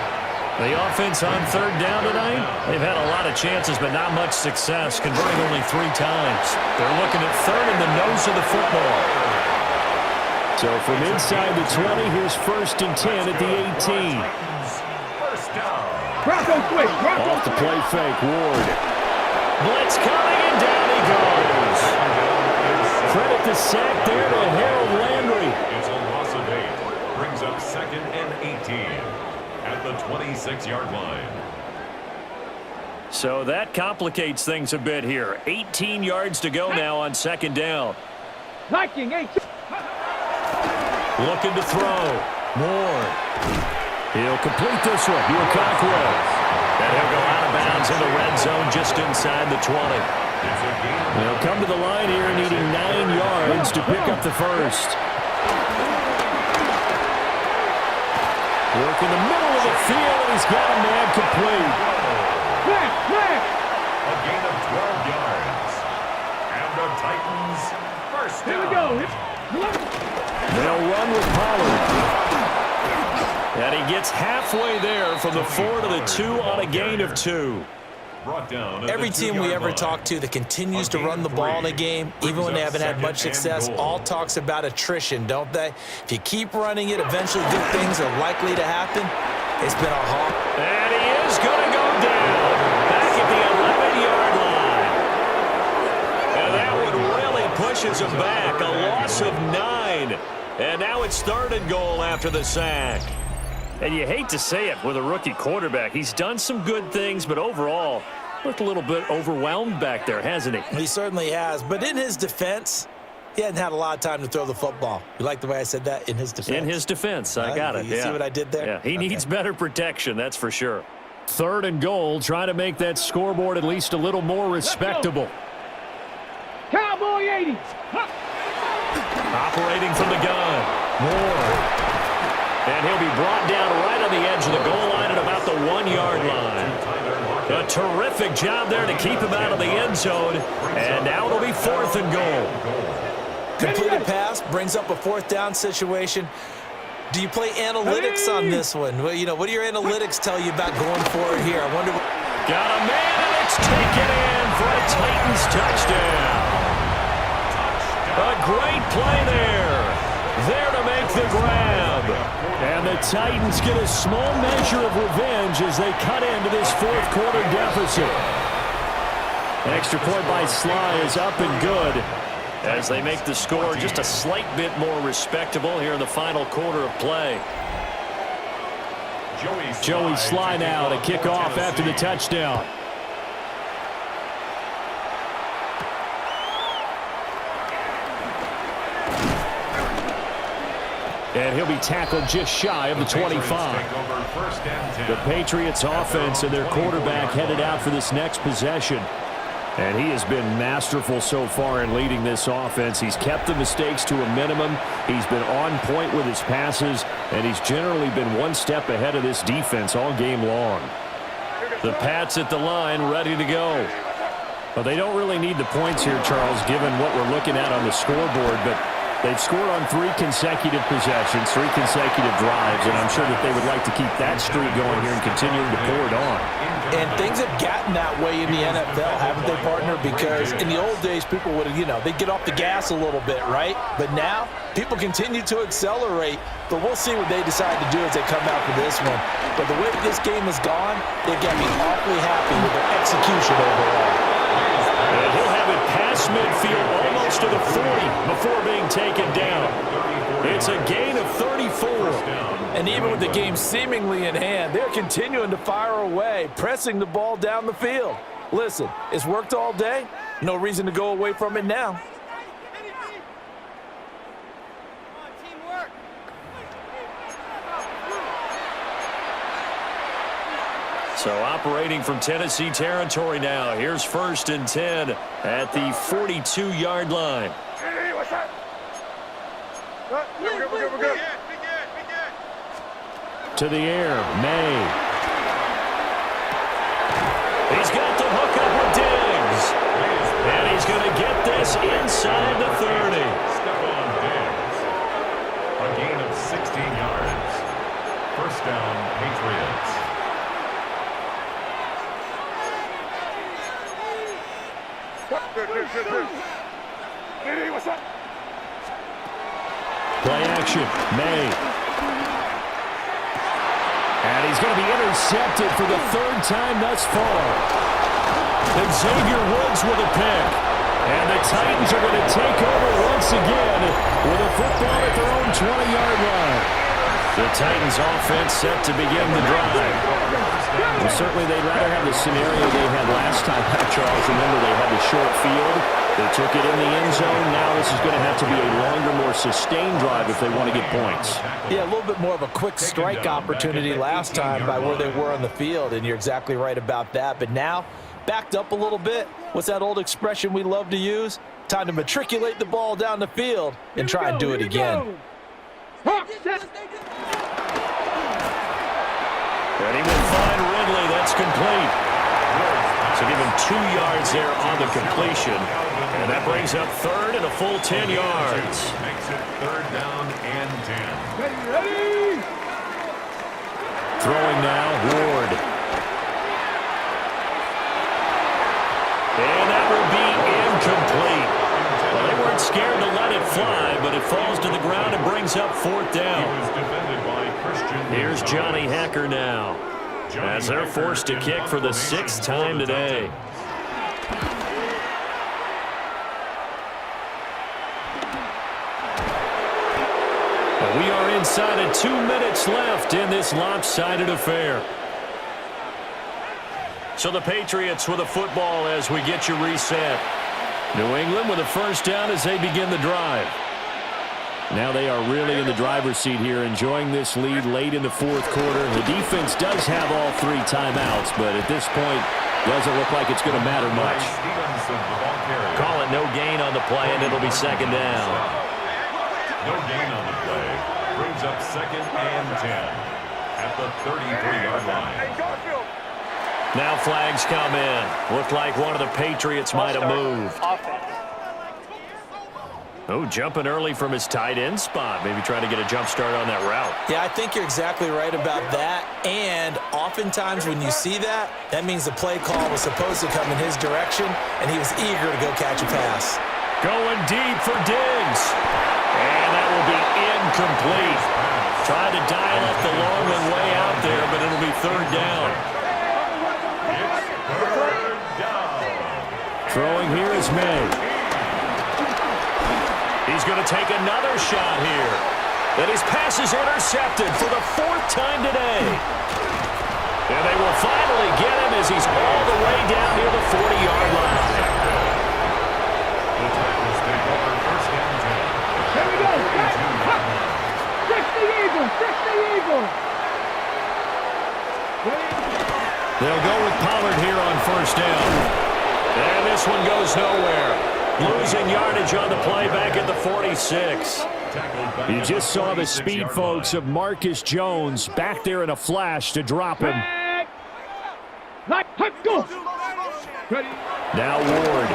Speaker 1: The offense on 3rd down tonight, they've had a lot of chances, but not much success, converting only 3 times. They're looking at 3rd in the nose of the football. So from inside the 20, here's 1st and 10 at the 18.
Speaker 4: 1st down.
Speaker 6: Bronco switch. Bronco
Speaker 1: Off the play fake, Ward. Blitz coming, and down he goes. Credit the sack there to Harold Landry.
Speaker 4: It's a loss of 8. Brings up 2nd and 18 at the 26-yard line.
Speaker 1: So that complicates things a bit here. 18 yards to go now on 2nd down.
Speaker 6: Viking 18.
Speaker 1: Looking to throw. Ward. He'll complete this one. Cockrell. And he'll go out of bounds in the red zone just inside the 20. They'll come to the line here needing 9 yards to pick up the 1st. Work in the middle of the field, and he's got a man complete.
Speaker 4: A gain of 12 yards. And the Titans 1st down.
Speaker 6: Here we go.
Speaker 1: They'll run with Pollard. And he gets halfway there from the 4 to the 2 on a gain of 2.
Speaker 4: brought down at
Speaker 3: Every
Speaker 4: the
Speaker 3: team we
Speaker 4: 2-yard
Speaker 3: ever
Speaker 4: line.
Speaker 3: talk to that continues to run the ball in a game, even when they haven't had much success, all talks about attrition, don't they? If you keep running it, eventually good things are likely to happen. It's been a hard.
Speaker 5: And he is going to go down back at the 11-yard line. And that one really pushes him back. A loss of 9. And now it's 3rd and goal after the sack. And you hate to say it with a rookie quarterback. He's done some good things, but overall, looked a little bit overwhelmed back there, hasn't he?
Speaker 3: He certainly has. But in his defense, he hadn't had a lot of time to throw the football. You like the way I said that? In his defense?
Speaker 5: In his defense. I got it.
Speaker 3: You see what I did there?
Speaker 5: Yeah, he needs better protection, that's for sure. 3rd and goal, trying to make that scoreboard at least a little more respectable.
Speaker 6: Cowboy 80.
Speaker 5: Operating from the gun. Moore. And he'll be brought down right on the edge of the goal line at about the 1-yard line. A terrific job there to keep him out of the end zone. And now it'll be 4th and goal.
Speaker 3: Completed pass brings up a 4th down situation. Do you play analytics on this one? Well, you know, what do your analytics tell you about going for it here? I wonder.
Speaker 5: Got a man, and it's taken in for a Titans touchdown. A great play there. There to make the grab. And the Titans get a small measure of revenge as they cut into this 4th quarter deficit. An extra point by Sly is up and good as they make the score just a slight bit more respectable here in the final quarter of play. Joey Sly now to kick off after the touchdown. And he'll be tackled just shy of the 25. The Patriots offense and their quarterback headed out for this next possession. And he has been masterful so far in leading this offense. He's kept the mistakes to a minimum. He's been on point with his passes, and he's generally been one step ahead of this defense all game long. The Pats at the line, ready to go. Well, they don't really need the points here, Charles, given what we're looking at on the scoreboard, but they've scored on 3 consecutive possessions, 3 consecutive drives, and I'm sure that they would like to keep that streak going here and continuing to pour it on.
Speaker 2: And things have gotten that way in the NFL, haven't they, partner? Because in the old days, people would, they'd get off the gas a little bit, right? But now, people continue to accelerate. But we'll see what they decide to do as they come out for this one. But the way this game has gone, they've got me awfully happy with their execution overall.
Speaker 5: And he'll have it past midfield almost to the 40 before being taken down. It's a gain of 34.
Speaker 2: And even with the game seemingly in hand, they're continuing to fire away, pressing the ball down the field. Listen, it's worked all day. No reason to go away from it now.
Speaker 5: So operating from Tennessee territory now. Here's 1st and 10 at the 42-yard line.
Speaker 6: Hey, what's that? We're good.
Speaker 5: To the air, May. He's got the hook up with Diggs. And he's going to get this inside the 30.
Speaker 4: Stephon Diggs. A gain of 16 yards. 1st down, Patriots.
Speaker 6: Good. Hey, what's up?
Speaker 5: Play action, May. And he's going to be intercepted for the 3rd time thus far. And Xavier Woods with a pick. And the Titans are going to take over once again with a football at their own 20-yard line. The Titans offense set to begin the drive. Well, certainly they'd rather have the scenario they had last time, Charles. Remember, they had the short field. They took it in the end zone. Now this is going to have to be a longer, more sustained drive if they want to get points.
Speaker 2: Yeah, a little bit more of a quick strike opportunity last time by where they were on the field, and you're exactly right about that. But now, backed up a little bit. What's that old expression we love to use? Time to matriculate the ball down the field and try and do it again.
Speaker 5: And he will find Ridley. That's complete. So give him 2 yards there on the completion. And that brings up 3rd and a full 10 yards.
Speaker 4: Makes it 3rd down and 10.
Speaker 6: Ready!
Speaker 5: Throwing now, Ward. scared to let it fly, but it falls to the ground and brings up fourth down. Here's Johnny Hacker now, as they're forced to kick for the sixth time today. We are inside of 2 minutes left in this lopsided affair. So the Patriots with a football as we get you reset. New England with a first down as they begin the drive. Now they are really in the driver's seat here, enjoying this lead late in the fourth quarter. The defense does have all 3 timeouts, but at this point, doesn't look like it's going to matter much. Call it no gain on the play, and it'll be second down.
Speaker 4: No gain on the play. Brings up second and 10 at the 33-yard line.
Speaker 5: Now flags come in. Looked like one of the Patriots might have moved. Oh, jumping early from his tight end spot. Maybe trying to get a jump start on that route.
Speaker 3: Yeah, I think you're exactly right about that. And oftentimes when you see that, that means the play call was supposed to come in his direction, and he was eager to go catch a pass.
Speaker 5: Going deep for Diggs. And that will be incomplete. Tried to dial up the long one way out there, but it'll be third down. Throwing here is May. He's going to take another shot here. And his pass is intercepted for the 4th time today. And they will finally get him as he's all the way down near the 40-yard line.
Speaker 6: Here we go. Fix the Eagles. Fix the Eagles.
Speaker 5: They'll go with Pollard here on first down. And this one goes nowhere. Losing yardage on the play back at the 46.
Speaker 1: You just saw the speed, folks, of Marcus Jones back there in a flash to drop him.
Speaker 6: Let's go. Ready.
Speaker 1: Now Ward.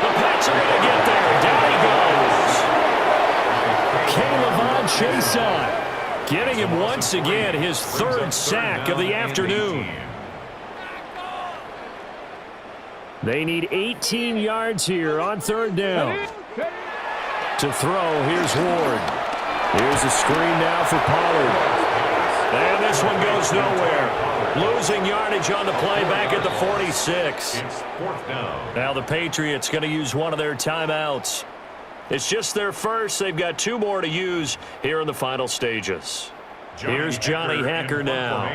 Speaker 5: The Pats are going to get there. Down he goes.
Speaker 1: Caleb Chason getting him once again his 3rd sack of the afternoon. They need 18 yards here on 3rd down. To throw, here's Ward. Here's a screen now for Pollard. And this one goes nowhere. Losing yardage on the play back at the 46.
Speaker 4: It's 4th down.
Speaker 5: Now the Patriots going to use one of their timeouts. It's just their first. They've got 2 more to use here in the final stages. Here's Johnny Hacker now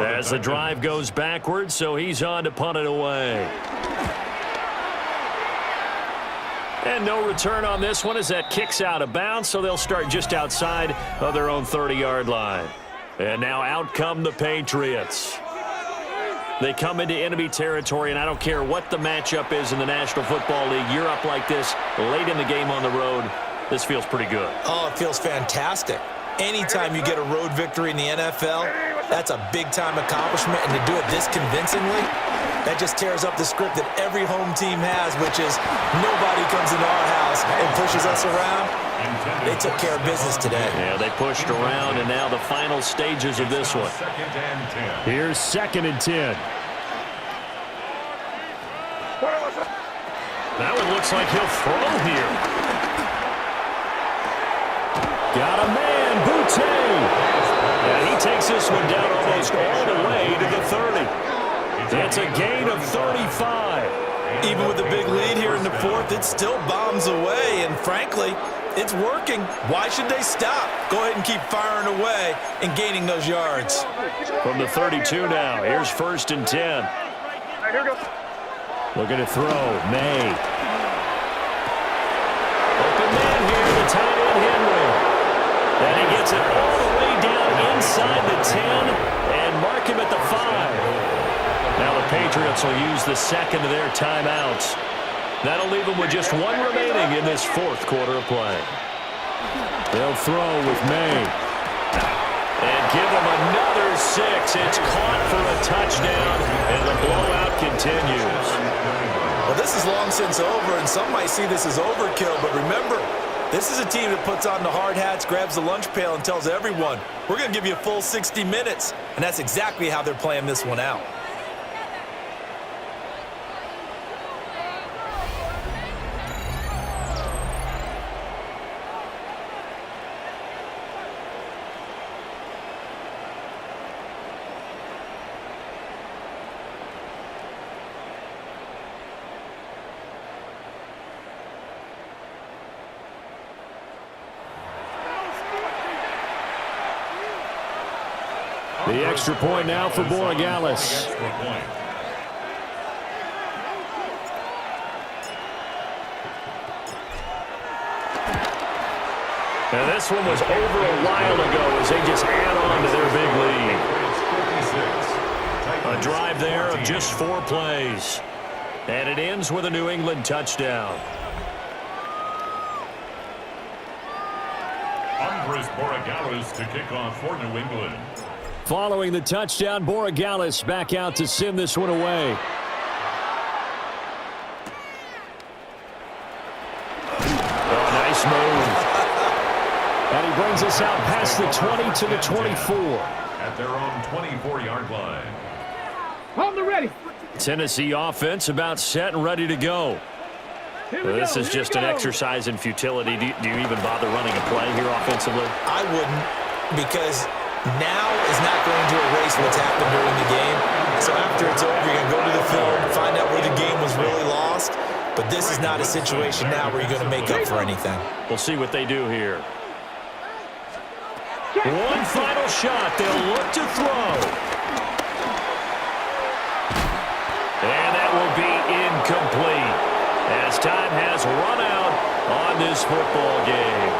Speaker 5: as the drive goes backwards, so he's on to punt it away. And no return on this one as that kicks out of bounds, so they'll start just outside of their own 30-yard line. And now out come the Patriots. They come into enemy territory, and I don't care what the matchup is in the National Football League. You're up like this late in the game on the road. This feels pretty good.
Speaker 3: Oh, it feels fantastic. Anytime you get a road victory in the NFL, that's a big-time accomplishment, and to do it this convincingly, that just tears up the script that every home team has, which is nobody comes into our house and pushes us around. They took care of business today.
Speaker 5: Yeah, they pushed around, and now the final stages of this one.
Speaker 1: Here's 2nd and 10.
Speaker 5: That one looks like he'll throw here.
Speaker 1: Got a man, Boutte.
Speaker 5: And he takes this one down almost all the way to the 30. It's a gain of 35.
Speaker 3: Even with a big lead here in the 4th, it still bombs away, and frankly, it's working. Why should they stop? Go ahead and keep firing away and gaining those yards.
Speaker 5: From the 32 now, here's 1st and 10.
Speaker 6: Here we go.
Speaker 1: Looking to throw, May.
Speaker 5: Open man here, the tight end Henry. And he gets it all the way down inside the 10 and mark him at the 5. Now the Patriots will use the 2nd of their timeouts. That'll leave them with just 1 remaining in this 4th quarter of play.
Speaker 1: They'll throw with May.
Speaker 5: And give them another 6. It's caught for a touchdown, and the blowout continues.
Speaker 3: Well, this is long since over, and some might see this as overkill, but remember, this is a team that puts on the hard hats, grabs the lunch pail, and tells everyone, we're going to give you a full 60 minutes. And that's exactly how they're playing this one out.
Speaker 1: The extra point now for Borregales.
Speaker 5: And this one was over a while ago as they just add on to their big lead. A drive there of just 4 plays. And it ends with a New England touchdown.
Speaker 4: Andres Borregales to kick off for New England.
Speaker 1: Following the touchdown, Borregales back out to send this one away.
Speaker 5: Oh, nice move.
Speaker 1: And he brings us out past the 20 to the 24.
Speaker 4: At their own 24-yard line.
Speaker 6: Hold the ready.
Speaker 5: Tennessee offense about set and ready to go. This is just an exercise in futility. Do you even bother running a play here offensively?
Speaker 3: I wouldn't, because now is not going to erase what's happened during the game. So after it's over, you're going to go to the film, find out where the game was really lost. But this is not a situation now where you're going to make up for anything.
Speaker 5: We'll see what they do here. One final shot. They'll look to throw. And that will be incomplete as time has run out on this football game.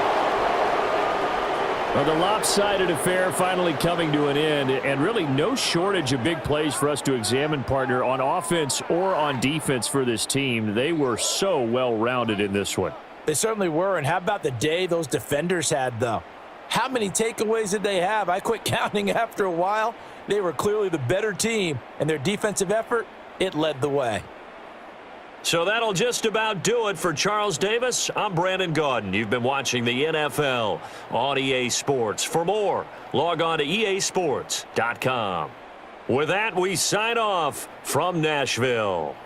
Speaker 1: Well, the lopsided affair finally coming to an end, and really no shortage of big plays for us to examine, partner, on offense or on defense for this team. They were so well-rounded in this one.
Speaker 2: They certainly were, and how about the day those defenders had, though? How many takeaways did they have? I quit counting after a while. They were clearly the better team, and their defensive effort, it led the way.
Speaker 5: So that'll just about do it for Charles Davis. I'm Brandon Gaudin. You've been watching the NFL on EA Sports. For more, log on to easports.com. With that, we sign off from Nashville.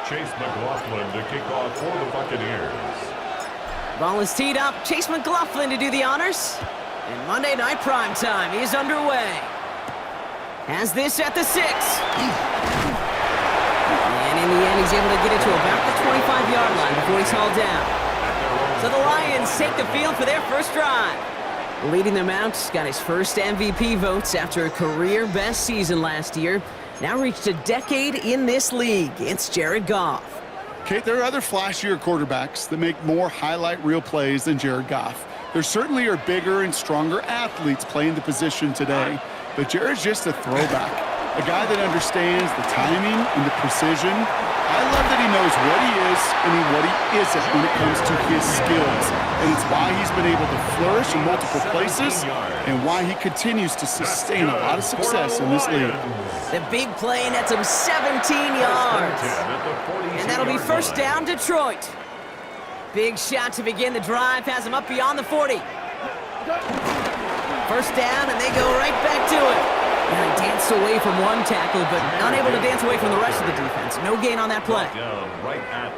Speaker 4: Chase McLaughlin to kick off for the Buccaneers.
Speaker 9: Ball is teed up. Chase McLaughlin to do the honors. And Monday Night Primetime is underway. Has this at the 6. And in the end, he's able to get it to about the 25-yard line before he's hauled down. So the Lions take the field for their first drive. Leading them out, got his first MVP votes after a career-best season last year. Now reached a decade in this league. It's Jared Goff.
Speaker 10: Kate, there are other flashier quarterbacks that make more highlight reel plays than Jared Goff. There certainly are bigger and stronger athletes playing the position today, but Jared's just a throwback, a guy that understands the timing and the precision. I love that he knows what he is and what he isn't when it comes to his skills, and it's why he's been able to flourish in multiple places and why he continues to sustain a lot of success in this league.
Speaker 9: The big play nets him 17 yards. And that'll be first down, Detroit. Big shot to begin the drive, has him up beyond the 40. First down, and they go right back to it. And he danced away from one tackle, but unable to dance away from the rest of the defense. No gain on that play.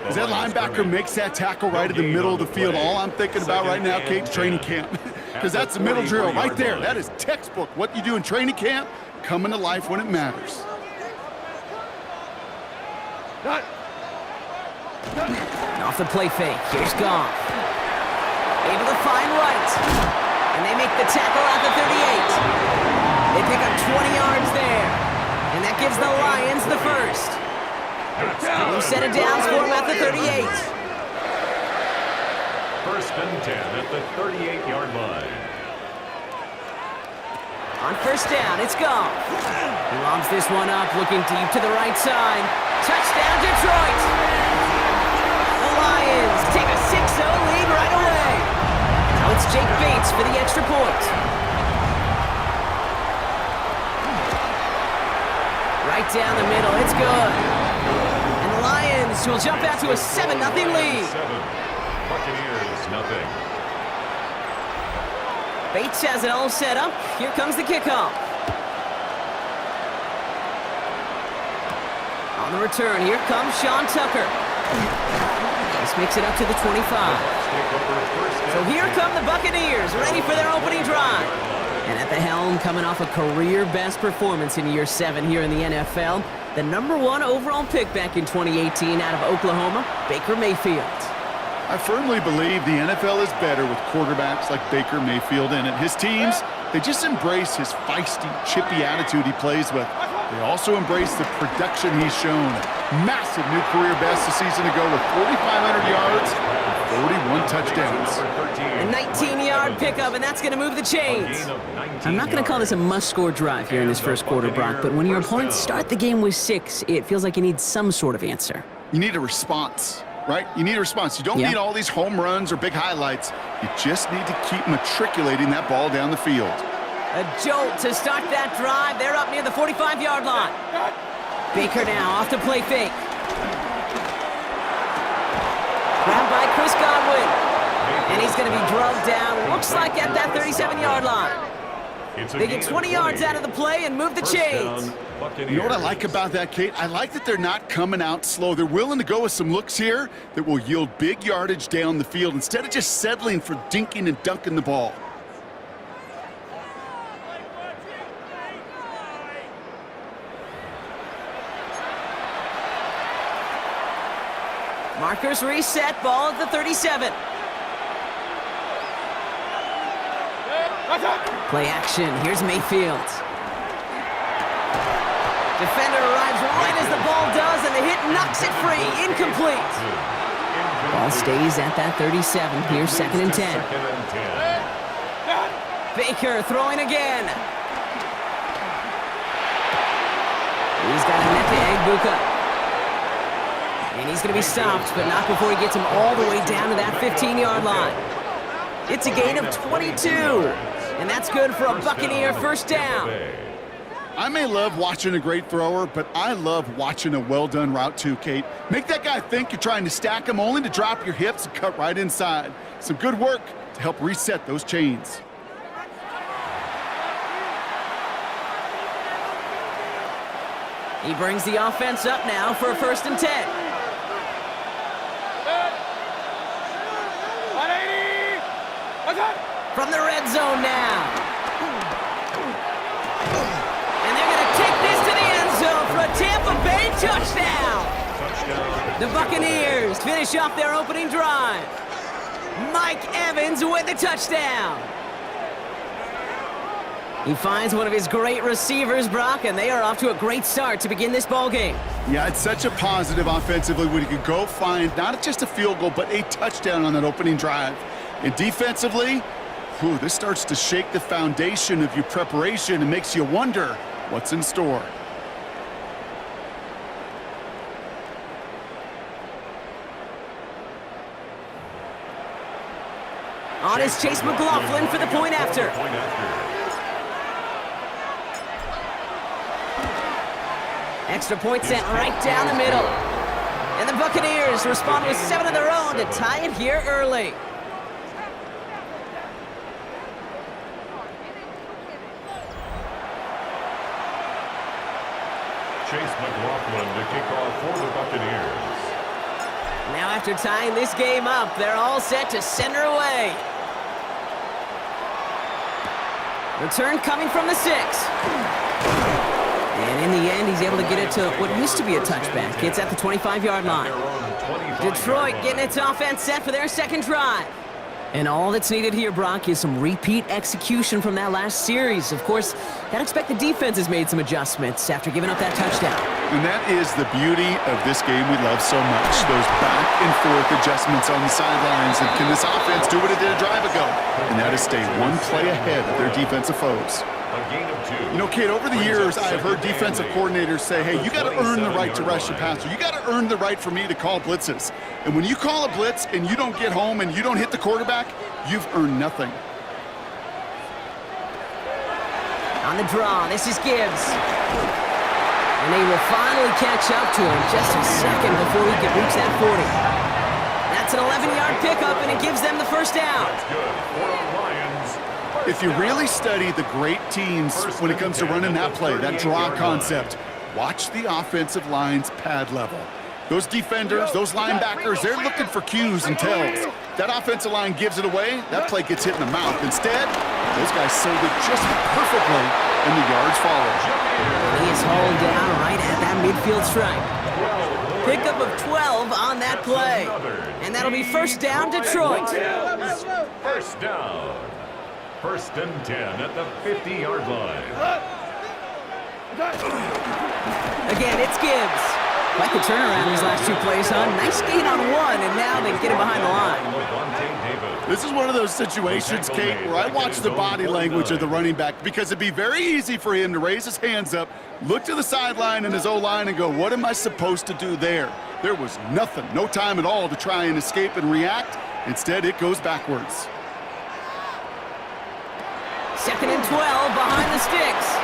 Speaker 10: As that linebacker makes that tackle right in the middle of the field, all I'm thinking about right now, Kate, training camp. Because that's the middle drill right there. That is textbook. What you do in training camp, coming to life when it matters.
Speaker 9: Off the play fake, here's Goff. Able to find right. And they make the tackle at the 38. They pick up 20 yards there. And that gives the Lions the first. New set of downs for him at the 38.
Speaker 4: First and 10 at the 38-yard line.
Speaker 9: On first down, it's Goff. He lobs this one up, looking deep to the right side. Touchdown, Detroit! The Lions take a 6-0 lead right away. Now it's Jake Bates for the extra point. Right down the middle, it's good. And the Lions will jump out to a 7-0 lead.
Speaker 4: 7. Buccaneers, nothing.
Speaker 9: Bates has it all set up. Here comes the kickoff. On the return, here comes Sean Tucker. This makes it up to the 25. So here come the Buccaneers, ready for their opening drive. And at the helm, coming off a career-best performance in Year 7 here in the NFL, the #1 overall pick back in 2018 out of Oklahoma, Baker Mayfield.
Speaker 10: I firmly believe the NFL is better with quarterbacks like Baker Mayfield in it. His teams, they just embrace his feisty, chippy attitude he plays with. They also embrace the production he's shown. Massive new career best a season ago with 4,500 yards and 41 touchdowns.
Speaker 9: A 19-yard pickup, and that's going to move the chains. I'm not going to call this a must-score drive here in this first quarter, Brock, but when your opponents start the game with 6, it feels like you need some sort of answer.
Speaker 10: You need a response. Right? You need a response. You don't need all these home runs or big highlights. You just need to keep matriculating that ball down the field.
Speaker 9: A jolt to start that drive. They're up near the 45-yard line. Baker now off to play fake. Grabbed by Chris Godwin. And he's going to be drugged down. Looks like at that 37-yard line. They get 20 yards out of the play and move the chains.
Speaker 10: You know what I like about that, Kate? I like that they're not coming out slow. They're willing to go with some looks here that will yield big yardage down the field instead of just settling for dinking and dunking the ball.
Speaker 9: Markers reset, ball at the 37. Play action, here's Mayfield. Defender arrives right as the ball does, and the hit knocks it free, incomplete. Ball stays at that 37, here's 2nd and 10. Baker throwing again. He's got a net to Egbuka. And he's going to be stopped, but not before he gets him all the way down to that 15-yard line. It's a gain of 22, and that's good for a Buccaneer first down.
Speaker 10: I may love watching a great thrower, but I love watching a well-done route too, Kate. Make that guy think you're trying to stack him only to drop your hips and cut right inside. Some good work to help reset those chains.
Speaker 9: He brings the offense up now for a 1st and 10. From the red zone now. And they're going to take this to the end zone for a Tampa Bay touchdown. The Buccaneers finish off their opening drive. Mike Evans with the touchdown. He finds one of his great receivers, Brock, and they are off to a great start to begin this ball game.
Speaker 10: Yeah, it's such a positive offensively when you can go find not just a field goal, but a touchdown on that opening drive. And defensively, this starts to shake the foundation of your preparation and makes you wonder what's in store.
Speaker 9: On is Chase McLaughlin for the point after. Extra point sent right down the middle. And the Buccaneers respond with 7 of their own to tie it here early.
Speaker 4: Chase McLaughlin to kick off for the Buccaneers.
Speaker 9: Now after tying this game up, they're all set to send her away. Return coming from the 6. And in the end, he's able to get it to what used to be a touchback. It's at the 25-yard line. Detroit getting its offense set for their second drive. And all that's needed here, Brock, is some repeat execution from that last series. Of course, gotta expect the defense has made some adjustments after giving up that touchdown.
Speaker 10: And that is the beauty of this game we love so much. Those back and forth adjustments on the sidelines. And can this offense do what it did a drive ago? And that is stay one play ahead of their defensive foes.
Speaker 4: A gain of 2.
Speaker 10: You know, Kate, over the years, I have heard defensive coordinators say, hey, you got to earn the right to rush the passer. You got to earn the right for me to call blitzes. And when you call a blitz and you don't get home and you don't hit the quarterback, you've earned nothing.
Speaker 9: On the draw, this is Gibbs. And they will finally catch up to him just a second before he can reach that 40. That's an 11-yard pickup, and it gives them the first down.
Speaker 4: That's good for the Lions.
Speaker 10: If you really study the great teams when it comes to running that play, that draw concept, watch the offensive line's pad level. Those defenders, those linebackers, they're looking for cues and tells. That offensive line gives it away, that play gets hit in the mouth. Instead, those guys sold it just perfectly, and the yards follow.
Speaker 9: He is hauled down right at that midfield stripe. Pickup of 12 on that play. And that'll be first down, Detroit.
Speaker 4: First down. First and 10 at the 50-yard line.
Speaker 9: Again, it's Gibbs. Like the turnaround these last 2 plays, huh? Nice gain on 1, and now they get him behind the line.
Speaker 10: This is one of those situations, Kate, where I watch the body language of the running back because it'd be very easy for him to raise his hands up, look to the sideline and his O-line and go, what am I supposed to do there? There was nothing, no time at all to try and escape and react. Instead, it goes backwards.
Speaker 9: Second and 12 behind the sticks.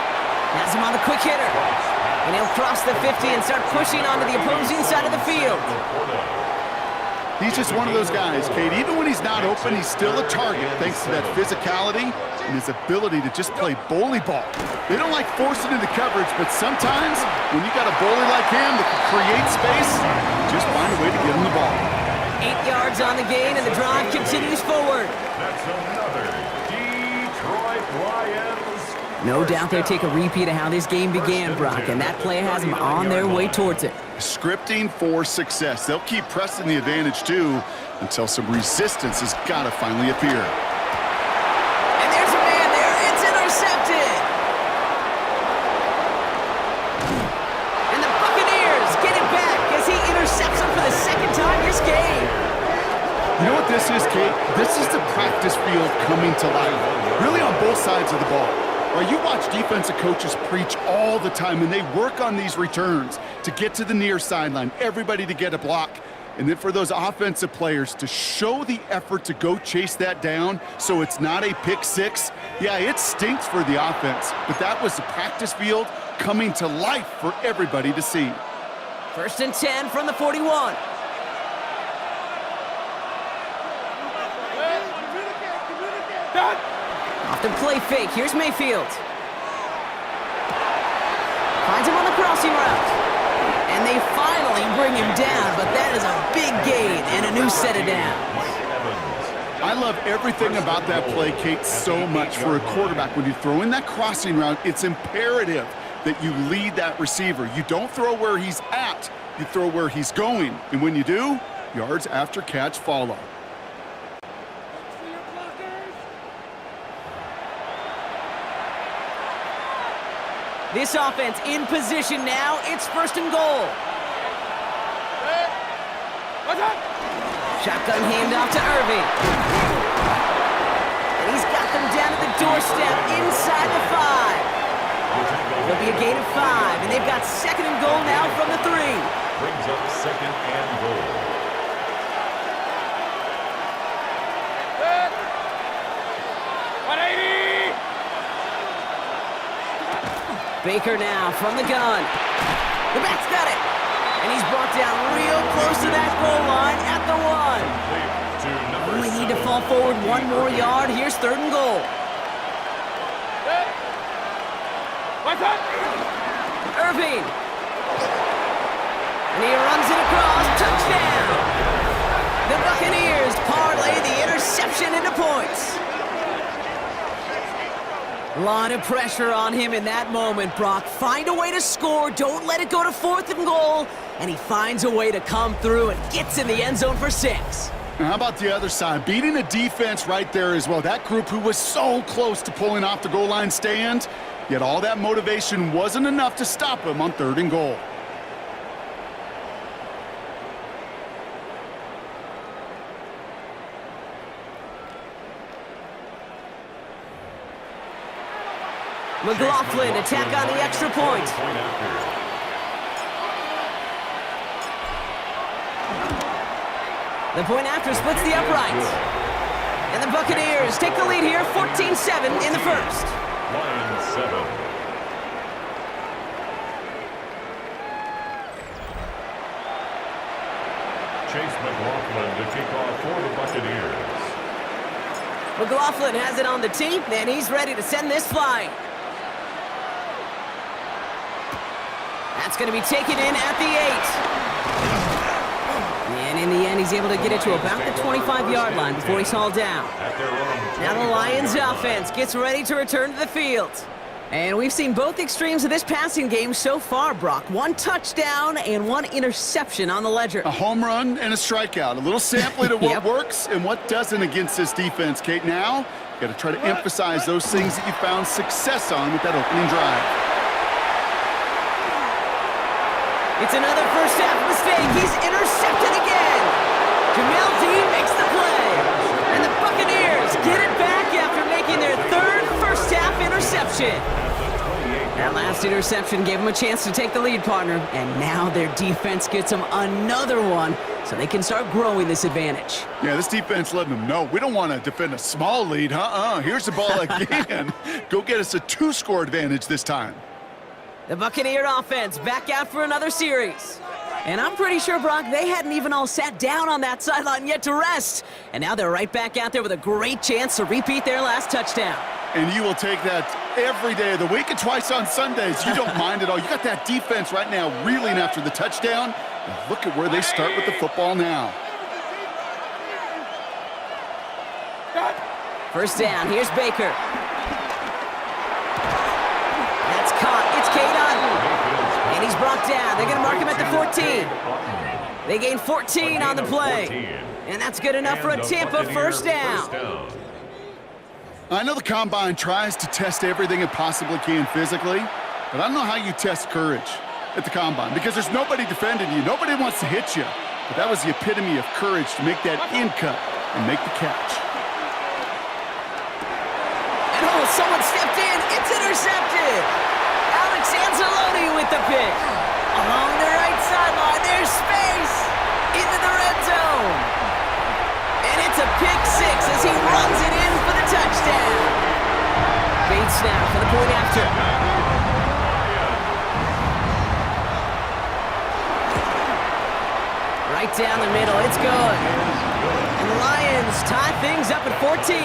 Speaker 9: Has him on the quick hitter. And he'll cross the 50 and start pushing onto the opposing side of the field.
Speaker 10: He's just one of those guys, Kate. Even when he's not open, he's still a target thanks to that physicality and his ability to just play bully ball. They don't like forcing into coverage, but sometimes when you got a bully like him that can create space, just find a way to get him the ball.
Speaker 9: 8 yards on the gain, and the drive continues forward.
Speaker 4: That's another Detroit Lions.
Speaker 9: No doubt they'll take a repeat of how this game began, Brock, and that play has them on their way towards it.
Speaker 10: Scripting for success. They'll keep pressing the advantage, too, until some resistance has got to finally appear.
Speaker 9: And there's a man there. It's intercepted. And the Buccaneers get it back as he intercepts him for the second time this game.
Speaker 10: You know what this is, Kate? This is the practice field coming to life, really on both sides of the ball. Right, you watch defensive coaches preach all the time, and they work on these returns to get to the near sideline, everybody to get a block, and then for those offensive players to show the effort to go chase that down so it's not a pick six. Yeah, it stinks for the offense, but that was the practice field coming to life for everybody to see.
Speaker 9: First and 10 from the 41. Off the play fake, here's Mayfield. Finds him on the crossing route. And they finally bring him down, but that is a big gain and a new set of downs.
Speaker 10: I love everything about that play, Kate, so much for a quarterback. When you throw in that crossing route, it's imperative that you lead that receiver. You don't throw where he's at, you throw where he's going. And when you do, yards after catch follow.
Speaker 9: This offense in position now. It's 1st and goal. Shotgun handoff to Irving. And he's got them down at the doorstep inside the 5. It'll be a gain of 5, and they've got 2nd and goal now from the 3.
Speaker 4: Brings up 2nd and goal.
Speaker 9: Baker now from the gun. The back's got it. And he's brought down real close to that goal line at the 1. Only need to fall forward 1 more yard. Here's 3rd and goal. Irving. And he runs it across. Touchdown. The Buccaneers parlay the interception into points. A lot of pressure on him in that moment, Brock. Find a way to score. Don't let it go to 4th and goal. And he finds a way to come through and gets in the end zone for 6.
Speaker 10: Now, how about the other side? Beating a defense right there as well. That group who was so close to pulling off the goal line stand, yet all that motivation wasn't enough to stop him on 3rd and goal.
Speaker 9: McLaughlin attack on the extra point. The point after splits the uprights. And the Buccaneers take the lead here, 14-7 in the 1st.
Speaker 4: Lions 7. Chase McLaughlin to kick off for the Buccaneers.
Speaker 9: McLaughlin has it on the tee, and he's ready to send this flying. That's going to be taken in at the 8. And in the end, he's able to get it to about the 25-yard line before he's hauled down. Now the Lions offense gets ready to return to the field. And we've seen both extremes of this passing game so far, Brock. 1 touchdown and 1 interception on the ledger.
Speaker 10: A home run and a strikeout. A little sampling of what works and what doesn't against this defense, Kate. Now, you got to try to emphasize those things that you found success on with that opening drive.
Speaker 9: It's another first half mistake. He's intercepted again. Jamel Dean makes the play. And the Buccaneers get it back after making their 3rd first half interception. That last interception gave them a chance to take the lead, partner. And now their defense gets them another one so they can start growing this advantage.
Speaker 10: Yeah, this defense letting them know we don't want to defend a small lead. Here's the ball again. Go get us a 2-score advantage this time.
Speaker 9: The Buccaneer offense back out for another series. And I'm pretty sure, Brock, they hadn't even all sat down on that sideline yet to rest. And now they're right back out there with a great chance to repeat their last touchdown.
Speaker 10: And you will take that every day of the week and twice on Sundays. You don't mind at all. You got that defense right now reeling after the touchdown. And look at where they start with the football now.
Speaker 9: First down, here's Baker. That's caught, it's Cade Otton. And he's brought down, they're gonna mark him at the 14. They gain 14 on the play. And that's good enough for a Tampa first down.
Speaker 10: I know the Combine tries to test everything it possibly can physically, but I don't know how you test courage at the Combine because there's nobody defending you. Nobody wants to hit you. But that was the epitome of courage to make that in cut and make the catch.
Speaker 9: And oh, someone stepped in. It's intercepted. Alex Anzalone with the pick. Along the right sideline, there's space into the red zone. And it's a pick 6 as he runs it in for the touchdown. Great snap for the point after. Right down the middle, it's good. And the Lions tie things up at 14.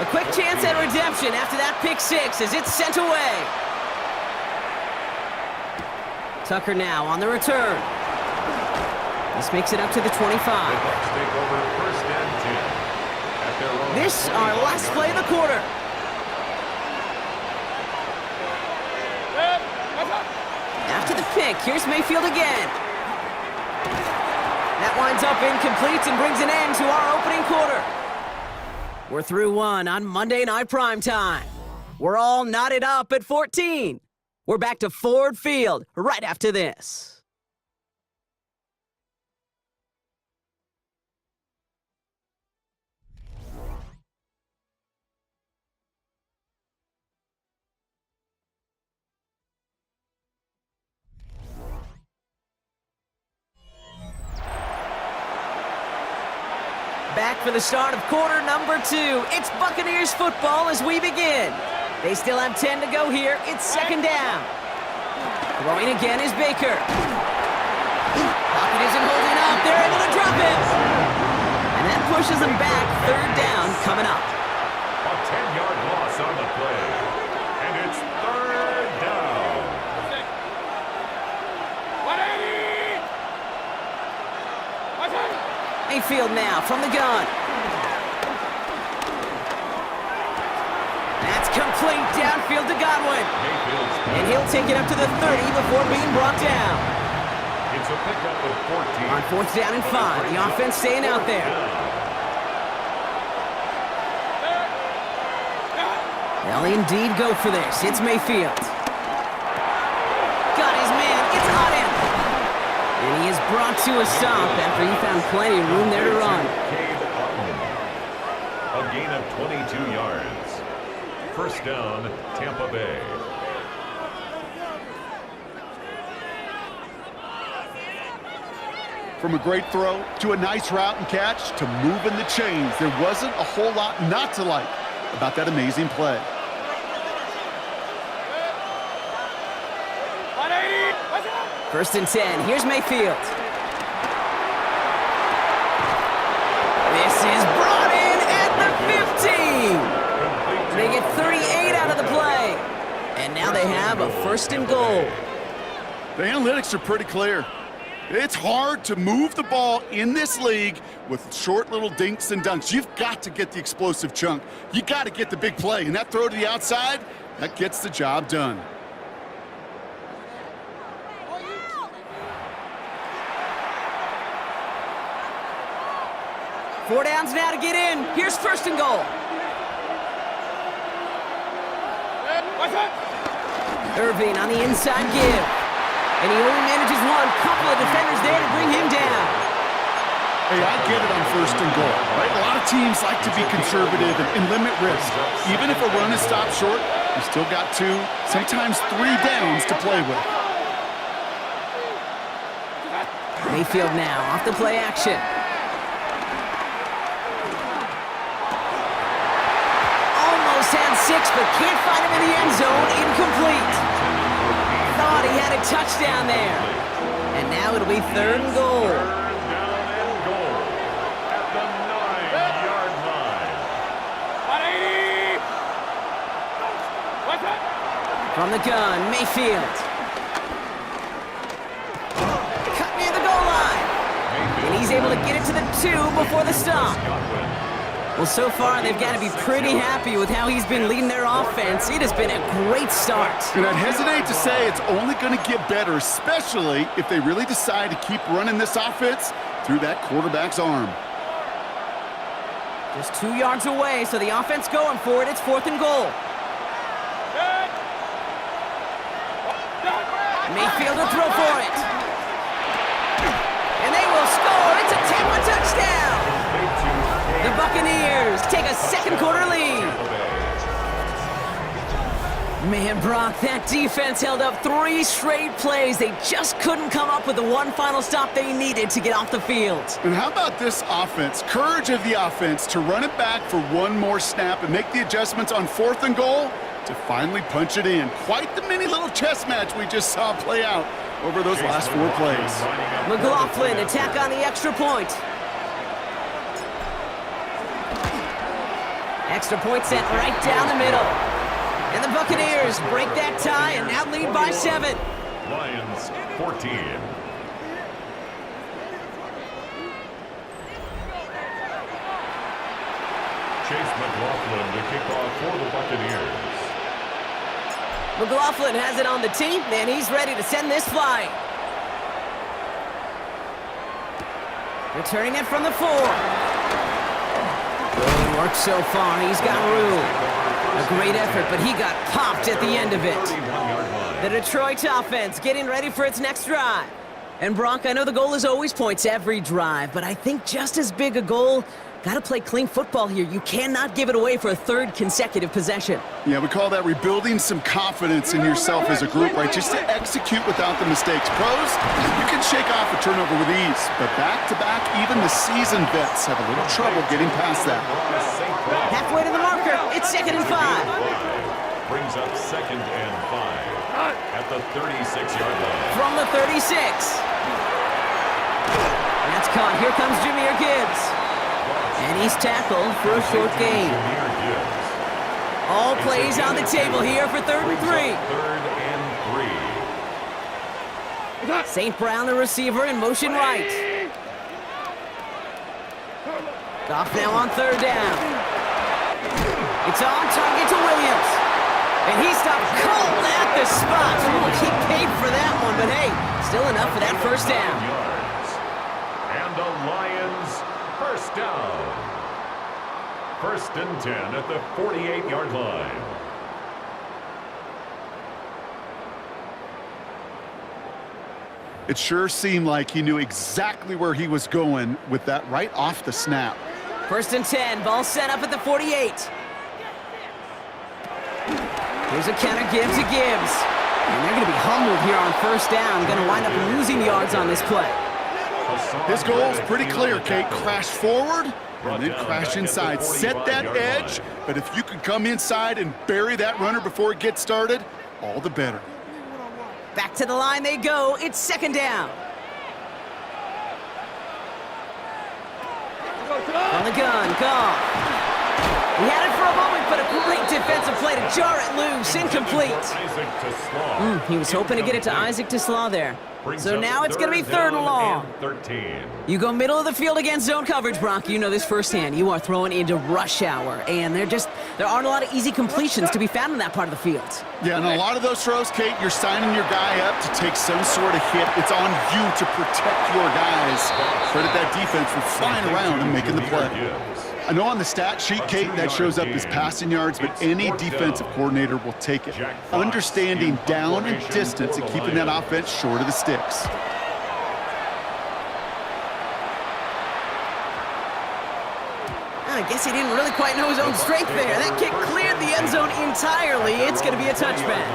Speaker 9: A quick chance at redemption after that pick 6 as it's sent away. Tucker now on the return. This makes it up to the 25.
Speaker 4: Take over first and 10 at
Speaker 9: This our last play of the quarter. After the pick, here's Mayfield again. That winds up incomplete and brings an end to our opening quarter. We're through one on Monday Night Primetime. We're all knotted up at 14. We're back to Ford Field right after this. Back for the start of quarter number 2. It's Buccaneers football as we begin. They still have 10 to go here. It's second down. Throwing again is Baker. Pocket isn't holding up. They're able to drop him. And that pushes them back. Third down coming up.
Speaker 4: A 10-yard loss on the play. And it's third down.
Speaker 6: 180!
Speaker 9: Mayfield now from the gun. That's complete downfield to Godwin. And he'll take it up to the 30 before being brought down.
Speaker 4: It's a pickup of 14.
Speaker 9: On fourth down and 5, the offense staying out there. They'll indeed go for this. It's Mayfield. Got his man. It's on him. And he is brought to a stop after he found plenty of room there to run.
Speaker 4: A gain of 22 yards. First down, Tampa Bay.
Speaker 10: From a great throw to a nice route and catch to moving the chains, there wasn't a whole lot not to like about that amazing play.
Speaker 6: 180!
Speaker 9: First and 10. Here's Mayfield. This is brought in at the 15. They get 38 out of the play. And now they have a first and goal.
Speaker 10: The analytics are pretty clear. It's hard to move the ball in this league with short little dinks and dunks. You've got to get the explosive chunk. You got to get the big play. And that throw to the outside, that gets the job done.
Speaker 9: Four downs now to get in. Here's first and goal. Irving on the inside give. And he only manages one. Couple of defenders there to bring him down.
Speaker 10: Hey, I get it on first and goal, right? A lot of teams like to be conservative and limit risk. Even if a run is stopped short, you still got 2, sometimes 3 downs to play with.
Speaker 9: Mayfield now off the play action. Almost had 6, but can't find him in the end zone. Incomplete. Thought he had a touchdown there. And now it'll be third and goal. From the gun, Mayfield. Cut near the goal line. And he's able to get it to the 2 before the stop. Well, so far, they've got to be pretty happy with how he's been leading their offense. It has been a great start.
Speaker 10: And I'd hesitate to say it's only going to get better, especially if they really decide to keep running this offense through that quarterback's arm.
Speaker 9: Just 2 yards away, so the offense going for it. It's fourth and goal. Mayfield will throw for it. And they will score. It's a Tampa touchdown. The Buccaneers take a second quarter lead. Man, Brock, that defense held up 3 straight plays. They just couldn't come up with the one final stop they needed to get off the field.
Speaker 10: And how about this offense? Courage of the offense to run it back for one more snap and make the adjustments on fourth and goal to finally punch it in. Quite the mini little chess match we just saw play out over those last 4 plays.
Speaker 9: McLaughlin attack on the extra point. Extra point sent right down the middle. And the Buccaneers break that tie and now lead by 7.
Speaker 4: Lions 14. McLaughlin to kick off for the Buccaneers.
Speaker 9: McLaughlin has it on the tee, and he's ready to send this flying. Returning it from the 4. Good work so far. He's got room. A great effort, but he got popped at the end of it. The Detroit offense getting ready for its next drive. And Brock, I know the goal is always points every drive, but I think just as big a goal, got to play clean football here. You cannot give it away for a third consecutive possession.
Speaker 10: Yeah, we call that rebuilding some confidence in yourself as a group, right? Just to execute without the mistakes. Pros, you can shake off a turnover with ease, but back-to-back, even the seasoned vets have a little trouble getting past that.
Speaker 9: Halfway to the marker, it's 2nd and 5.
Speaker 4: Brings up 2nd and 5 at the 36-yard line.
Speaker 9: From the 36. That's caught. Here comes Jahmyr Gibbs. And he's tackled for a short gain. All plays on the table here for 3rd and 3.
Speaker 4: 3rd and 3.
Speaker 9: St. Brown, the receiver, in motion right. Goff now on 3rd down. It's on target to Williams. And he stopped cold at the spot. He paid for that one, but hey, still enough for that 1st down.
Speaker 4: And the Lions, 1st down. 1st and 10 at the 48-yard line.
Speaker 10: It sure seemed like he knew exactly where he was going with that right off the snap.
Speaker 9: 1st and 10, ball set up at the 48. Here's a counter give to Gibbs. And they're going to be humbled here on 1st down. Going to wind up losing yards on this play.
Speaker 10: His goal is pretty clear, Kate. Crash forward and then crash inside. Set that edge, but if you can come inside and bury that runner before it gets started, all the better.
Speaker 9: Back to the line they go. It's 2nd down. On the gun, Goff. He had it for a moment, but a great defensive play to jar it loose. Incomplete. He was hoping to get it to Isaac Teslaw there. So now it's going to be 3rd and long. You go middle of the field against zone coverage, Brock. You know this firsthand. You are throwing into rush hour, and there aren't a lot of easy completions to be found in that part of the field.
Speaker 10: Yeah, and a lot of those throws, Kate, you're signing your guy up to take some sort of hit. It's on you to protect your guys. Credit that defense for flying around and making the play. I know on the stat sheet, Kate, that shows up as passing yards, but any defensive coordinator will take it. Understanding down and distance and keeping that offense short of the sticks.
Speaker 9: I guess he didn't really quite know his own strength there. That kick cleared the end zone entirely. It's going to be a touchback.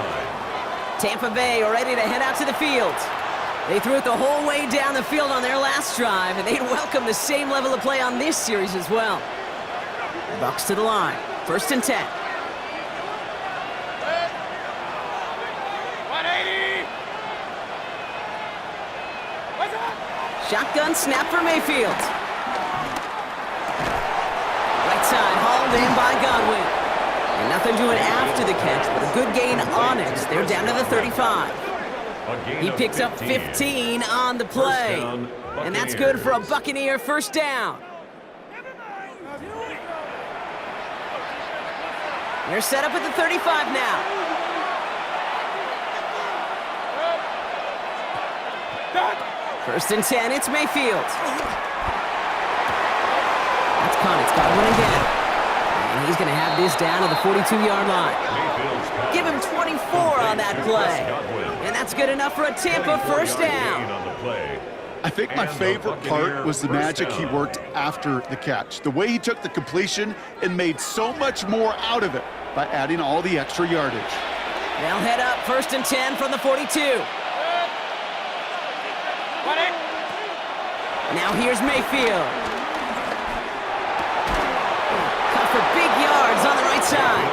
Speaker 9: Tampa Bay are ready to head out to the field. They threw it the whole way down the field on their last drive, and they'd welcome the same level of play on this series as well. Bucks to the line. 1st and 10.
Speaker 6: 180.
Speaker 9: Shotgun snap for Mayfield. Right side, hauled in by Godwin. And nothing doing after the catch, but a good gain on it. They're down to the 35. He picks up 15 on the play. And that's good for a Buccaneer 1st down. They're set up at the 35 now. First and 10, it's Mayfield. That's caught, it's Godwin again. And he's going to have this down to the 42-yard line. Give him 24 on that play. And that's good enough for a Tampa 1st down.
Speaker 10: I think my favorite part was the magic he worked after the catch. The way he took the completion and made so much more out of it by adding all the extra yardage.
Speaker 9: They'll head up 1st and 10 from the 42. Now here's Mayfield. Cut for big yards on the right side.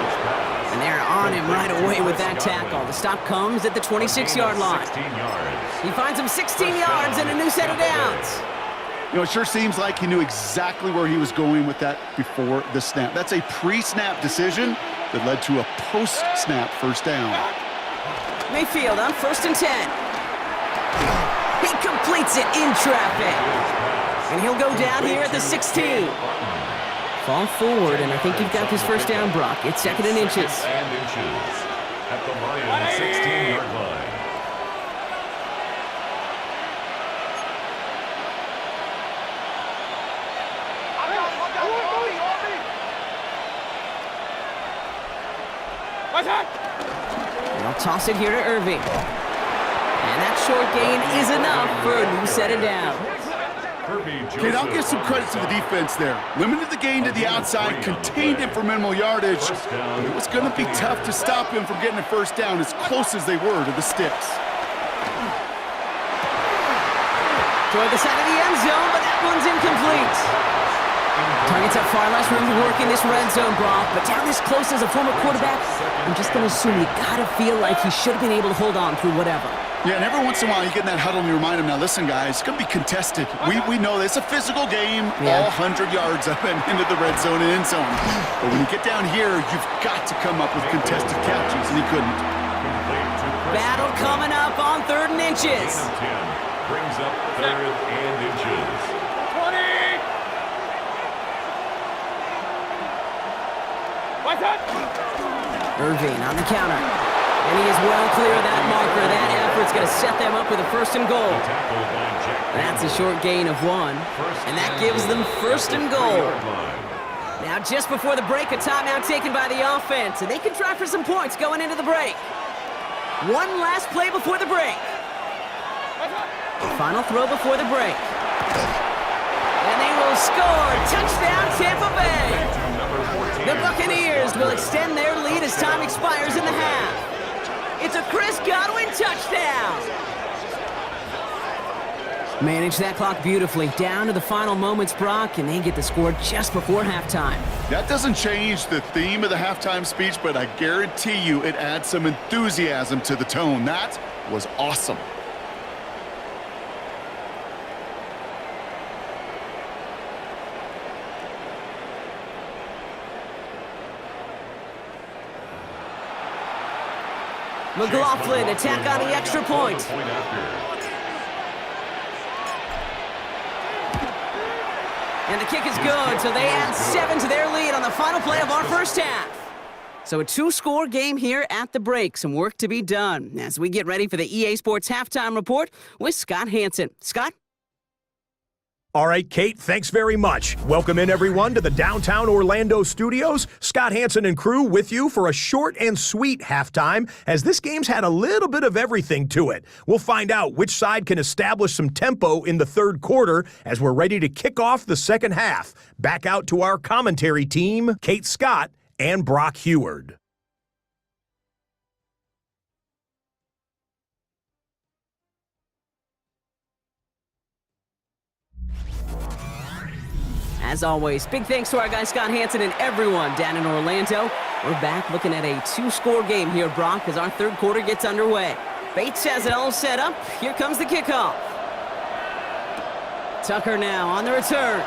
Speaker 9: And they're on him right away with that tackle. The stop comes at the 26-yard line. He finds him 16 yards and a new set of downs.
Speaker 10: You know, it sure seems like he knew exactly where he was going with that before the snap. That's a pre-snap decision that led to a post-snap 1st down.
Speaker 9: Mayfield on 1st and 10. He completes it in traffic. And he'll go down here at the 16. Fall forward, and I think you've got this first down, Brock. It's 2nd and inches.
Speaker 4: And inches at the Lions' 16-yard line.
Speaker 9: They'll toss it here to Irving. And that short gain is enough for a new set of downs.
Speaker 10: Kate, I'll give some credit to the defense there. Limited the gain to the outside, contained him for minimal yardage. It was going to be tough to stop him from getting a first down as close as they were to the sticks.
Speaker 9: Toward the side of the end zone, but that one's incomplete. Targets have far less room to work in this red zone, Brock, but down this close as a former quarterback, I'm just going to assume you got to feel like he should have been able to hold on through whatever.
Speaker 10: Yeah, and every once in a while you get in that huddle and you remind him, now listen, guys, it's going to be contested. We know this. It's a physical game, all 100 yards up and into the red zone and end zone. But when you get down here, you've got to come up with contested catches, and he couldn't.
Speaker 9: Battle coming up on 3rd and inches.
Speaker 4: Brings up 3rd and inches.
Speaker 6: 20!
Speaker 9: Irving on the counter. And he is well clear of that marker. That effort's going to set them up with a 1st and goal. That's a short gain of 1. And that gives them 1st and goal. Now, just before the break, a timeout taken by the offense. And they can try for some points going into the break. One last play before the break. Final throw before the break. And they will score. Touchdown, Tampa Bay. The Buccaneers will extend their lead as time expires in the half. It's a Chris Godwin touchdown. Manage that clock beautifully. Down to the final moments, Brock, and they get the score just before halftime.
Speaker 10: That doesn't change the theme of the halftime speech, but I guarantee you it adds some enthusiasm to the tone. That was awesome.
Speaker 9: McLaughlin attack on the extra point. And the kick is good, so they add 7 to their lead on the final play of our first half. So a 2-score game here at the break. Some work to be done as we get ready for the EA Sports Halftime Report with Scott Hanson. Scott?
Speaker 8: All right, Kate, thanks very much. Welcome in, everyone, to the downtown Orlando studios. Scott Hanson and crew with you for a short and sweet halftime, as this game's had a little bit of everything to it. We'll find out which side can establish some tempo in the 3rd quarter as we're ready to kick off the 2nd half. Back out to our commentary team, Kate Scott and Brock Heward.
Speaker 9: As always, big thanks to our guy Scott Hanson and everyone down in Orlando. We're back looking at a 2-score game here, Brock, as our 3rd quarter gets underway. Bates has it all set up. Here comes the kickoff. Tucker now on the return.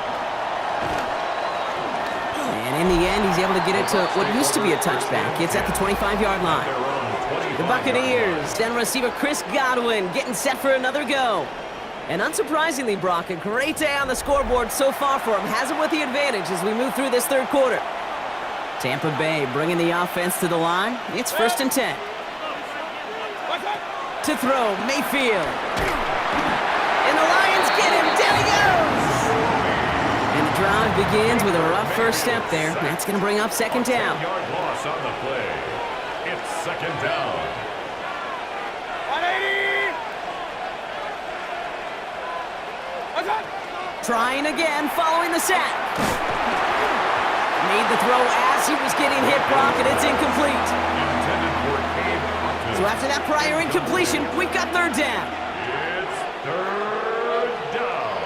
Speaker 9: And in the end, he's able to get it to what used to be a touchback. It's at the 25-yard line. The Buccaneers, then receiver Chris Godwin getting set for another go. And unsurprisingly, Brock, a great day on the scoreboard so far for him. Has him with the advantage as we move through this 3rd quarter. Tampa Bay bringing the offense to the line. It's 1st and 10. To throw, Mayfield. And the Lions get him. Down he goes. And the drive begins with a rough first step there. That's going to bring up 2nd down.
Speaker 4: Yard loss on the play. It's 2nd down.
Speaker 9: Trying again, following the sack. Made the throw as he was getting hit, Brock, and it's incomplete. So after that prior incompletion, we've got 3rd down.
Speaker 4: It's 3rd down.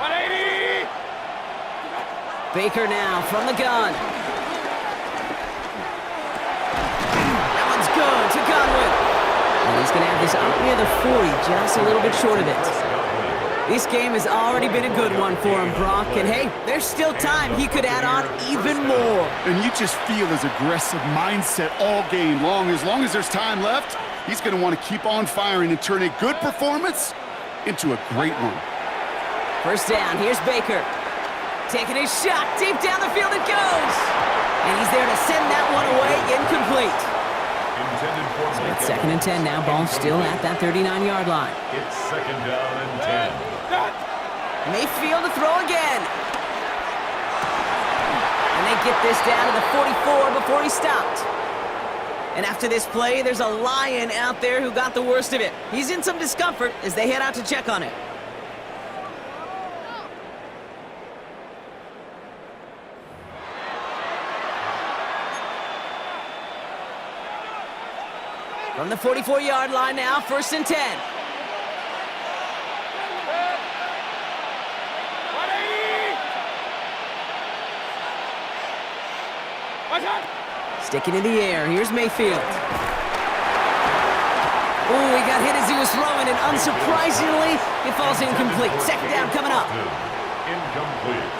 Speaker 6: 180!
Speaker 9: Baker now from the gun. That one's good to Godwin. And he's going to have this up near the 40, just a little bit short of it. This game has already been a good one for him, Brock. And hey, there's still time he could add on even more.
Speaker 10: And you just feel his aggressive mindset all game long. As long as there's time left, he's going to want to keep on firing and turn a good performance into a great one.
Speaker 9: 1st down, here's Baker. Taking his shot. Deep down the field it goes. And he's there to send that one away. Incomplete.
Speaker 4: Intended for
Speaker 9: So it's 2nd and 10 now. Ball still at that 39-yard line.
Speaker 4: It's 2nd down and 10.
Speaker 9: Mayfield to throw again. And they get this down to the 44 before he stopped. And after this play, there's a Lion out there who got the worst of it. He's in some discomfort as they head out to check on it. From the 44-yard line now, 1st and 10. Sticking in the air, here's Mayfield. Oh, he got hit as he was throwing, and unsurprisingly, it falls incomplete. 2nd down coming up.
Speaker 4: Incomplete.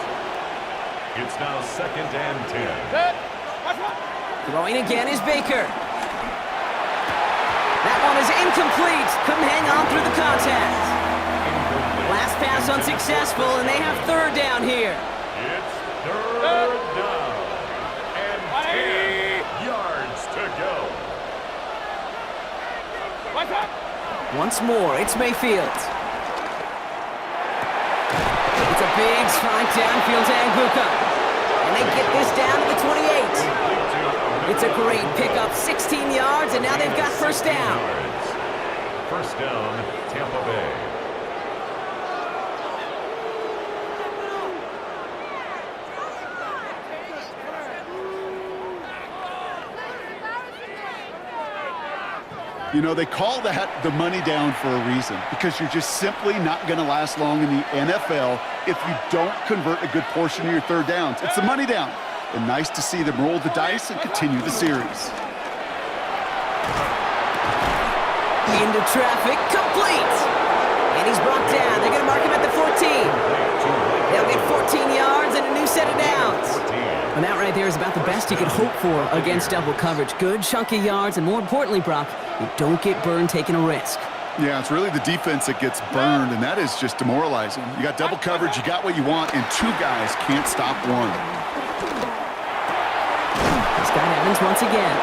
Speaker 4: It's now 2nd and 10.
Speaker 9: Throwing again is Baker. That one is incomplete. Couldn't hang on through the contact. Last pass unsuccessful, and they have 3rd down here.
Speaker 4: It's 3rd down and 10 yards to go.
Speaker 9: Once more, it's Mayfield. It's a big strike downfield to Anguka. And they get this down to the 28. It's a great pickup, 16 yards, and now they've got 1st down.
Speaker 4: 1st down, Tampa Bay.
Speaker 10: You know, they call that the money down for a reason, because you're just simply not going to last long in the NFL if you don't convert a good portion of your 3rd downs. It's the money down. And nice to see them roll the dice and continue the series.
Speaker 9: Into traffic, complete. And he's brought down. They're going to mark him at the 14. They'll get 14 yards and a new set of downs. And that right there is about the best you could hope for against double coverage. Good chunky yards, and more importantly, Brock, you don't get burned taking a risk.
Speaker 10: Yeah, it's really the defense that gets burned, and that is just demoralizing. You got double coverage, you got what you want, and 2 guys can't stop one.
Speaker 9: Scott Evans once again.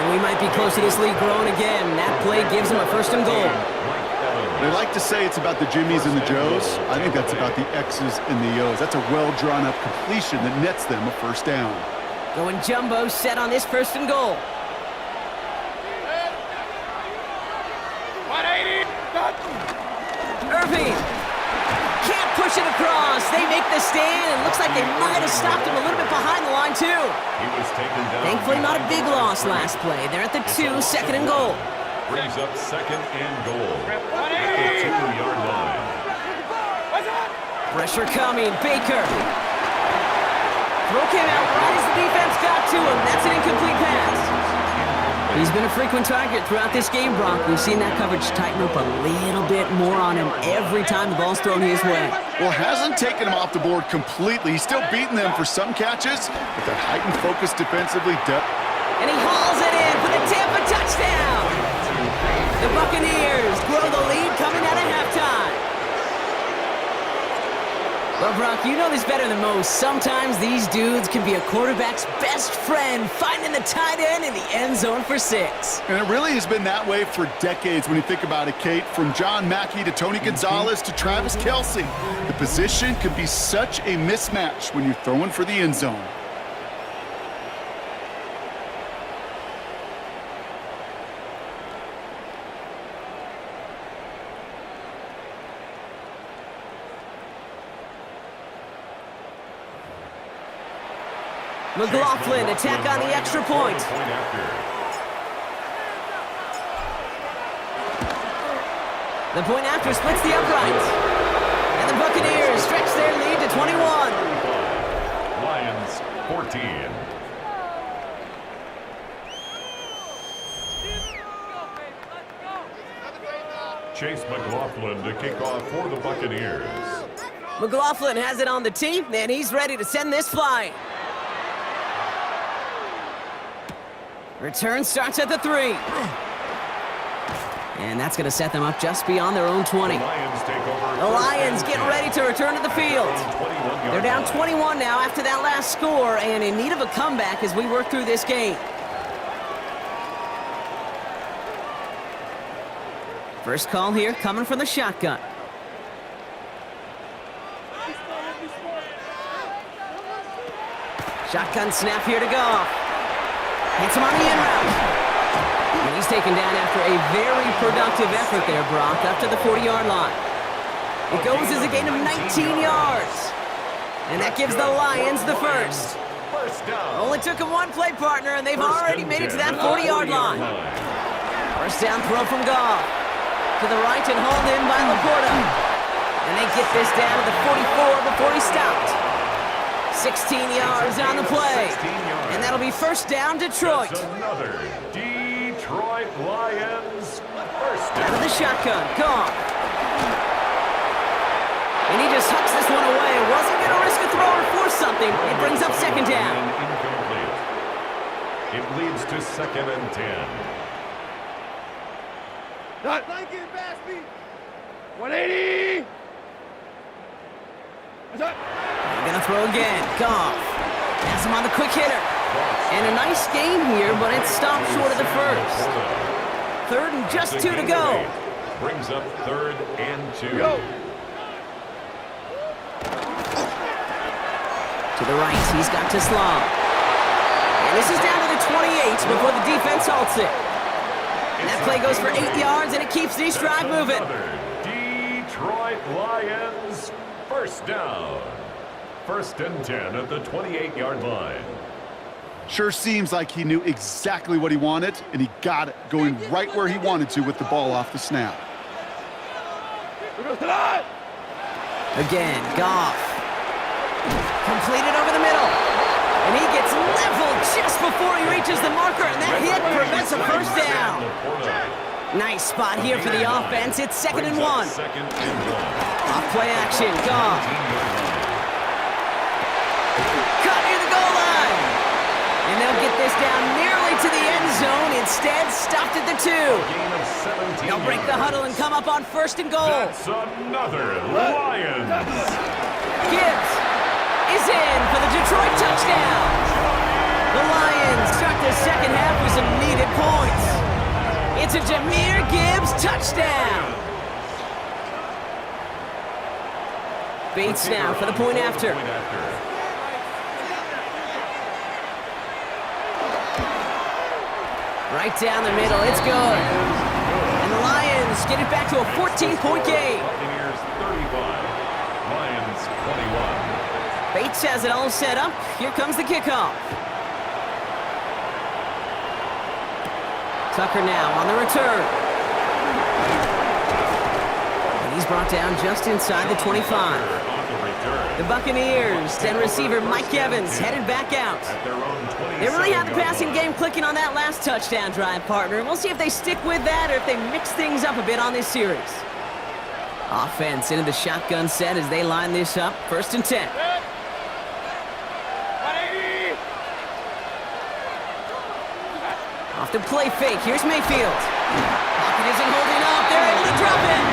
Speaker 9: And we might be close to this lead growing again. That play gives him a 1st and goal.
Speaker 10: They like to say it's about the Jimmies and the Joes. I think that's about the X's and the O's. That's a well-drawn-up completion that nets them a 1st down.
Speaker 9: Going jumbo set on this 1st and goal. Irving can't push it across. They make the stand, and looks like they might have stopped him a little bit behind the line, too.
Speaker 4: He was taken down.
Speaker 9: Thankfully, not a big loss last play. They're at the 2, 2nd and goal.
Speaker 4: Brings up 2nd and goal at the 2-yard line.
Speaker 9: Pressure coming. Baker. Throw came out right as the defense got to him. That's an incomplete pass. He's been a frequent target throughout this game, Brock. We've seen that coverage tighten up a little bit more on him every time the ball's thrown his way.
Speaker 10: Well, hasn't taken him off the board completely. He's still beating them for some catches, but that heightened focus defensively does.
Speaker 9: And he hauls it in for the Tampa touchdown. The Buccaneers grow the lead coming out of halftime. Well, Brock, you know this better than most. Sometimes these dudes can be a quarterback's best friend, finding the tight end in the end zone for 6.
Speaker 10: And it really has been that way for decades when you think about it, Kate. From John Mackey to Tony Gonzalez to Travis Kelce. The position can be such a mismatch when you're throwing for the end zone.
Speaker 9: McLaughlin attack on the extra point. The point after splits the uprights. And the Buccaneers stretch their lead to 21.
Speaker 4: Lions 14. Chase McLaughlin to kick off for the Buccaneers.
Speaker 9: McLaughlin has it on the tee, and he's ready to send this flying. Return starts at the 3. And that's going to set them up just beyond their own 20.
Speaker 4: The Lions take over
Speaker 9: The Lions getting ready to return to the field. They're down 21 now after that last score and in need of a comeback as we work through this game. First call here coming from the shotgun. Shotgun snap here to Goff. Hits him on the in route. And he's taken down after a very productive effort there, Brock, up to the 40-yard line. It goes as a gain of 19 yards. And that gives the Lions the first. Only took him one play, partner, and they've already made it to that 40-yard line. First down throw from Goff. To the right and hauled in by Laporta. And they get this down to the 44 before he stopped. 16 yards on the play. And that'll be first down, Detroit.
Speaker 4: That's another Detroit Lions first down.
Speaker 9: Out of the shotgun, Goff. And he just hucks this one away. Wasn't going to risk a throw or force something. It brings up second down.
Speaker 4: Incomplete. It leads to 2nd and 10.
Speaker 6: Blanket, Bassby. 180.
Speaker 9: They're going to throw again. Goff. Has him on the quick hitter. And a nice game here, but it stopped short of the first. 3rd and just 2 to go.
Speaker 4: Brings up 3rd and 2.
Speaker 6: Go.
Speaker 9: To the right, he's got to Slom. And this is down to the 28 before the defense halts it. And that play goes for 8 yards, and it keeps this drive moving.
Speaker 4: Detroit Lions first down. 1st and 10 at the 28-yard line.
Speaker 10: Sure seems like he knew exactly what he wanted, and he got it, going right where he wanted to with the ball off the snap.
Speaker 9: Again, Goff. Completed over the middle. And he gets leveled just before he reaches the marker, and that hit prevents a first down. Nice spot here for the offense. It's 2nd and 1. Off play action, Goff. Cut near the goal line. And they'll get this down nearly to the end zone. Instead, stopped at the 2. They'll break the huddle and come up on 1st and goal.
Speaker 4: That's another Lions.
Speaker 9: Gibbs is in for the Detroit touchdown. The Lions start the second half with some needed points. It's a Jahmyr Gibbs touchdown. Bates now for the point after. Right down the middle, it's good. And the Lions get it back to a 14-point game.
Speaker 4: Buccaneers 35, Lions 21.
Speaker 9: Bates has it all set up. Here comes the kickoff. Tucker now on the return. And he's brought down just inside the 25. The Buccaneers send receiver Mike Evans headed back out. They really had the passing game clicking on that last touchdown drive, partner. We'll see if they stick with that or if they mix things up a bit on this series. Offense into the shotgun set as they line this up. 1st and 10. Off the play fake. Here's Mayfield. Pocket isn't holding up. They're able to drop it.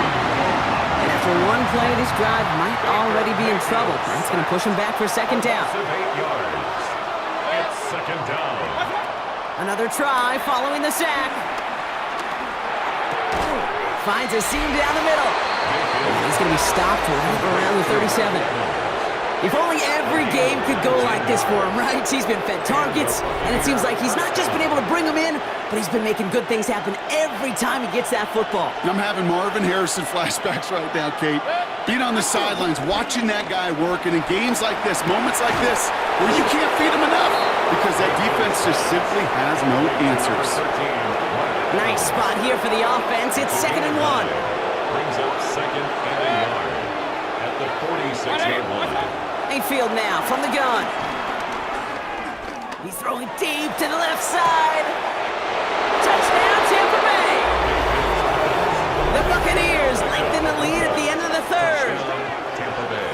Speaker 9: And after one play, this drive might already be in trouble. That's going to push him back for 2nd down.
Speaker 4: 8 yards. It's 2nd down.
Speaker 9: Another try following the sack. Finds a seam down the middle. He's going to be stopped right around the 37. If only every game could go like this for him, right? He's been fed targets, and it seems like he's not just been able to bring them in, but he's been making good things happen every time he gets that football.
Speaker 10: I'm having Marvin Harrison flashbacks right now, Kate. Being on the sidelines, watching that guy work, and in games like this, moments like this, where you can't feed him enough because that defense just simply has no answers.
Speaker 9: Nice spot here for the offense. It's 2nd and 1.
Speaker 4: Brings up 2nd and a yard at the 46-yard line.
Speaker 9: Mayfield now from the gun. He's throwing deep to the left side. Touchdown, Tampa Bay. The Buccaneers lengthen the lead at the end of the 3rd.
Speaker 4: Tampa Bay.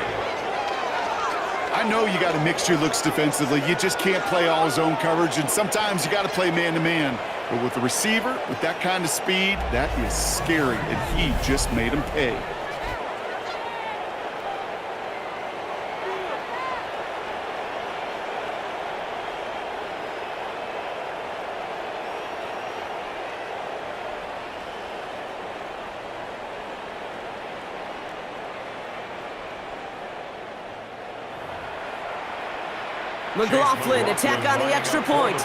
Speaker 10: I know you got to mix your looks defensively. You just can't play all zone coverage, and sometimes you got to play man-to-man. But with a receiver, with that kind of speed, that is scary, and he just made him pay.
Speaker 9: McLaughlin to tack on the extra point.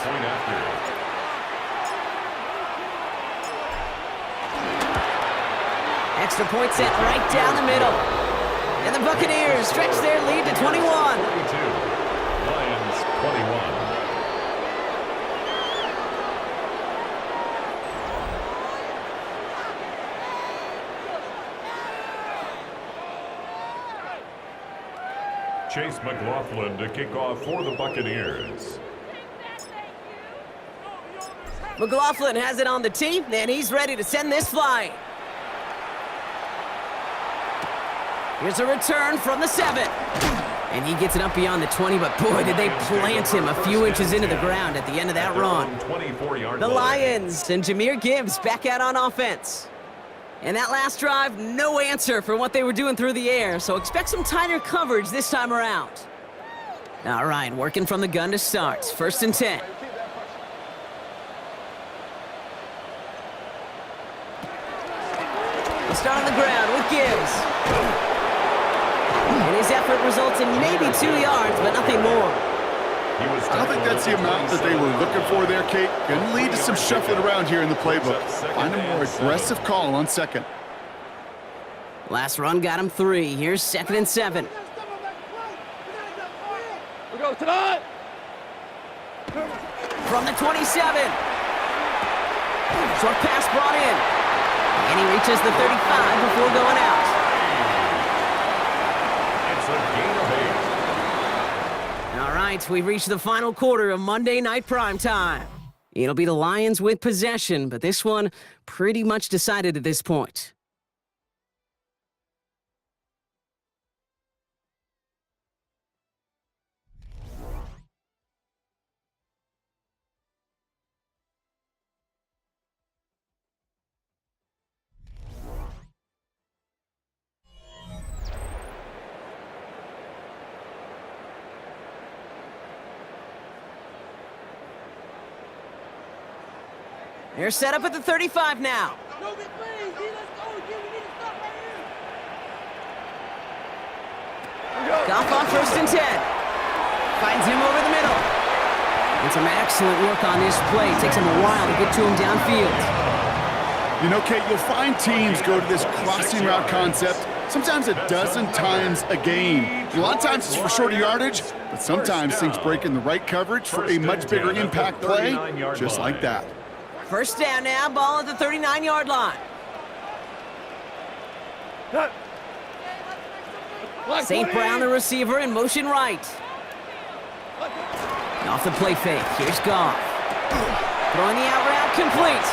Speaker 9: Extra point set right down the middle. And the Buccaneers stretch their lead to 21.
Speaker 4: 22. Lions 21. Chase McLaughlin to kick off for the Buccaneers.
Speaker 9: McLaughlin has it on the tee, and he's ready to send this flying. Here's a return from the 7. And he gets it up beyond the 20, but boy, did they plant him a few inches into the ground at the end of that run. The Lions and Jahmyr Gibbs back out on offense. And that last drive, no answer for what they were doing through the air, so expect some tighter coverage this time around. All right, working from the gun to start. 1st and 10. They'll start on the ground with Gibbs. And his effort results in maybe 2 yards, but nothing more.
Speaker 10: I don't think that's the amount that they were looking for there, Kate. Going to lead to some shuffling around here in the playbook. Find a more aggressive call on 2nd.
Speaker 9: Last run got him 3. Here's 2nd and 7.
Speaker 6: We go tonight.
Speaker 9: From the 27. Short pass brought in. And he reaches the 35 before going out.
Speaker 4: It's a gain of 8.
Speaker 9: All right, we've reached the final quarter of Monday Night Primetime. It'll be the Lions with possession, but this one pretty much decided at this point. They're set up at the 35 now. Goff on 1st and 10. Finds him over the middle. And some excellent work on this play. Takes him a while to get to him downfield.
Speaker 10: You know, Kate, you'll find teams go to this crossing route concept sometimes a dozen times a game. A lot of times it's for shorter yardage, but sometimes things break in the right coverage for a much bigger impact play, just like that.
Speaker 9: 1st down now, ball at the 39-yard line. St. Brown, the receiver, in motion right. Off the play fake, here's Goff. Throwing the out route complete.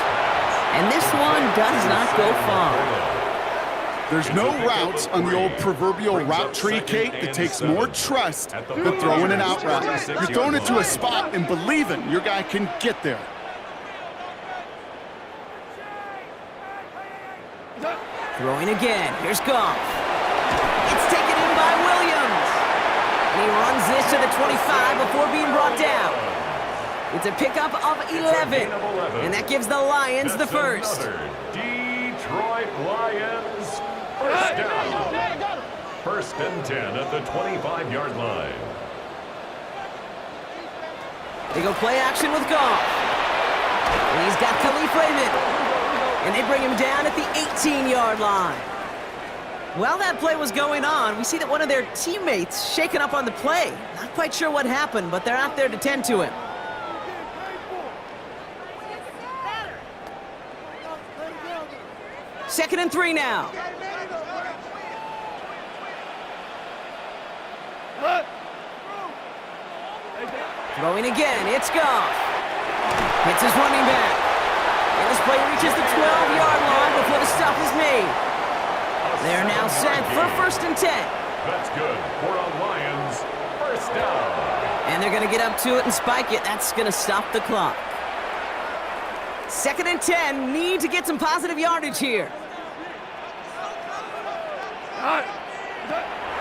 Speaker 9: And this one does not go far.
Speaker 10: There's no routes on the old proverbial route tree, Kate, that takes more trust than throwing an out route. You're throwing it to a spot and believing your guy can get there.
Speaker 9: Throwing again. Here's Goff. It's taken in by Williams. And he runs this to the 25 before being brought down. It's a pickup of 11. And that gives the Lions the first.
Speaker 4: Detroit Lions, 1st down. 1st and 10 at the 25-yard line.
Speaker 9: They go play action with Goff. And he's got Khalif Raymond. And they bring him down at the 18-yard line. While that play was going on, we see that one of their teammates shaken up on the play. Not quite sure what happened, but they're out there to tend to him. Second and 3 now. Throwing again, it's Goff. Hits his running back. And this play reaches the 12-yard line before the stop is made. They're now set for 1st and 10.
Speaker 4: That's good for a Lions 1st down.
Speaker 9: And they're going to get up to it and spike it. That's going to stop the clock. 2nd and 10. Need to get some positive yardage here.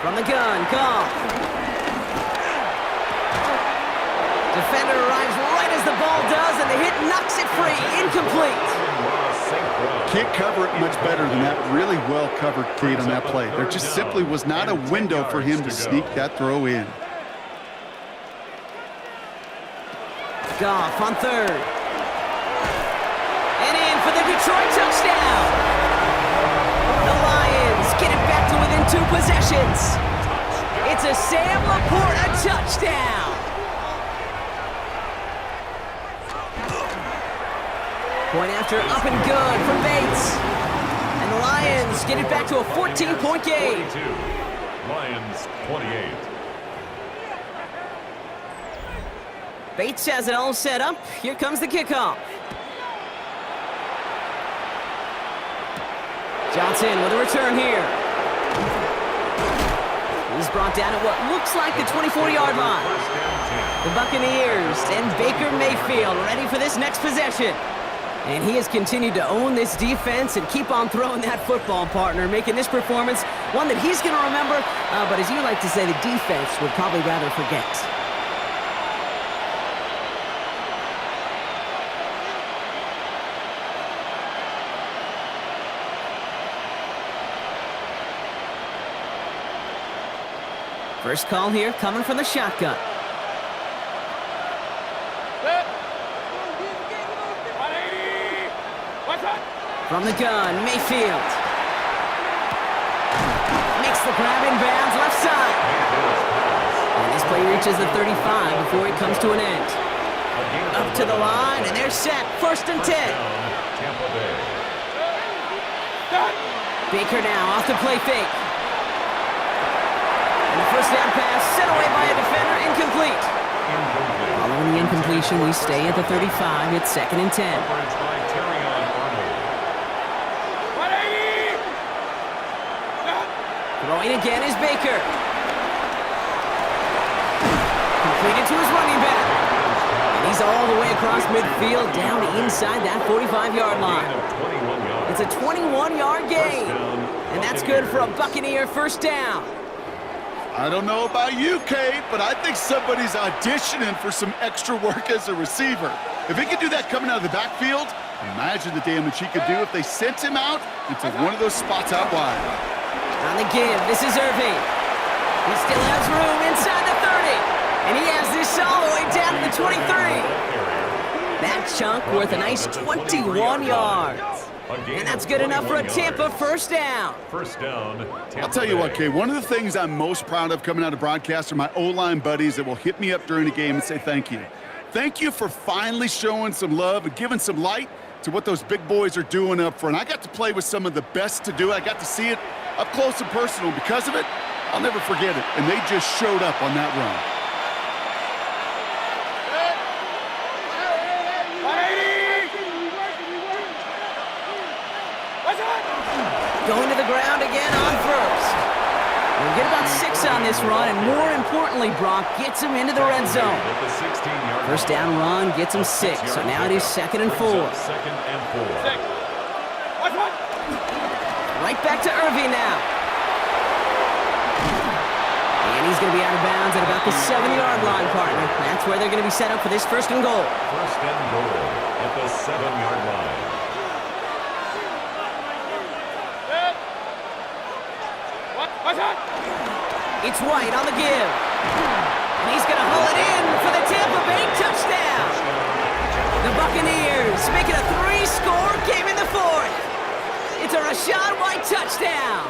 Speaker 9: From the gun, Goff. Defender arrives right as the ball does, and the hit knocks it free. Incomplete.
Speaker 10: Can't cover it much better than that. Really well covered, Kate, on that play. There just simply was not a window for him to sneak that throw in.
Speaker 9: Goff on third. And in for the Detroit touchdown. The Lions get it back to within 2 possessions. It's a Sam Laporta touchdown. Point after up and good from Bates. And the Lions get it back to a 14-point game.
Speaker 4: 42. Lions 28.
Speaker 9: Bates has it all set up. Here comes the kickoff. Johnson with a return here. He's brought down at what looks like the 24-yard line. The Buccaneers and Baker Mayfield ready for this next possession. And he has continued to own this defense and keep on throwing that football, partner, making this performance one that he's going to remember, but as you like to say, the defense would probably rather forget. First call here coming from the shotgun. From the gun, Mayfield. Makes the grab in bounds left side. And this play reaches the 35 before it comes to an end. Up to the line, and they're set. 1st and 10. Baker now off the play fake. And the first down pass set away by a defender, incomplete. Following the incompletion, we stay at the 35. It's 2nd and 10. Throwing again is Baker. Completed to his running back. And he's all the way across midfield, down inside that 45-yard line. It's a 21-yard gain. And that's good for a Buccaneer first down.
Speaker 10: I don't know about you, Kate, but I think somebody's auditioning for some extra work as a receiver. If he could do that coming out of the backfield, imagine the damage he could do if they sent him out into one of those spots out wide.
Speaker 9: On the give, this is Irving. He still has room inside the 30. And he has this all the way down to the 23. That chunk worth a nice 21 yards. And that's good enough for a Tampa first down.
Speaker 4: First down.
Speaker 10: I'll tell you what, Kay, one of the things I'm most proud of coming out of broadcast are my O-line buddies that will hit me up during the game and say thank you. Thank you for finally showing some love and giving some light to what those big boys are doing up front. I got to play with some of the best to do it. I got to see it up close and personal. Because of it, I'll never forget it. And they just showed up on that run.
Speaker 9: Going to the ground again on first. We'll get about 6 on this run, and more importantly, Brock gets him into the red zone. First down run gets him 6, so now it is 2nd and 4. Right back to Irving now. And he's going to be out of bounds at about the 7-yard line, partner. That's where they're going to be set up for this 1st and goal.
Speaker 4: First and goal at the 7-yard line.
Speaker 9: It's White on the give. And he's going to haul it in for the Tampa Bay touchdown. The Buccaneers make it a 3-score game in the 4th. It's a Rachaad White touchdown.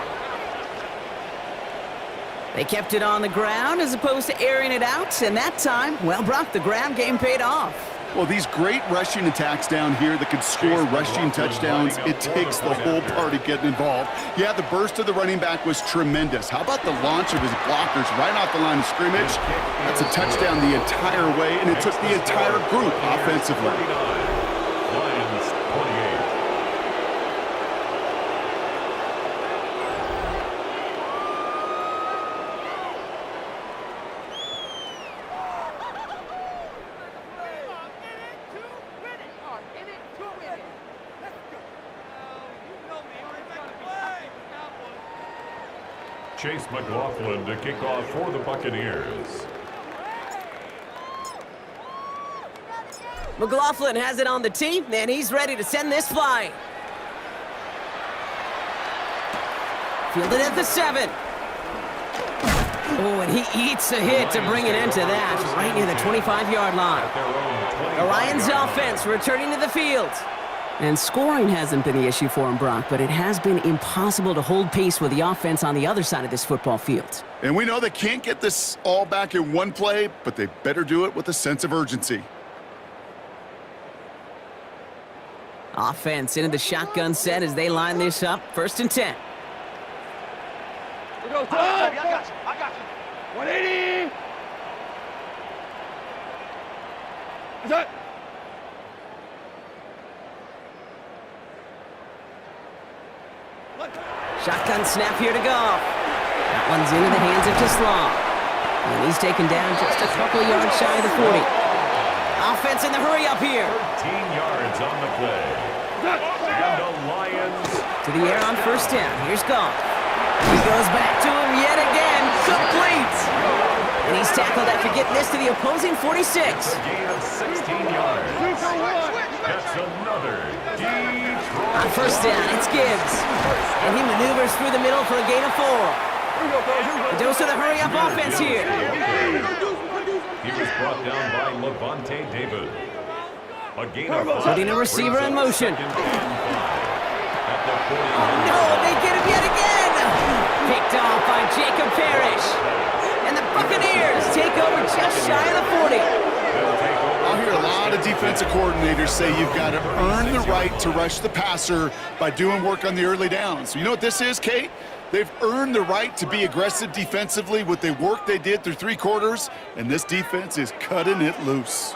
Speaker 9: They kept it on the ground as opposed to airing it out, and that time, well, Brock, the ground game paid off.
Speaker 10: Well, these great rushing attacks down here that can score rushing touchdowns, it takes the whole party getting involved. Yeah, the burst of the running back was tremendous. How about the launch of his blockers right off the line of scrimmage? That's a touchdown the entire way, and it took the entire group offensively.
Speaker 4: Lions 28. Chase McLaughlin to kick off for the Buccaneers.
Speaker 9: McLaughlin has it on the tee, and he's ready to send this flying. Fielded at the 7. Oh, and he eats a hit to bring an end to that, right near the 25-yard line. The Lions offense returning to the field. And scoring hasn't been the issue for him, Brock, but it has been impossible to hold pace with the offense on the other side of this football field.
Speaker 10: And we know they can't get this all back in one play, but they better do it with a sense of urgency.
Speaker 9: Offense into the shotgun set as they line this up. 1st and 10.
Speaker 6: Here goes time. I got you. 180. Is that?
Speaker 9: Shotgun snap here to Goff. That one's into the hands of Tesla. And he's taken down just a couple yards shy of the 40. Offense in the hurry up here.
Speaker 4: 13 yards on the play. And the Lions.
Speaker 9: To the air on 1st down. Here's Goff. He goes back to him yet again. Complete. And he's tackled after getting this to the opposing 46.
Speaker 4: That's a gain of 16 yards. That's another Detroit.
Speaker 9: On 1st down, it's Gibbs. And he maneuvers through the middle for a gain of 4. A dose of the hurry-up offense here.
Speaker 4: He was brought down by Levante David. A gain of 5.
Speaker 9: Putting a receiver in motion. No, they get him yet again. Picked off by Jacob Parrish. And the Buccaneers take over just shy of the 40.
Speaker 10: I'll hear a lot of defensive coordinators say you've got to earn the right to rush the passer by doing work on the early downs. You know what this is, Kate? They've earned the right to be aggressive defensively with the work they did through 3 quarters, and this defense is cutting it loose.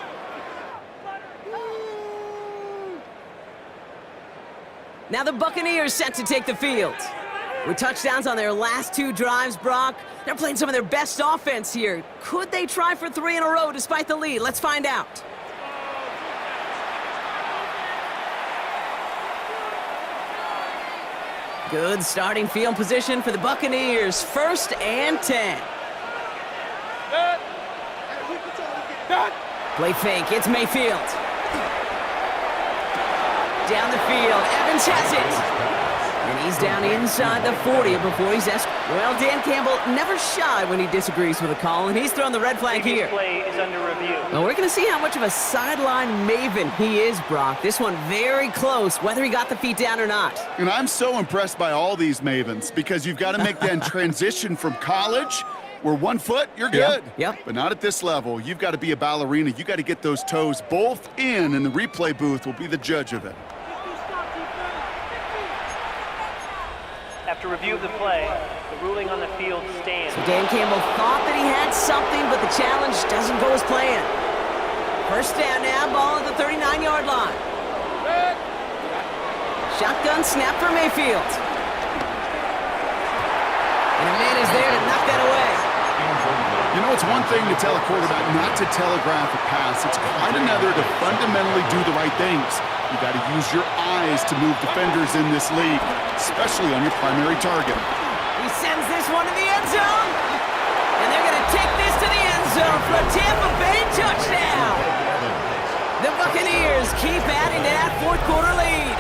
Speaker 9: Now the Buccaneers set to take the field. With touchdowns on their last 2 drives, Brock, they're playing some of their best offense here. Could they try for 3 in a row despite the lead? Let's find out. Good starting field position for the Buccaneers. 1st and 10. Play fake, it's Mayfield. Down the field, Evans has it. And he's down inside the 40 before he's asked. Well, Dan Campbell never shy when he disagrees with a call, and he's thrown the red flag here.
Speaker 7: Play is under review.
Speaker 9: Well, we're going to see how much of a sideline maven he is, Brock. This one very close, whether he got the feet down or not.
Speaker 10: And I'm so impressed by all these mavens because you've got to make that transition from college where 1 foot, you're good.
Speaker 9: Yep.
Speaker 10: But not at this level. You've got to be a ballerina. You've got to get those toes both in, and the replay booth will be the judge of it.
Speaker 7: After review of the play, the ruling on the field stands.
Speaker 9: So Dan Campbell thought that he had something, but the challenge doesn't go as planned. 1st down now, ball at the 39-yard line. Shotgun snap for Mayfield. And a man is there to knock that away.
Speaker 10: You know, it's one thing to tell a quarterback not to telegraph a pass. It's quite another to fundamentally do the right things. You got to use your eyes to move defenders in this league, especially on your primary target.
Speaker 9: He sends this one to the end zone. And they're going to take this to the end zone for a Tampa Bay touchdown. The Buccaneers keep adding to that 4th quarter lead.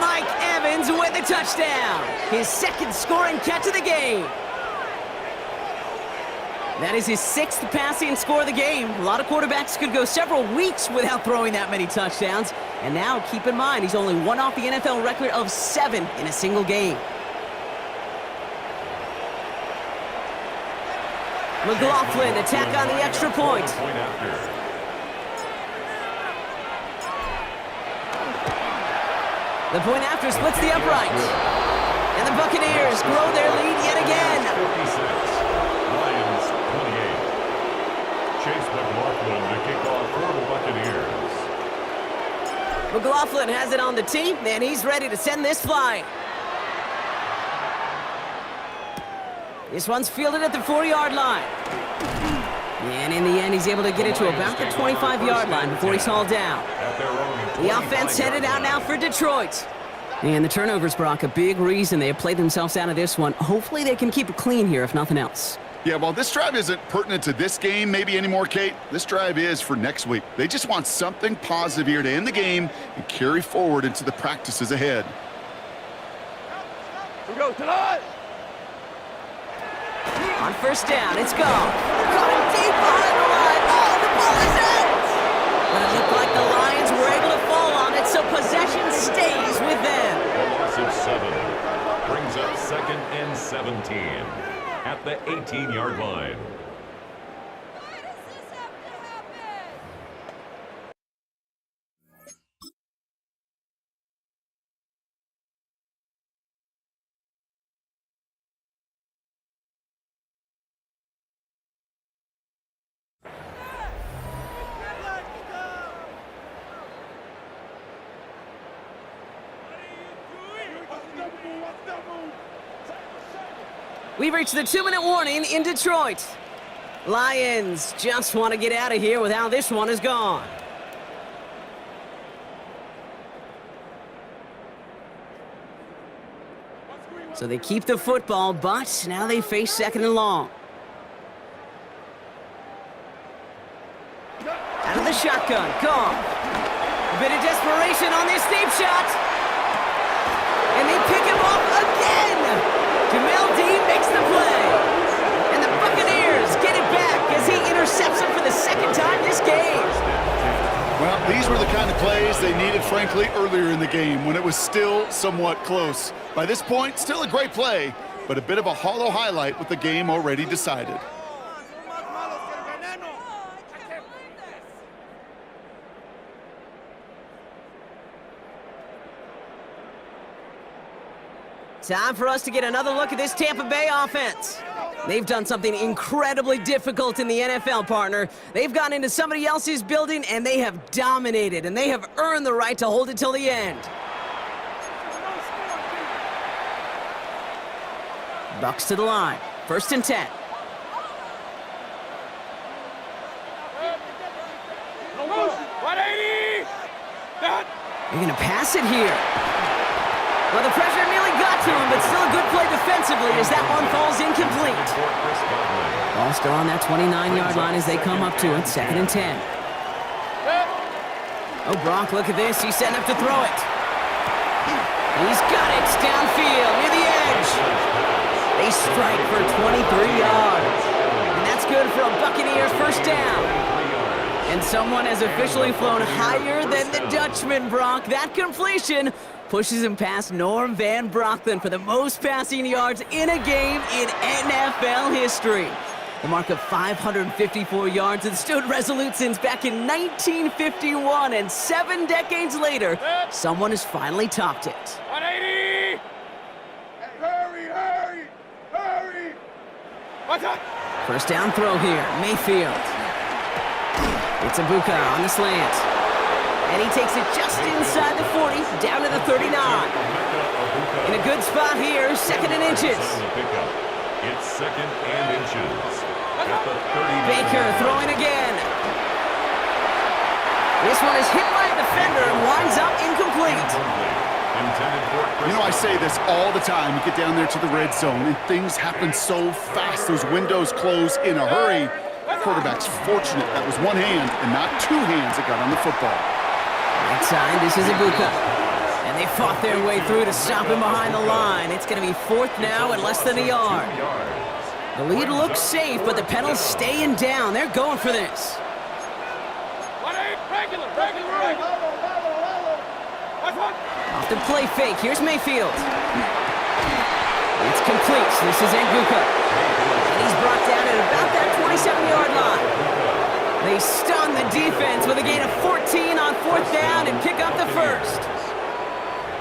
Speaker 9: Mike Evans with the touchdown. His 2nd scoring catch of the game. That is his 6th passing score of the game. A lot of quarterbacks could go several weeks without throwing that many touchdowns. And now, keep in mind, he's only 1 off the NFL record of 7 in a single game. McLaughlin attack on the extra point. The point after splits the upright. And the Buccaneers grow their lead yet again.
Speaker 4: 56. Lions 28. Chase McLaughlin to kick off for the Buccaneers.
Speaker 9: McLaughlin has it on the tee, and he's ready to send this flying. This one's fielded at the 4-yard line. And in the end, he's able to get it to about the 25-yard line before he's hauled down. The offense headed out now for Detroit. And the turnovers, Brock, a big reason they have played themselves out of this one. Hopefully they can keep it clean here, if nothing else.
Speaker 10: Yeah, well, this drive isn't pertinent to this game maybe anymore, Kate. This drive is for next week. They just want something positive here to end the game and carry forward into the practices ahead.
Speaker 6: Here we go, tonight!
Speaker 9: On first down, it's gone. Caught him deep behind the line. Oh, the ball is out! But it looked like the Lions were able to fall on it, so possession stays with them.
Speaker 4: A loss of 7 brings up 2nd and 17 at the 18-yard line.
Speaker 9: We've reached the 2-minute warning in Detroit. Lions just want to get out of here with how this one is gone. So they keep the football, but now they face 2nd and long. Out of the shotgun, gone. A bit of desperation on this deep shot. And they pick him off again. Jamel Dean makes the play. And the Buccaneers get it back as he intercepts him for the 2nd time this game.
Speaker 10: Well, these were the kind of plays they needed, frankly, earlier in the game when it was still somewhat close. By this point, still a great play, but a bit of a hollow highlight with the game already decided.
Speaker 9: Time for us to get another look at this Tampa Bay offense. They've done something incredibly difficult in the NFL, partner. They've gone into somebody else's building, and they have dominated, and they have earned the right to hold it till the end. Bucks to the line. 1st and 10. They're going to pass it here. Well, the pressure nearly got to him, but still a good play defensively as that one falls incomplete. Ball still on that 29-yard line as they come up to it. 2nd and 10. Oh, Brock, look at this. He's setting up to throw it. He's got it downfield near the edge. They strike for 23 yards. And that's good for a Buccaneers 1st down. And someone has officially flown higher than the Dutchman, Brock. That completion pushes him past Norm Van Brocklin for the most passing yards in a game in NFL history. The mark of 554 yards has stood resolute since back in 1951, and 7 decades later, someone has finally topped it.
Speaker 6: 180! Hurry! What's up?
Speaker 9: 1st down throw here, Mayfield. It's Ibuka on the slant. And he takes it just inside the 40, down to the 39. In a good spot here, 2nd and inches.
Speaker 4: It's 2nd and inches. At the 30.
Speaker 9: Baker throwing again. This one is hit by a defender and winds up incomplete.
Speaker 10: You know, I say this all the time. You get down there to the red zone, and things happen so fast. Those windows close in a hurry. Quarterback's fortunate that was one hand and not 2 hands that got on the football.
Speaker 9: Right side, this is Ibuka. And they fought their way through to stop him behind the line. It's going to be 4th now and less than a yard. The lead looks safe, but the pedals staying down. They're going for this.
Speaker 6: Regular.
Speaker 9: Off the play fake, here's Mayfield. It's complete, so this is Ibuka. And he's brought down at about that 27-yard line. They stun the defense with a gain of 14 on 4th down and pick up the 1st.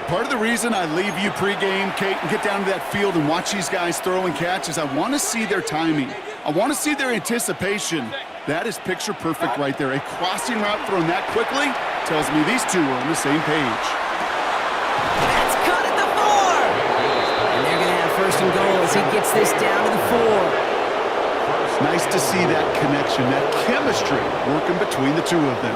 Speaker 10: Part of the reason I leave you pregame, Kate, and get down to that field and watch these guys throw and catch is I want to see their timing. I want to see their anticipation. That is picture perfect right there. A crossing route thrown that quickly tells me these two are on the same page.
Speaker 9: That's cut at the 4. And they're going to have 1st and goal as he gets this down to the 4.
Speaker 10: Nice to see that connection, that chemistry working between the two of them.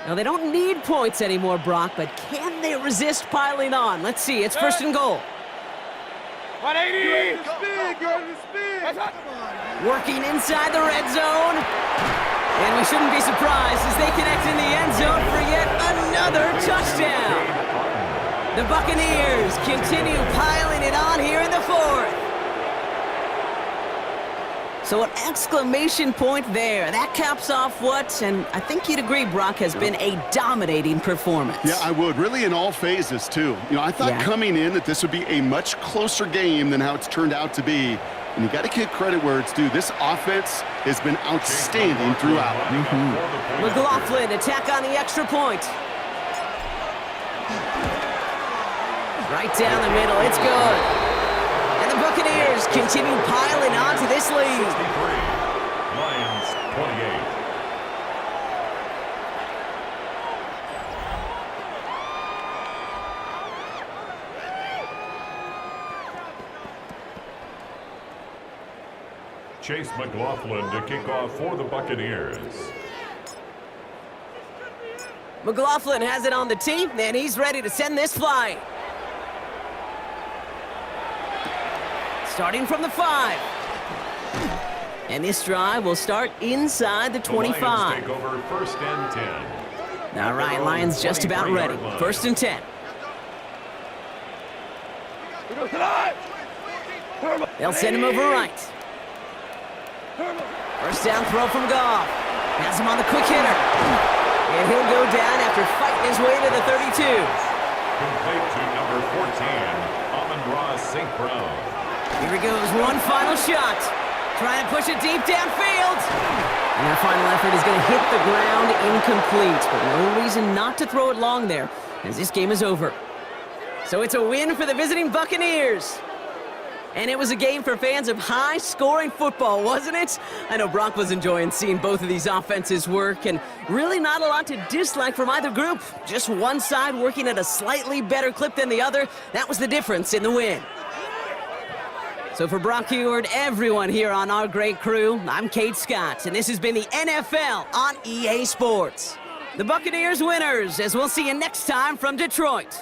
Speaker 9: Now, they don't need points anymore, Brock, but can they resist piling on? Let's see. It's first and goal.
Speaker 6: 180. Spin.
Speaker 9: Working inside the red zone. And we shouldn't be surprised as they connect in the end zone for yet another touchdown. The Buccaneers continue piling it on here in the fourth. So an exclamation point there. That caps off what, and I think you'd agree, Brock, has been a dominating performance.
Speaker 10: Yeah, I would. Really in all phases, too. I thought coming in that this would be a much closer game than how it's turned out to be. And you got to give credit where it's due. This offense has been outstanding throughout.
Speaker 9: McLaughlin, attack on the extra point. Right down the middle, it's good. And the Buccaneers continue piling on to this lead.
Speaker 4: 63, Lions 28. Chase McLaughlin to kick off for the Buccaneers.
Speaker 9: McLaughlin has it on the tee, and he's ready to send this flying. Starting from the 5. And this drive will start inside the 25.
Speaker 4: Lions take over first and 10.
Speaker 9: All right, Lions just about ready. First and 10. They'll send him over right. First down throw from Goff. Has him on the quick hitter. And he'll go down after fighting his way to the 32.
Speaker 4: Complete to number 14, Amon-Ra St. Brown.
Speaker 9: Here he goes, one final shot. Trying to push it deep downfield. And that final effort is going to hit the ground incomplete. But no reason not to throw it long there, as this game is over. So it's a win for the visiting Buccaneers. And it was a game for fans of high-scoring football, wasn't it? I know Brock was enjoying seeing both of these offenses work, and really not a lot to dislike from either group. Just one side working at a slightly better clip than the other. That was the difference in the win. So for Brock Heward, everyone here on our great crew, I'm Kate Scott, and this has been the NFL on EA Sports. The Buccaneers winners, as we'll see you next time from Detroit.